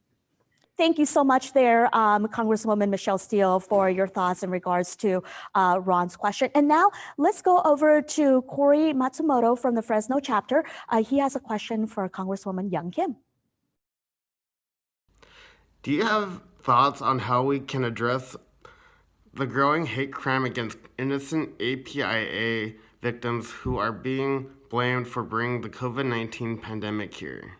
Thank you so much there, Congresswoman Michelle Steele, for your thoughts in regards to Ron's question. And now let's go over to Corey Matsumoto from the Fresno chapter. He has a question for Congresswoman Young Kim. Do you have thoughts on how we can address the growing hate crime against innocent APIA victims who are being blamed for bringing the COVID-19 pandemic here?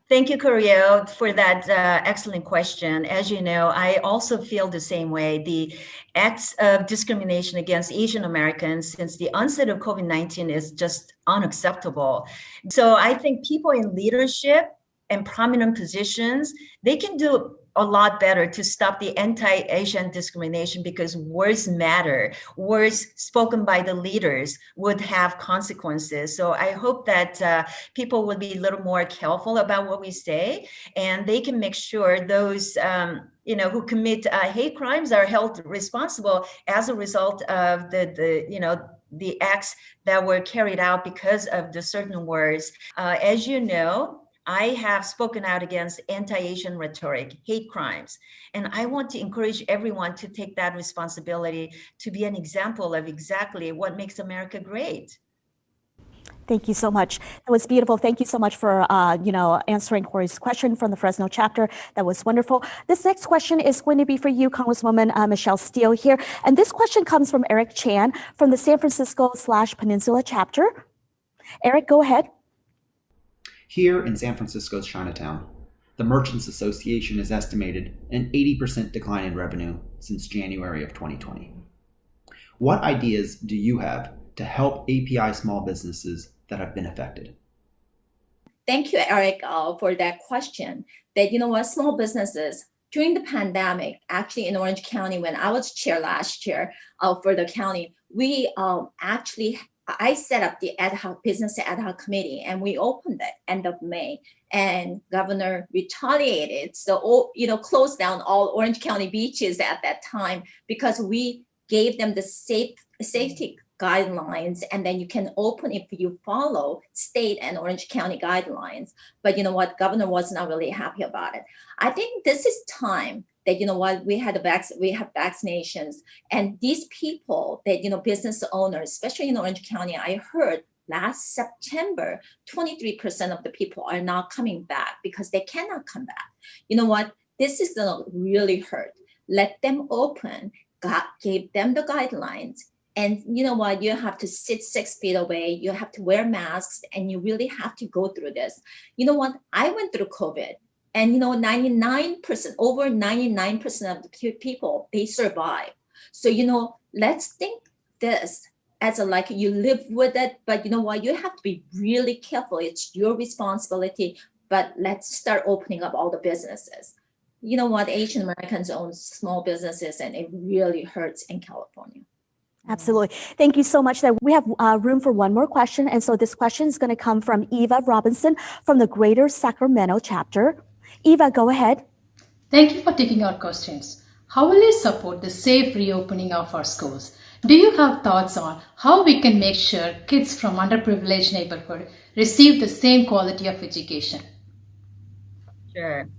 Thank you, Corio, for that excellent question. As you know, I also feel the same way. The acts of discrimination against Asian Americans since the onset of COVID-19 is just unacceptable. So I think people in leadership and prominent positions, they can do a lot better to stop the anti-Asian discrimination, because words matter. Words spoken by the leaders would have consequences. So I hope that people will be a little more careful about what we say, and they can make sure those who commit hate crimes are held responsible as a result of the acts that were carried out because of the certain words. As you know, I have spoken out against anti-Asian rhetoric, hate crimes, and I want to encourage everyone to take that responsibility to be an example of exactly what makes America great. Thank you so much. That was beautiful. Thank you so much for answering Corey's question from the Fresno chapter. That was wonderful. This next question is going to be for you, Congresswoman Michelle Steele here. And this question comes from Eric Chan from the San Francisco/Peninsula chapter. Eric, go ahead. Here in San Francisco's Chinatown, the Merchants Association has estimated an 80% decline in revenue since January of 2020. What ideas do you have to help API small businesses that have been affected? Thank you, Eric, for that question. That, small businesses during the pandemic, actually in Orange County, when I was chair last year for the county, we I set up the business ad hoc committee, and we opened it end of May, and Governor retaliated. So, closed down all Orange County beaches at that time, because we gave them the safety guidelines, and then you can open if you follow state and Orange County guidelines. But you know what? Governor was not really happy about it. I think this is time that, we have vaccinations, and these people that, business owners, especially in Orange County, I heard last September, 23% of the people are not coming back because they cannot come back. You know what? This is gonna really hurt. Let them open, gave them the guidelines. And you know what? You have to sit 6 feet away. You have to wear masks, and you really have to go through this. You know what? I went through COVID. And 99%, over 99% of the people, they survive. So let's think this as you live with it, but you know what, you have to be really careful. It's your responsibility, but let's start opening up all the businesses. You know what, Asian Americans own small businesses, and it really hurts in California. Absolutely. Thank you so much. We have room for one more question. And so this question is going to come from Eva Robinson from the Greater Sacramento chapter. Eva, go ahead. Thank you for taking our questions. How will you support the safe reopening of our schools? Do you have thoughts on how we can make sure kids from underprivileged neighborhood receive the same quality of education? Sure.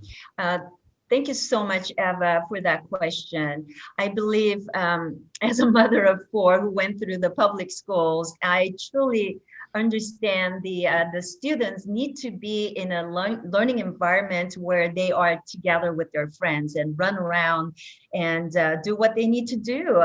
Thank you so much, Eva, for that question. I believe as a mother of 4 who went through the public schools, I truly understand the students need to be in a learning environment where they are together with their friends and run around and do what they need to do.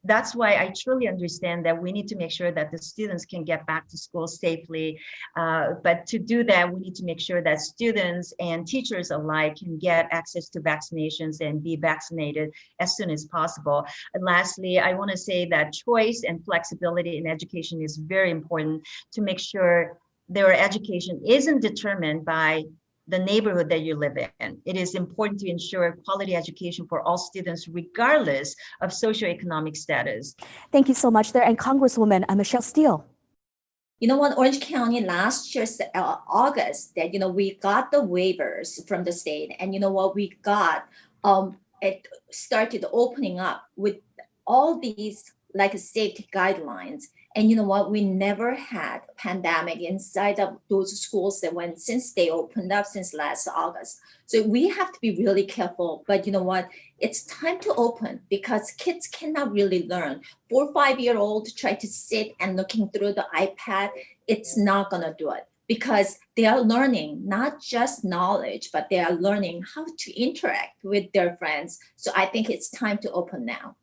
That's why I truly understand that we need to make sure that the students can get back to school safely. But to do that, we need to make sure that students and teachers alike can get access to vaccinations and be vaccinated as soon as possible. And lastly, I want to say that choice and flexibility in education is very important to make sure their education isn't determined by the neighborhood that you live in. It is important to ensure quality education for all students, regardless of socioeconomic status. Thank you so much there. And Congresswoman Michelle Steele. You know what, Orange County last year, August, that, we got the waivers from the state, and you know what, we got, it started opening up with all these safety guidelines. And you know what, we never had a pandemic inside of those schools that went since they opened up since last August. So we have to be really careful, but you know what, it's time to open because kids cannot really learn. 4 or 5-year-old try to sit and looking through the iPad, it's not gonna do it because they are learning not just knowledge, but they are learning how to interact with their friends. So I think it's time to open now.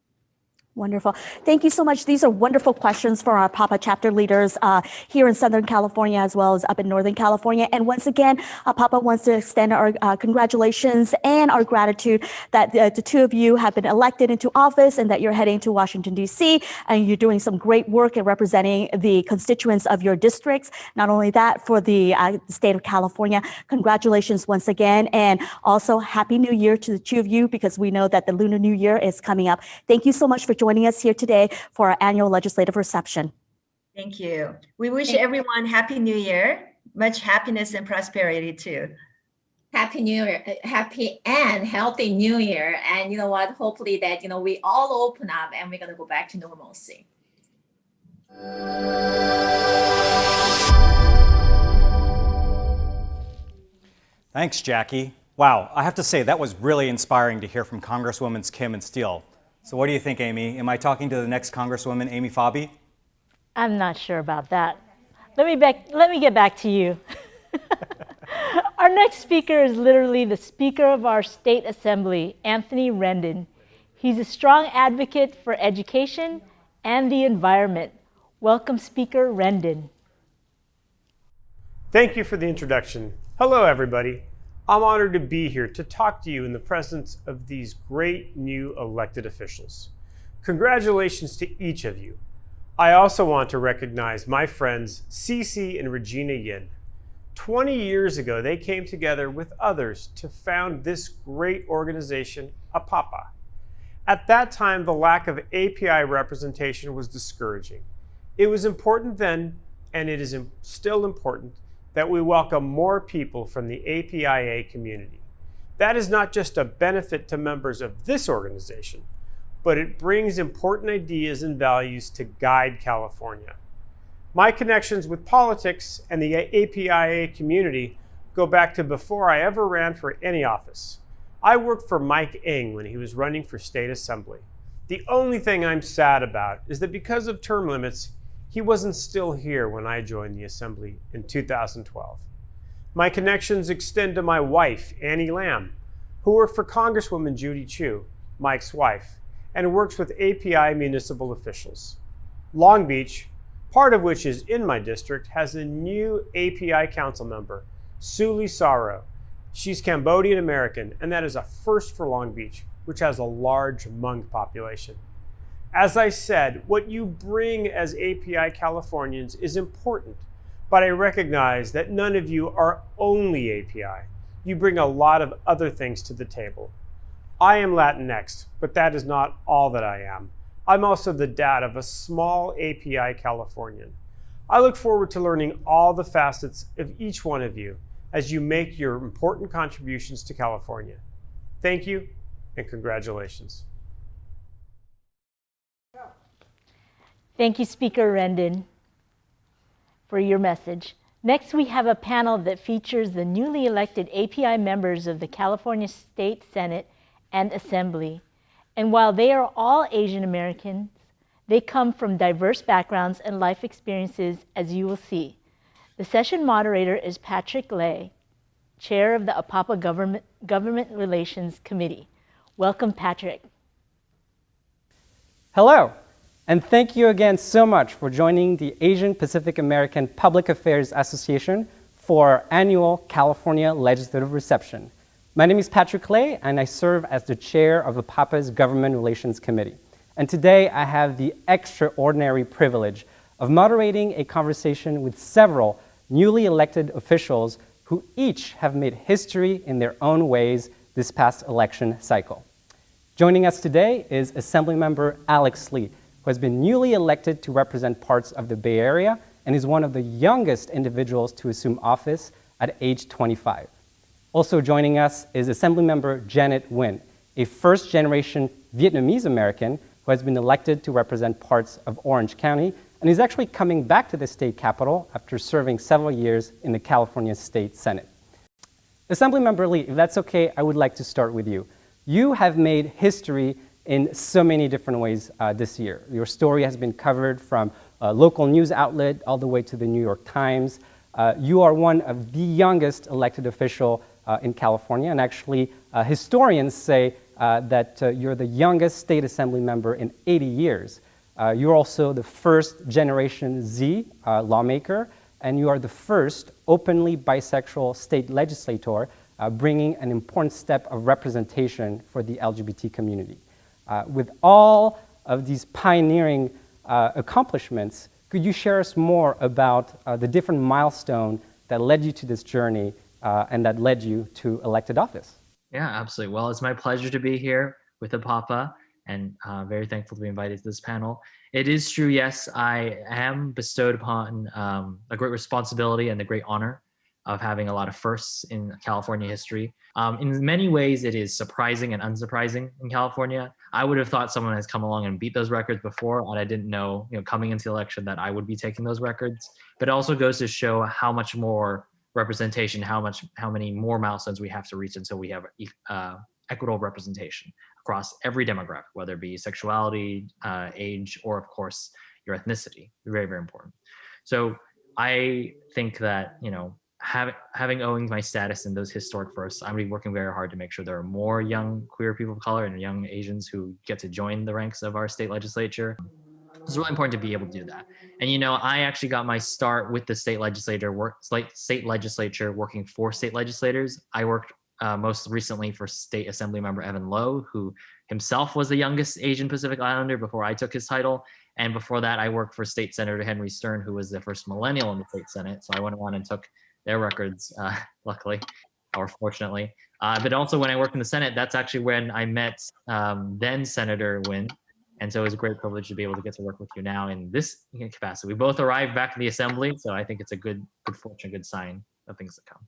Wonderful. Thank you so much. These are wonderful questions for our APAPA chapter leaders here in Southern California, as well as up in Northern California. And once again, APAPA wants to extend our congratulations and our gratitude that the two of you have been elected into office and that you're heading to Washington, D.C. and you're doing some great work in representing the constituents of your districts. Not only that, for the state of California, congratulations once again. And also Happy New Year to the two of you, because we know that the Lunar New Year is coming up. Thank you so much for joining us here today for our annual legislative reception. Thank you. We wish everyone Happy New Year, much happiness and prosperity too. Happy New Year, happy and healthy New Year. And you know what, hopefully that, we all open up and we're gonna go back to normalcy. Thanks, Jackie. Wow, I have to say that was really inspiring to hear from Congresswomen Kim and Steele. So what do you think, Amy? Am I talking to the next Congresswoman, Amy Fabi? I'm not sure about that. Let me get back to you. Our next speaker is literally the Speaker of our State Assembly, Anthony Rendon. He's a strong advocate for education and the environment. Welcome, Speaker Rendon. Thank you for the introduction. Hello, everybody. I'm honored to be here to talk to you in the presence of these great new elected officials. Congratulations to each of you. I also want to recognize my friends Cece and Regina Yin. 20 years ago, they came together with others to found this great organization, APAPA. At that time, the lack of API representation was discouraging. It was important then, and it is still important, that we welcome more people from the APIA community. That is not just a benefit to members of this organization, but it brings important ideas and values to guide California. My connections with politics and the APIA community go back to before I ever ran for any office. I worked for Mike Ng when he was running for state assembly. The only thing I'm sad about is that because of term limits, he wasn't still here when I joined the assembly in 2012. My connections extend to my wife, Annie Lamb, who worked for Congresswoman Judy Chu, Mike's wife, and works with API municipal officials. Long Beach, part of which is in my district, has a new API council member, Suli Saro, She's Cambodian American, and that is a first for Long Beach, which has a large Hmong population. As I said, what you bring as API Californians is important, but I recognize that none of you are only API. You bring a lot of other things to the table. I am Latinx, but that is not all that I am. I'm also the dad of a small API Californian. I look forward to learning all the facets of each one of you as you make your important contributions to California. Thank you and congratulations. Thank you, Speaker Rendon, for your message. Next, we have a panel that features the newly elected API members of the California State Senate and Assembly. And while they are all Asian Americans, they come from diverse backgrounds and life experiences, as you will see. The session moderator is Patrick Lay, chair of the APAPA Government Relations Committee. Welcome, Patrick. Hello, and thank you again so much for joining the Asian Pacific American Public Affairs Association for our annual California Legislative Reception. My name is Patrick Lay, and I serve as the chair of APAPA's Government Relations Committee. And today I have the extraordinary privilege of moderating a conversation with several newly elected officials who each have made history in their own ways this past election cycle. Joining us today is Assemblymember Alex Lee, who has been newly elected to represent parts of the Bay Area and is one of the youngest individuals to assume office at age 25. Also joining us is Assemblymember Janet Nguyen, a first-generation Vietnamese American who has been elected to represent parts of Orange County and is actually coming back to the state capitol after serving several years in the California State Senate. Assemblymember Lee, if that's okay, I would like to start with you. You have made history in so many different ways this year. Your story has been covered from a local news outlet all the way to the New York Times. You are one of the youngest elected official in California, and actually historians say that you're the youngest state assembly member in 80 years. You're also the first Generation Z lawmaker, and you are the first openly bisexual state legislator, bringing an important step of representation for the LGBT community. With all of these pioneering accomplishments, could you share us more about the different milestones that led you to this journey and that led you to elected office? Yeah, absolutely. Well, it's my pleasure to be here with APAPA, and very thankful to be invited to this panel. It is true, yes, I am bestowed upon a great responsibility and the great honor of having a lot of firsts in California history. In many ways, it is surprising and unsurprising in California. I would have thought someone has come along and beat those records before, and I didn't know, coming into the election that I would be taking those records. But it also goes to show how much more representation, how many more milestones we have to reach until we have equitable representation across every demographic, whether it be sexuality, age, or of course your ethnicity. Very, very important. So I think that having owning my status in those historic firsts, I'm going to be working very hard to make sure there are more young queer people of color and young Asians who get to join the ranks of our state legislature. It's really important to be able to do that. And I actually got my start with the state legislature working for state legislators. I worked most recently for State Assembly Member Evan Lowe, who himself was the youngest Asian Pacific Islander before I took his title. And before that, I worked for State Senator Henry Stern, who was the first millennial in the state Senate. So I went on and took their records, luckily, or fortunately. But also when I worked in the Senate, that's actually when I met then Senator Nguyen. And so it was a great privilege to be able to get to work with you now in this capacity. We both arrived back in the Assembly, so I think it's a good fortune, good sign of things to come.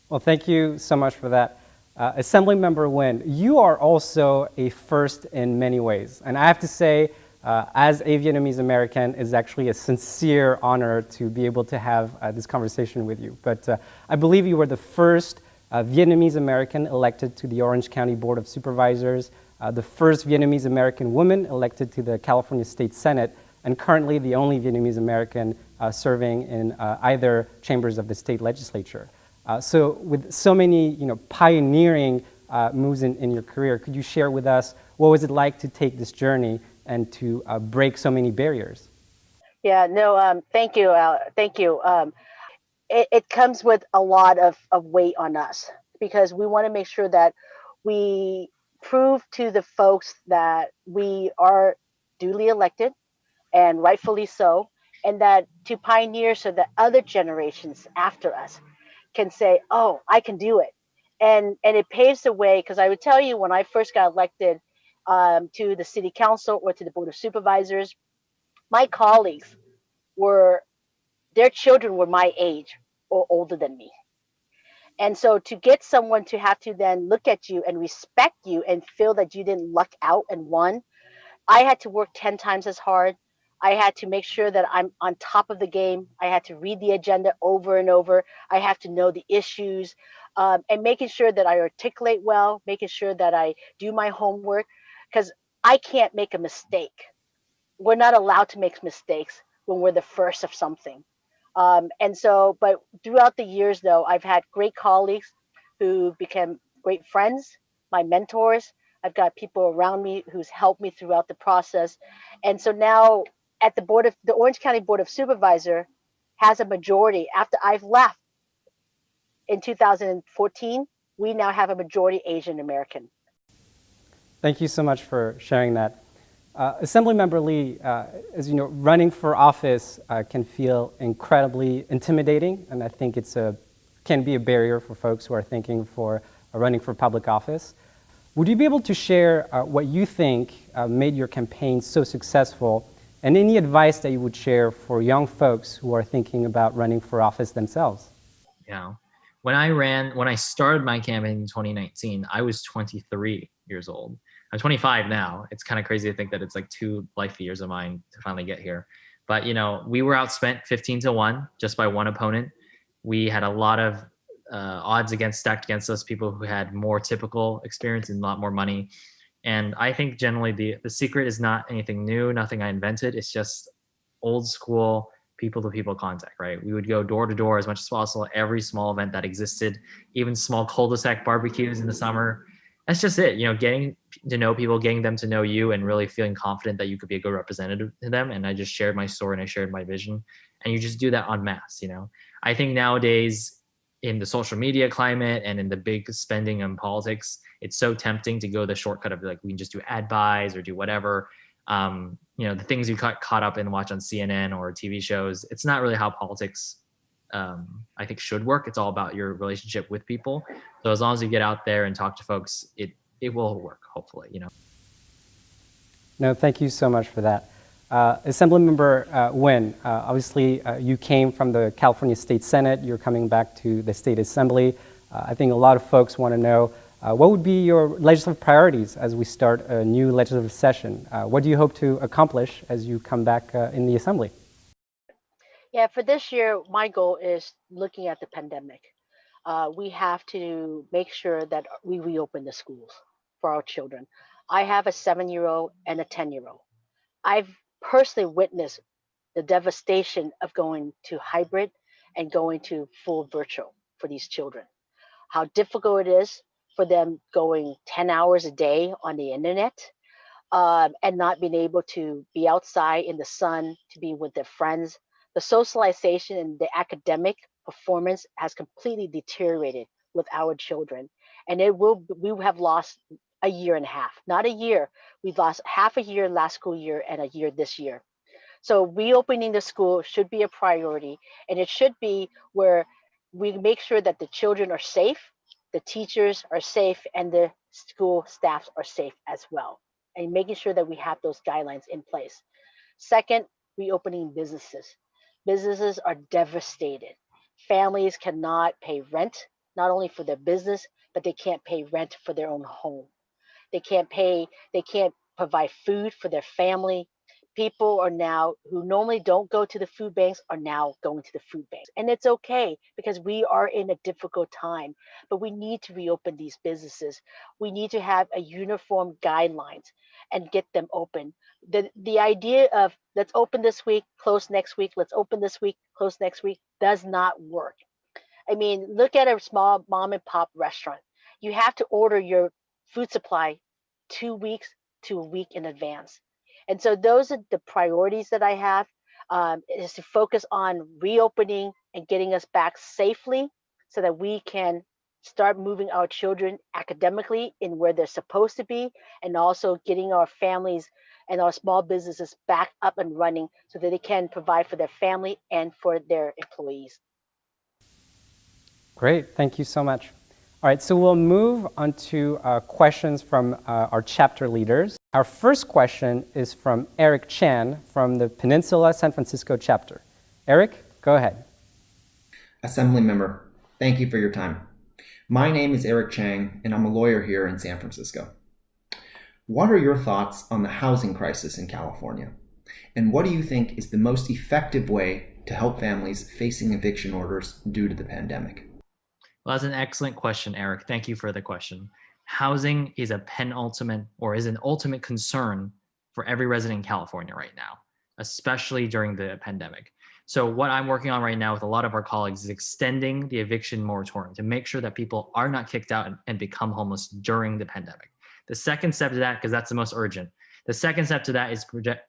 Well, thank you so much for that. Assemblymember Nguyen, you are also a first in many ways. And I have to say, as a Vietnamese American, it's actually a sincere honor to be able to have this conversation with you. But I believe you were the first Vietnamese American elected to the Orange County Board of Supervisors, the first Vietnamese American woman elected to the California State Senate, and currently the only Vietnamese American serving in either chambers of the state legislature. So with so many pioneering moves in your career, could you share with us what was it like to take this journey and to break so many barriers? Yeah, no, thank you. Thank you. it comes with a lot of weight on us because we want to make sure that we prove to the folks that we are duly elected and rightfully so, and that to pioneer so that other generations after us can say, "Oh, I can do it," and it paves the way. Because I would tell you, when I first got elected to the city council or to the board of supervisors, my colleagues were their children were my age or older than me. And so to get someone to have to then look at you and respect you and feel that you didn't luck out and won, I had to work 10 times as hard. I had to make sure that I'm on top of the game. I had to read the agenda over and over. I have to know the issues and making sure that I articulate well, making sure that I do my homework because I can't make a mistake. We're not allowed to make mistakes when we're the first of something. And so, but throughout the years, though, I've had great colleagues who became great friends, my mentors. I've got people around me who's helped me throughout the process. And so now at the Orange County Board of Supervisor has a majority after I've left in 2014, we now have a majority Asian American. Thank you so much for sharing that. Assemblymember Lee, as you know, running for office can feel incredibly intimidating, and I think can be a barrier for folks who are thinking for running for public office. Would you be able to share what you think made your campaign so successful, and any advice that you would share for young folks who are thinking about running for office themselves? Yeah. When I started my campaign in 2019, I was 23 years old. I'm 25 now. It's kind of crazy to think that it's like 2 life years of mine to finally get here. But, we were outspent 15-1 just by one opponent. We had a lot of odds stacked against us, people who had more typical experience and a lot more money. And I think generally the secret is not anything new, nothing I invented. It's just old school people-to-people contact, right? We would go door to door as much as possible, every small event that existed, even small cul-de-sac barbecues in the summer. That's just it, getting to know people, getting them to know you, and really feeling confident that you could be a good representative to them. And I just shared my story and I shared my vision, and you just do that en masse. I think nowadays in the social media climate and in the big spending on politics, it's so tempting to go the shortcut of like, we can just do ad buys or do whatever. The things you got caught up in watch on CNN or TV shows, it's not really how politics I think should work. It's all about your relationship with people. So as long as you get out there and talk to folks, it will work, hopefully, No, thank you so much for that. Assemblymember Nguyen, obviously you came from the California State Senate. You're coming back to the State Assembly. I think a lot of folks want to know what would be your legislative priorities as we start a new legislative session? What do you hope to accomplish as you come back in the Assembly? Yeah, for this year, my goal is looking at the pandemic. We have to make sure that we reopen the schools for our children. I have a 7-year-old and a 10-year-old. I've personally witnessed the devastation of going to hybrid and going to full virtual for these children. How difficult it is for them going 10 hours a day on the internet and not being able to be outside in the sun, to be with their friends. The socialization and the academic performance has completely deteriorated with our children. And we have lost a year and a half, not a year. We've lost half a year last school year and a year this year. So reopening the school should be a priority, and it should be where we make sure that the children are safe, the teachers are safe, and the school staffs are safe as well, and making sure that we have those guidelines in place. Second, reopening businesses. Businesses are devastated. Families cannot pay rent, not only for their business, but they can't pay rent for their own home. They can't provide food for their family. People are now, who normally don't go to the food banks, are now going to the food banks. And it's okay because we are in a difficult time, but we need to reopen these businesses. We need to have a uniform guidelines and get them open. The idea of let's open this week, close next week, let's open this week, close next week does not work. I mean, look at a small mom and pop restaurant. You have to order your food supply 2 weeks to a week in advance. And so those are the priorities that I have. is to focus on reopening and getting us back safely so that we can start moving our children academically in where they're supposed to be, and also getting our families and our small businesses back up and running so that they can provide for their family and for their employees. Great, thank you so much. All right, so we'll move on to questions from our chapter leaders. Our first question is from Eric Chan from the Peninsula San Francisco chapter. Eric, go ahead. Assembly member, thank you for your time. My name is Eric Chang, and I'm a lawyer here in San Francisco. What are your thoughts on the housing crisis in California? And what do you think is the most effective way to help families facing eviction orders due to the pandemic? Well, that's an excellent question, Eric. Thank you for the question. Housing is a penultimate or is an ultimate concern for every resident in California right now, especially during the pandemic. So what I'm working on right now with a lot of our colleagues is extending the eviction moratorium to make sure that people are not kicked out and become homeless during the pandemic. The second step to that, because that's the most urgent, the second step to that is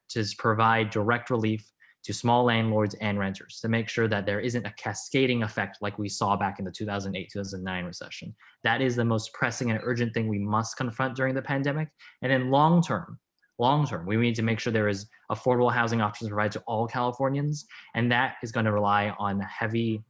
to provide direct relief to small landlords and renters to make sure that there isn't a cascading effect like we saw back in the 2008-2009 recession. That is the most pressing and urgent thing we must confront during the pandemic. And then long term, we need to make sure there is affordable housing options provided to all Californians, and that is going to rely on a heavy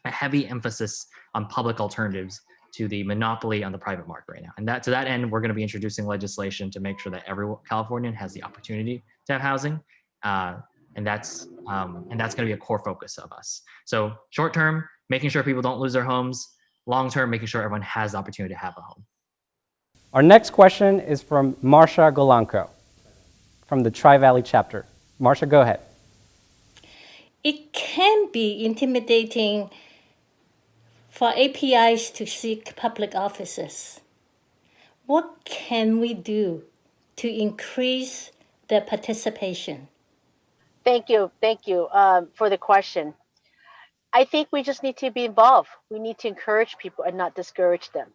emphasis on public alternatives to the monopoly on the private market right now. And to that end, we're going to be introducing legislation to make sure that every Californian has the opportunity to have housing, and that's going to be a core focus of us. So short term, making sure people don't lose their homes. Long term, making sure everyone has the opportunity to have a home. Our next question is from Marcia Golanko from the Tri-Valley chapter. Marcia, go ahead. It can be intimidating for APIs to seek public offices. What can we do to increase their participation? Thank you for the question. I think we just need to be involved. We need to encourage people and not discourage them.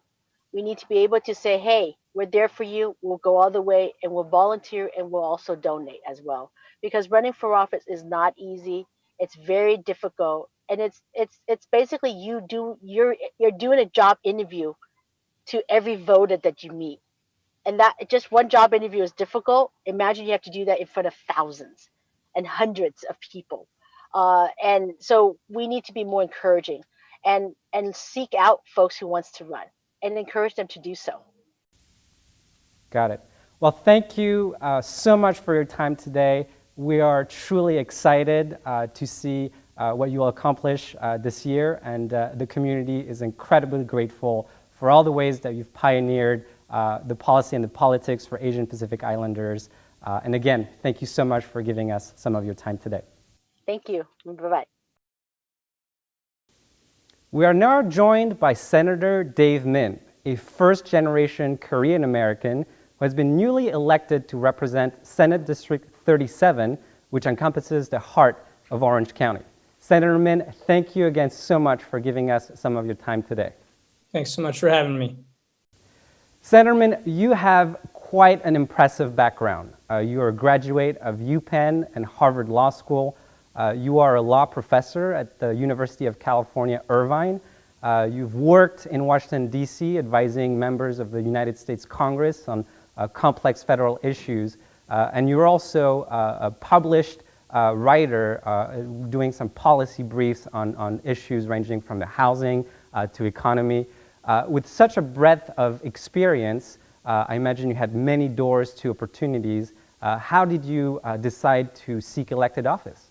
We need to be able to say, hey, we're there for you. We'll go all the way, and we'll volunteer, and we'll also donate as well. Because running for office is not easy. It's very difficult, and it's basically you're doing a job interview to every voter that you meet, and that just one job interview is difficult. Imagine you have to do that in front of thousands and hundreds of people, and so we need to be more encouraging and seek out folks who wants to run and encourage them to do so. Got it. Well, thank you so much for your time today. We are truly excited to see what you will accomplish this year, and the community is incredibly grateful for all the ways that you've pioneered the policy and the politics for Asian Pacific Islanders. And again, thank you so much for giving us some of your time today. Thank you. Bye-bye. We are now joined by Senator Dave Min, a first-generation Korean American who has been newly elected to represent Senate District 37, which encompasses the heart of Orange County. Senator Min, thank you again so much for giving us some of your time today. Thanks so much for having me. Senator Min, you have quite an impressive background. You are a graduate of UPenn and Harvard Law School. You are a law professor at the University of California, Irvine. You've worked in Washington, D.C., advising members of the United States Congress on complex federal issues. And you're also a published writer doing some policy briefs on issues ranging from the housing to economy. With such a breadth of experience, I imagine you had many doors to opportunities. How did you decide to seek elected office?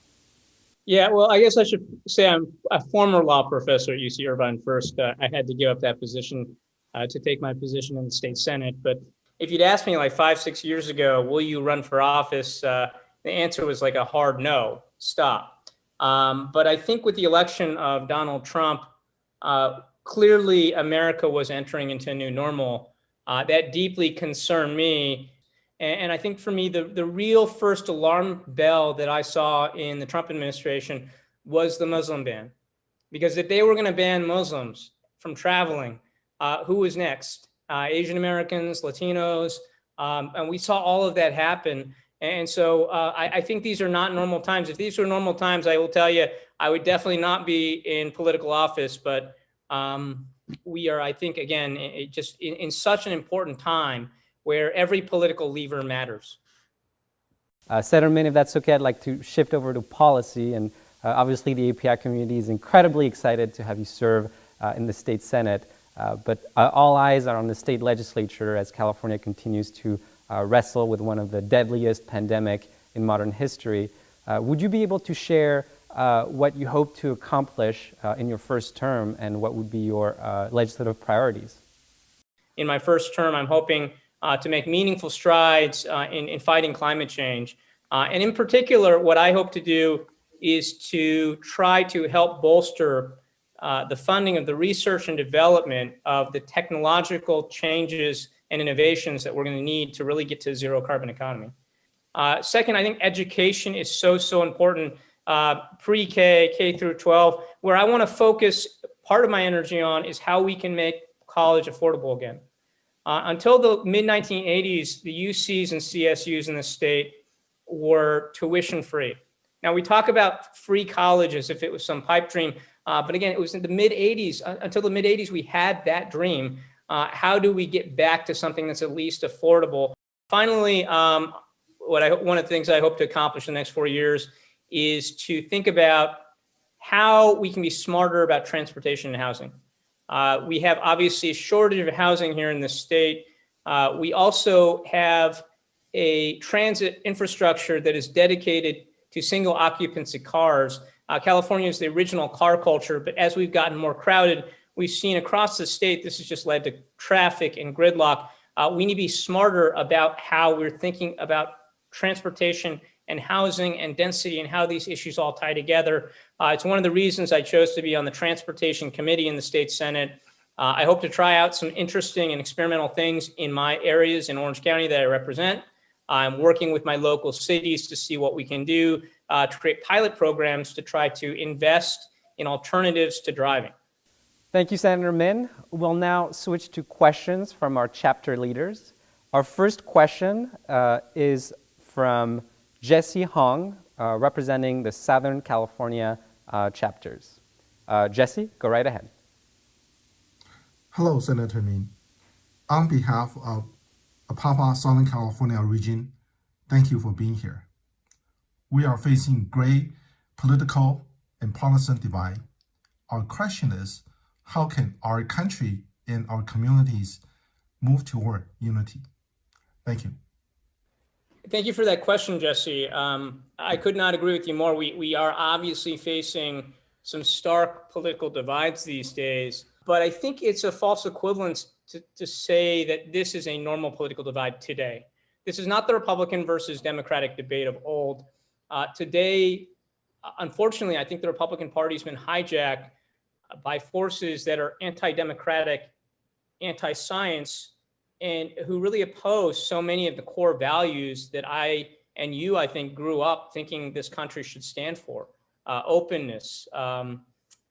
Yeah, well, I guess I should say I'm a former law professor at UC Irvine first. I had to give up that position to take my position in the state Senate. But if you'd asked me like 5-6 years ago, will you run for office? The answer was like a hard no, stop. But I think with the election of Donald Trump, clearly America was entering into a new normal. That deeply concerned me. And I think for me, the real first alarm bell that I saw in the Trump administration was the Muslim ban. Because if they were going to ban Muslims from traveling, who was next? Asian Americans, Latinos, and we saw all of that happen. And so I think these are not normal times. If these were normal times, I will tell you, I would definitely not be in political office. But we are, I think, again, just in such an important time where every political lever matters. Senator Min, if that's okay, I'd like to shift over to policy. And obviously, the API community is incredibly excited to have you serve in the state Senate. But all eyes are on the state legislature as California continues to wrestle with one of the deadliest pandemic in modern history. Would you be able to share what you hope to accomplish in your first term and what would be your legislative priorities? In my first term, I'm hoping to make meaningful strides in fighting climate change. And in particular, what I hope to do is to try to help bolster the funding of the research and development of the technological changes and innovations that we're going to need to really get to a zero carbon economy. Second, I think education is so important, pre-K, K through 12, where I want to focus part of my energy on is how we can make college affordable again. Until the mid-1980s, the UCs and CSUs in the state were tuition free. Now we talk about free college as if it was some pipe dream, but again, it was in the mid-80s. Until the mid-80s, we had that dream. How do we get back to something that's at least affordable? Finally, one of the things I hope to accomplish in the next 4 years is to think about how we can be smarter about transportation and housing. We have obviously a shortage of housing here in the state. We also have a transit infrastructure that is dedicated to single occupancy cars. California is the original car culture, but as we've gotten more crowded, we've seen across the state, this has just led to traffic and gridlock. We need to be smarter about how we're thinking about transportation and housing and density and how these issues all tie together. It's one of the reasons I chose to be on the Transportation Committee in the state Senate. I hope to try out some interesting and experimental things in my areas in Orange County that I represent. I'm working with my local cities to see what we can do to create pilot programs to try to invest in alternatives to driving. Thank you, Senator Min. We'll now switch to questions from our chapter leaders. Our first question is from Jesse Hong, representing the Southern California chapters. Jesse, go right ahead. Hello, Senator Min. On behalf of APAPA Southern California region, thank you for being here. We are facing great political and partisan divide. Our question is, how can our country and our communities move toward unity? Thank you. Thank you for that question, Jesse. I could not agree with you more. We are obviously facing some stark political divides these days, but I think it's a false equivalence to say that this is a normal political divide today. This is not the Republican versus Democratic debate of old. Today, unfortunately, I think the Republican Party has been hijacked by forces that are anti-democratic, anti-science, and who really oppose so many of the core values that I and you, I think, grew up thinking this country should stand for. Openness,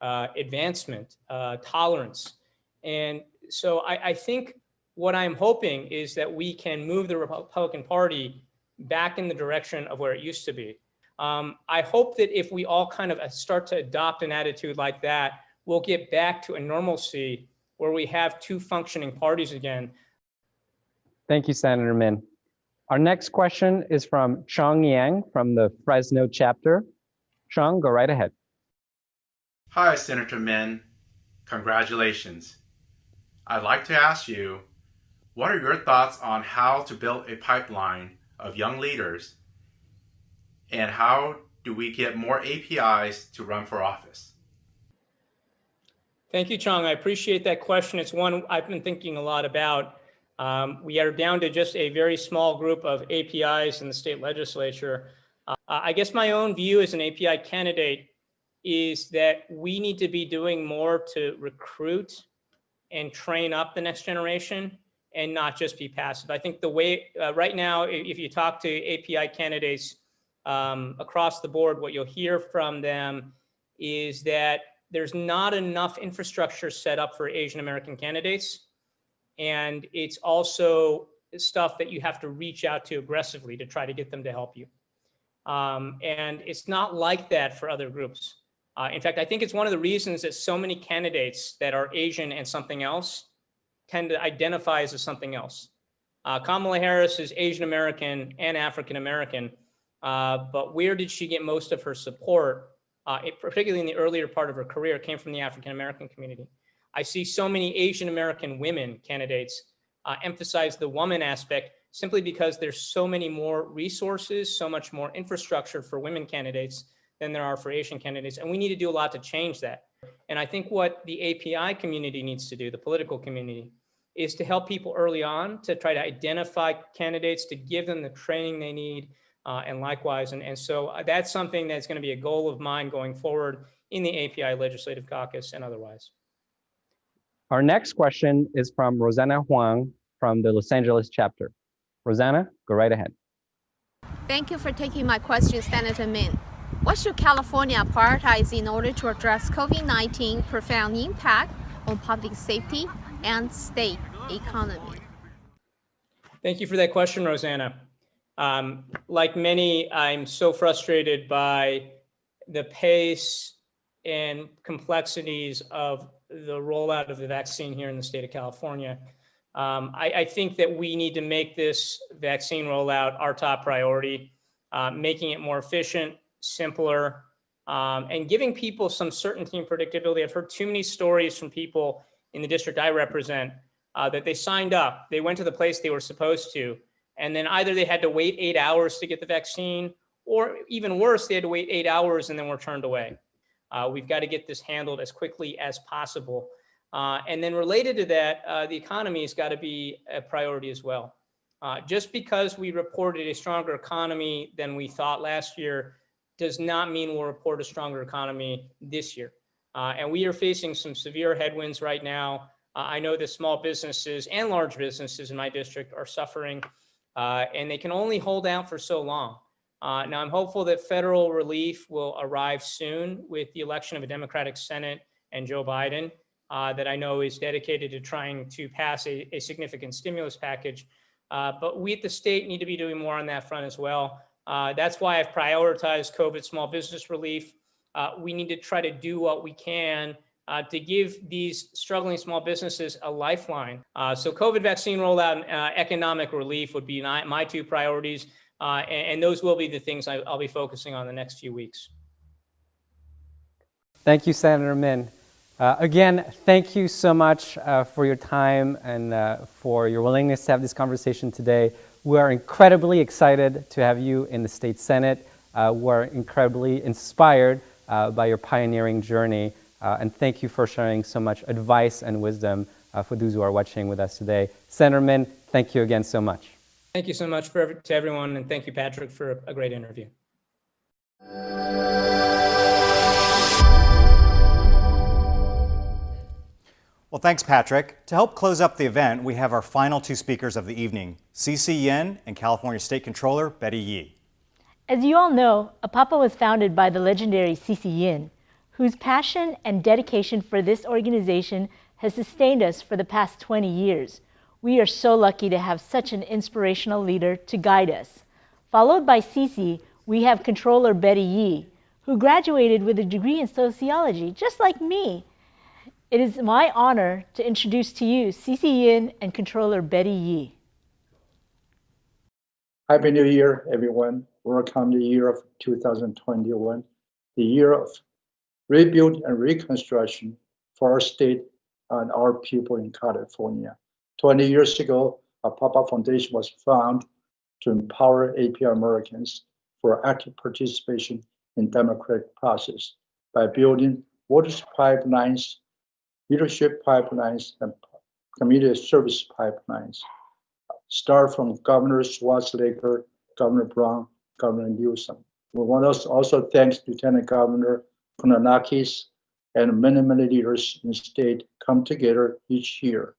advancement, tolerance. And so I think what I'm hoping is that we can move the Republican Party back in the direction of where it used to be. I hope that if we all kind of start to adopt an attitude like that, we'll get back to a normalcy where we have two functioning parties again. Thank you, Senator Min. Our next question is from Chong Yang from the Fresno chapter. Chong, go right ahead. Hi, Senator Min. Congratulations. I'd like to ask you, what are your thoughts on how to build a pipeline of young leaders, and how do we get more APIs to run for office? Thank you, Chong. I appreciate that question. It's one I've been thinking a lot about. We are down to just a very small group of APIs in the state legislature. I guess my own view as an API candidate is that we need to be doing more to recruit and train up the next generation and not just be passive. I think the way right now, if you talk to API candidates across the board, what you'll hear from them is that there's not enough infrastructure set up for Asian American candidates. And it's also stuff that you have to reach out to aggressively to try to get them to help you. And it's not like that for other groups. In fact, I think it's one of the reasons that so many candidates that are Asian and something else tend to identify as something else. Kamala Harris is Asian American and African American, but where did she get most of her support, particularly in the earlier part of her career, came from the African American community. I see so many Asian American women candidates emphasize the woman aspect simply because there's so many more resources, so much more infrastructure for women candidates than there are for Asian candidates. And we need to do a lot to change that. And I think what the API community needs to do, the political community, is to help people early on to try to identify candidates, to give them the training they need, and likewise. And so that's something that's going to be a goal of mine going forward in the API Legislative Caucus and otherwise. Our next question is from Rosanna Huang from the Los Angeles chapter. Rosanna, go right ahead. Thank you for taking my question, Senator Min. What should California prioritize in order to address COVID-19 profound impact on public safety and state economy? Thank you for that question, Rosanna. Like many, I'm so frustrated by the pace and complexities of the rollout of the vaccine here in the state of California. I think that we need to make this vaccine rollout our top priority, making it more efficient, simpler, and giving people some certainty and predictability. I've heard too many stories from people in the district I represent that they signed up, they went to the place they were supposed to, and then either they had to wait 8 hours to get the vaccine, or even worse, they had to wait 8 hours and then were turned away. We've got to get this handled as quickly as possible. And then related to that, the economy has got to be a priority as well. Just because we reported a stronger economy than we thought last year does not mean we'll report a stronger economy this year. And we are facing some severe headwinds right now. I know that small businesses and large businesses in my district are suffering, and they can only hold out for so long. Now, I'm hopeful that federal relief will arrive soon with the election of a Democratic Senate and Joe Biden, that I know is dedicated to trying to pass a significant stimulus package. But we at the state need to be doing more on that front as well. That's why I've prioritized COVID small business relief. We need to try to do what we can to give these struggling small businesses a lifeline. So COVID vaccine rollout and economic relief would be my two priorities. And those will be the things I'll be focusing on the next few weeks. Thank you, Senator Min. Again, thank you so much for your time and for your willingness to have this conversation today. We are incredibly excited to have you in the State Senate. We're incredibly inspired by your pioneering journey. And thank you for sharing so much advice and wisdom for those who are watching with us today. Senator Min, thank you again so much. Thank you so much to everyone, and thank you, Patrick, for a great interview. Well, thanks, Patrick. To help close up the event, we have our final two speakers of the evening, CC Yin and California State Controller Betty Yee. As you all know, APAPA was founded by the legendary CC Yin, whose passion and dedication for this organization has sustained us for the past 20 years. We are so lucky to have such an inspirational leader to guide us. Followed by CC, we have Controller Betty Yee, who graduated with a degree in sociology, just like me. It is my honor to introduce to you CC Yin and Controller Betty Yee. Happy New Year, everyone. Welcome to the year of 2021, the year of rebuild and reconstruction for our state and our people in California. 20 years ago, APAPA Foundation was founded to empower API Americans for active participation in democratic process by building water pipelines, leadership pipelines, and community service pipelines. Start from Governor Schwarzenegger, Governor Brown, Governor Newsom. We want to also thank Lieutenant Governor Kounalakis and many leaders in the state come together each year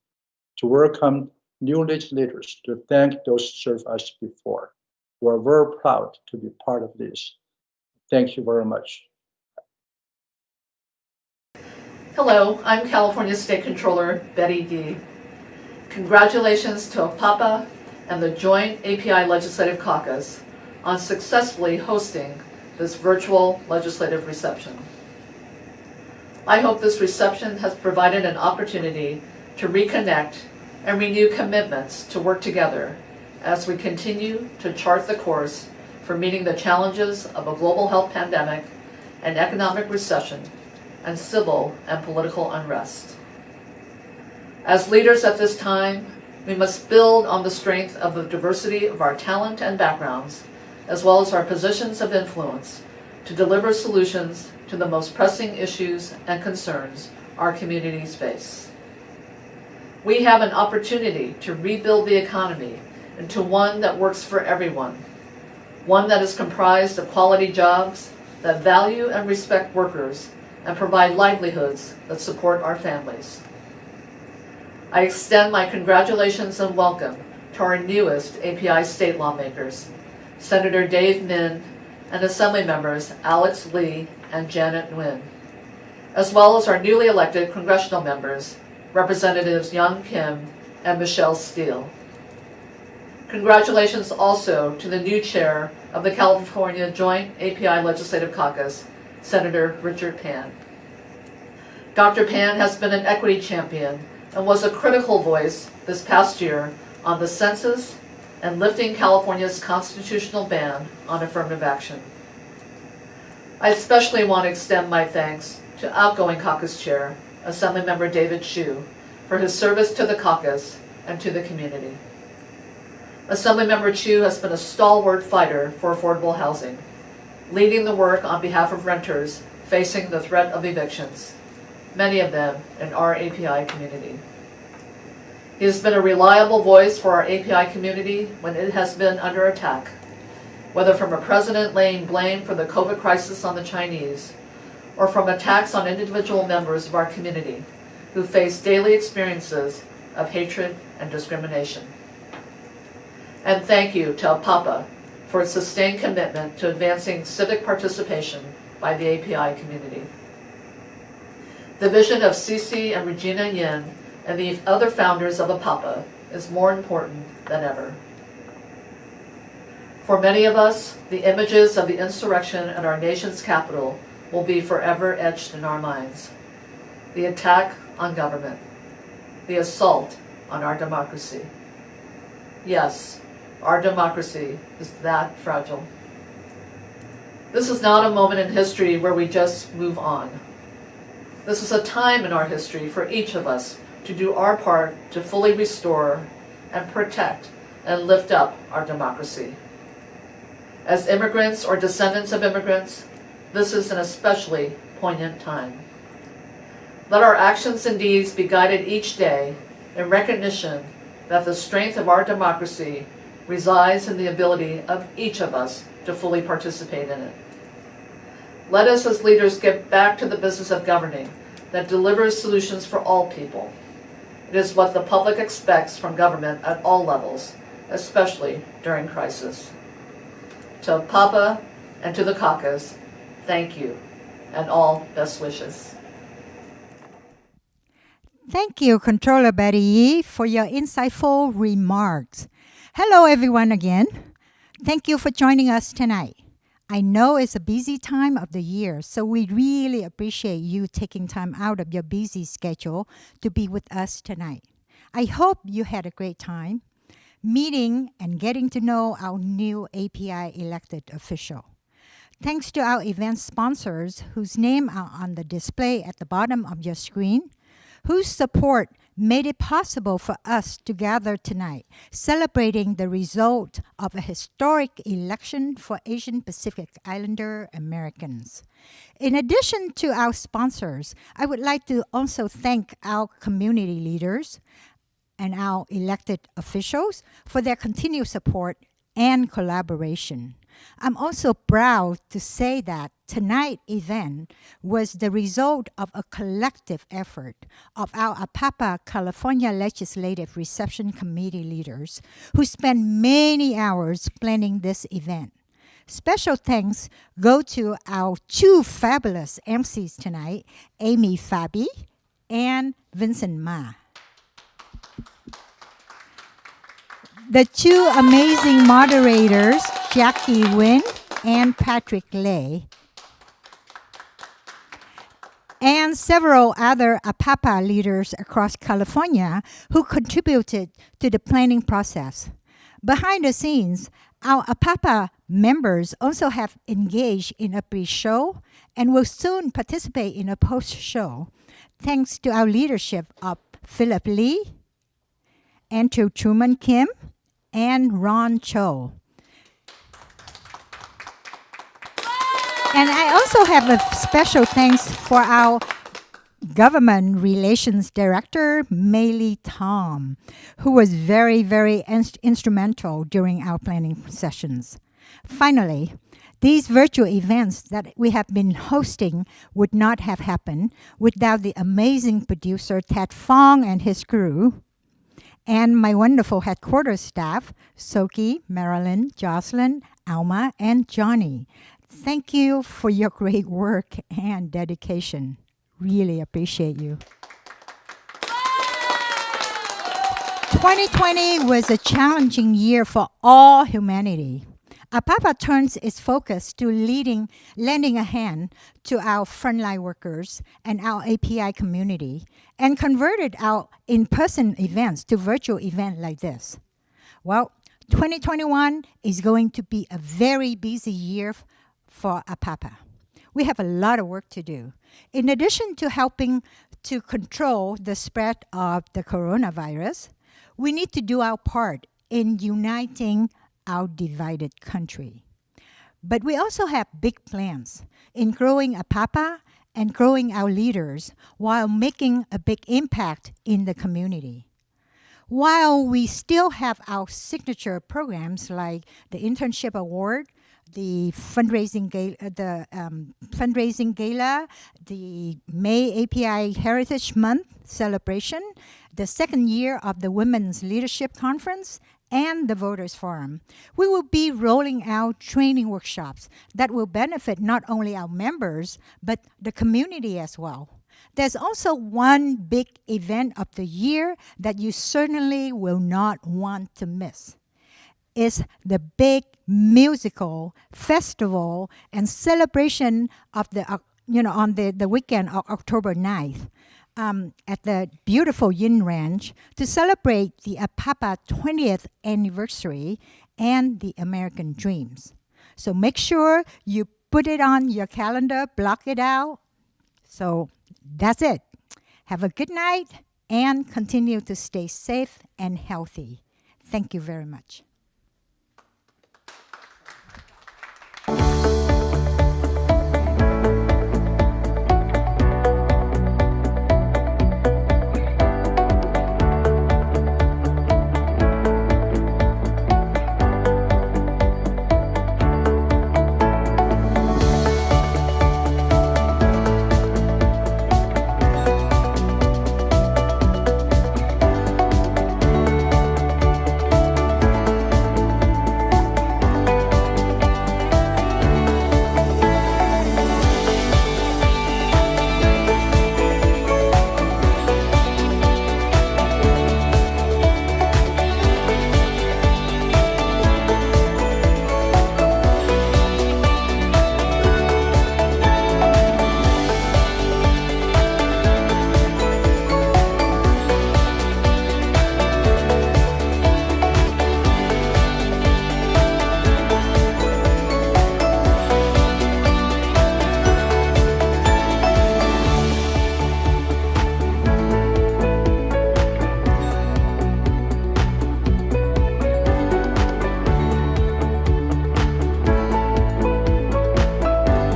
to welcome new legislators, to thank those who served us before. We're very proud to be part of this. Thank you very much. Hello, I'm California State Controller Betty Yee. Congratulations to APAPA and the Joint API Legislative Caucus on successfully hosting this virtual legislative reception. I hope this reception has provided an opportunity to reconnect and renew commitments to work together as we continue to chart the course for meeting the challenges of a global health pandemic, an economic recession, and civil and political unrest. As leaders at this time, we must build on the strength of the diversity of our talent and backgrounds, as well as our positions of influence, to deliver solutions to the most pressing issues and concerns our communities face. We have an opportunity to rebuild the economy into one that works for everyone, one that is comprised of quality jobs that value and respect workers and provide livelihoods that support our families. I extend my congratulations and welcome to our newest API state lawmakers, Senator Dave Min and Assembly members Alex Lee and Janet Nguyen, as well as our newly elected congressional members, Representatives Young Kim and Michelle Steele. Congratulations also to the new chair of the California Joint API Legislative Caucus, Senator Richard Pan. Dr. Pan has been an equity champion and was a critical voice this past year on the census and lifting California's constitutional ban on affirmative action. I especially want to extend my thanks to outgoing caucus chair, Assemblymember David Hsu, for his service to the caucus and to the community. Assemblymember Hsu has been a stalwart fighter for affordable housing, leading the work on behalf of renters facing the threat of evictions, many of them in our API community. He has been a reliable voice for our API community when it has been under attack, whether from a president laying blame for the COVID crisis on the Chinese, or from attacks on individual members of our community who face daily experiences of hatred and discrimination. And thank you to APAPA for its sustained commitment to advancing civic participation by the API community. The vision of Cece and Regina Yin and the other founders of APAPA is more important than ever. For many of us, the images of the insurrection at our nation's capital will be forever etched in our minds. The attack on government, the assault on our democracy. Yes, our democracy is that fragile. This is not a moment in history where we just move on. This is a time in our history for each of us to do our part to fully restore and protect and lift up our democracy. As immigrants or descendants of immigrants, this is an especially poignant time. Let our actions and deeds be guided each day in recognition that the strength of our democracy resides in the ability of each of us to fully participate in it. Let us as leaders get back to the business of governing that delivers solutions for all people. It is what the public expects from government at all levels, especially during crisis. To APAPA and to the caucus, thank you, and all best wishes. Thank you, Controller Betty Yee, for your insightful remarks. Hello, everyone, again. Thank you for joining us tonight. I know it's a busy time of the year, so we really appreciate you taking time out of your busy schedule to be with us tonight. I hope you had a great time meeting and getting to know our new API elected official. Thanks to our event sponsors whose names are on the display at the bottom of your screen, whose support made it possible for us to gather tonight, celebrating the result of a historic election for Asian Pacific Islander Americans. In addition to our sponsors, I would like to also thank our community leaders and our elected officials for their continued support and collaboration. I'm also proud to say that tonight's event was the result of a collective effort of our APAPA California Legislative Reception Committee leaders who spent many hours planning this event. Special thanks go to our two fabulous MCs tonight, Amy Fabi and Vincent Ma. The two amazing moderators, Jackie Wynn and Patrick Lay, and several other APAPA leaders across California who contributed to the planning process. Behind the scenes, our APAPA members also have engaged in a pre-show and will soon participate in a post-show, thanks to our leadership of Philip Lee, Andrew Truman Kim, and Ron Cho. And I also have a special thanks for our Government Relations Director, Maylee Tom, who was very, very instrumental during our planning sessions. Finally, these virtual events that we have been hosting would not have happened without the amazing producer, Ted Fong and his crew, and my wonderful headquarters staff, Soki, Marilyn, Jocelyn, Alma, and Johnny. Thank you for your great work and dedication. Really appreciate you. 2020 was a challenging year for all humanity. APAPA turns its focus to lending a hand to our frontline workers and our API community, and converted our in-person events to virtual events like this. Well, 2021 is going to be a very busy year for APAPA. We have a lot of work to do. In addition to helping to control the spread of the coronavirus, we need to do our part in uniting our divided country. But we also have big plans in growing APAPA and growing our leaders while making a big impact in the community. While we still have our signature programs like the Internship Award, the fundraising gala, the May API Heritage Month celebration, the second year of the Women's Leadership Conference, and the Voters Forum, we will be rolling out training workshops that will benefit not only our members, but the community as well. There's also one big event of the year that you certainly will not want to miss. It's the big musical festival and celebration of on the weekend of October 9th. At the beautiful Yin Ranch to celebrate the APAPA 20th anniversary and the American Dreams. So make sure you put it on your calendar, block it out. So that's it. Have a good night and continue to stay safe and healthy. Thank you very much.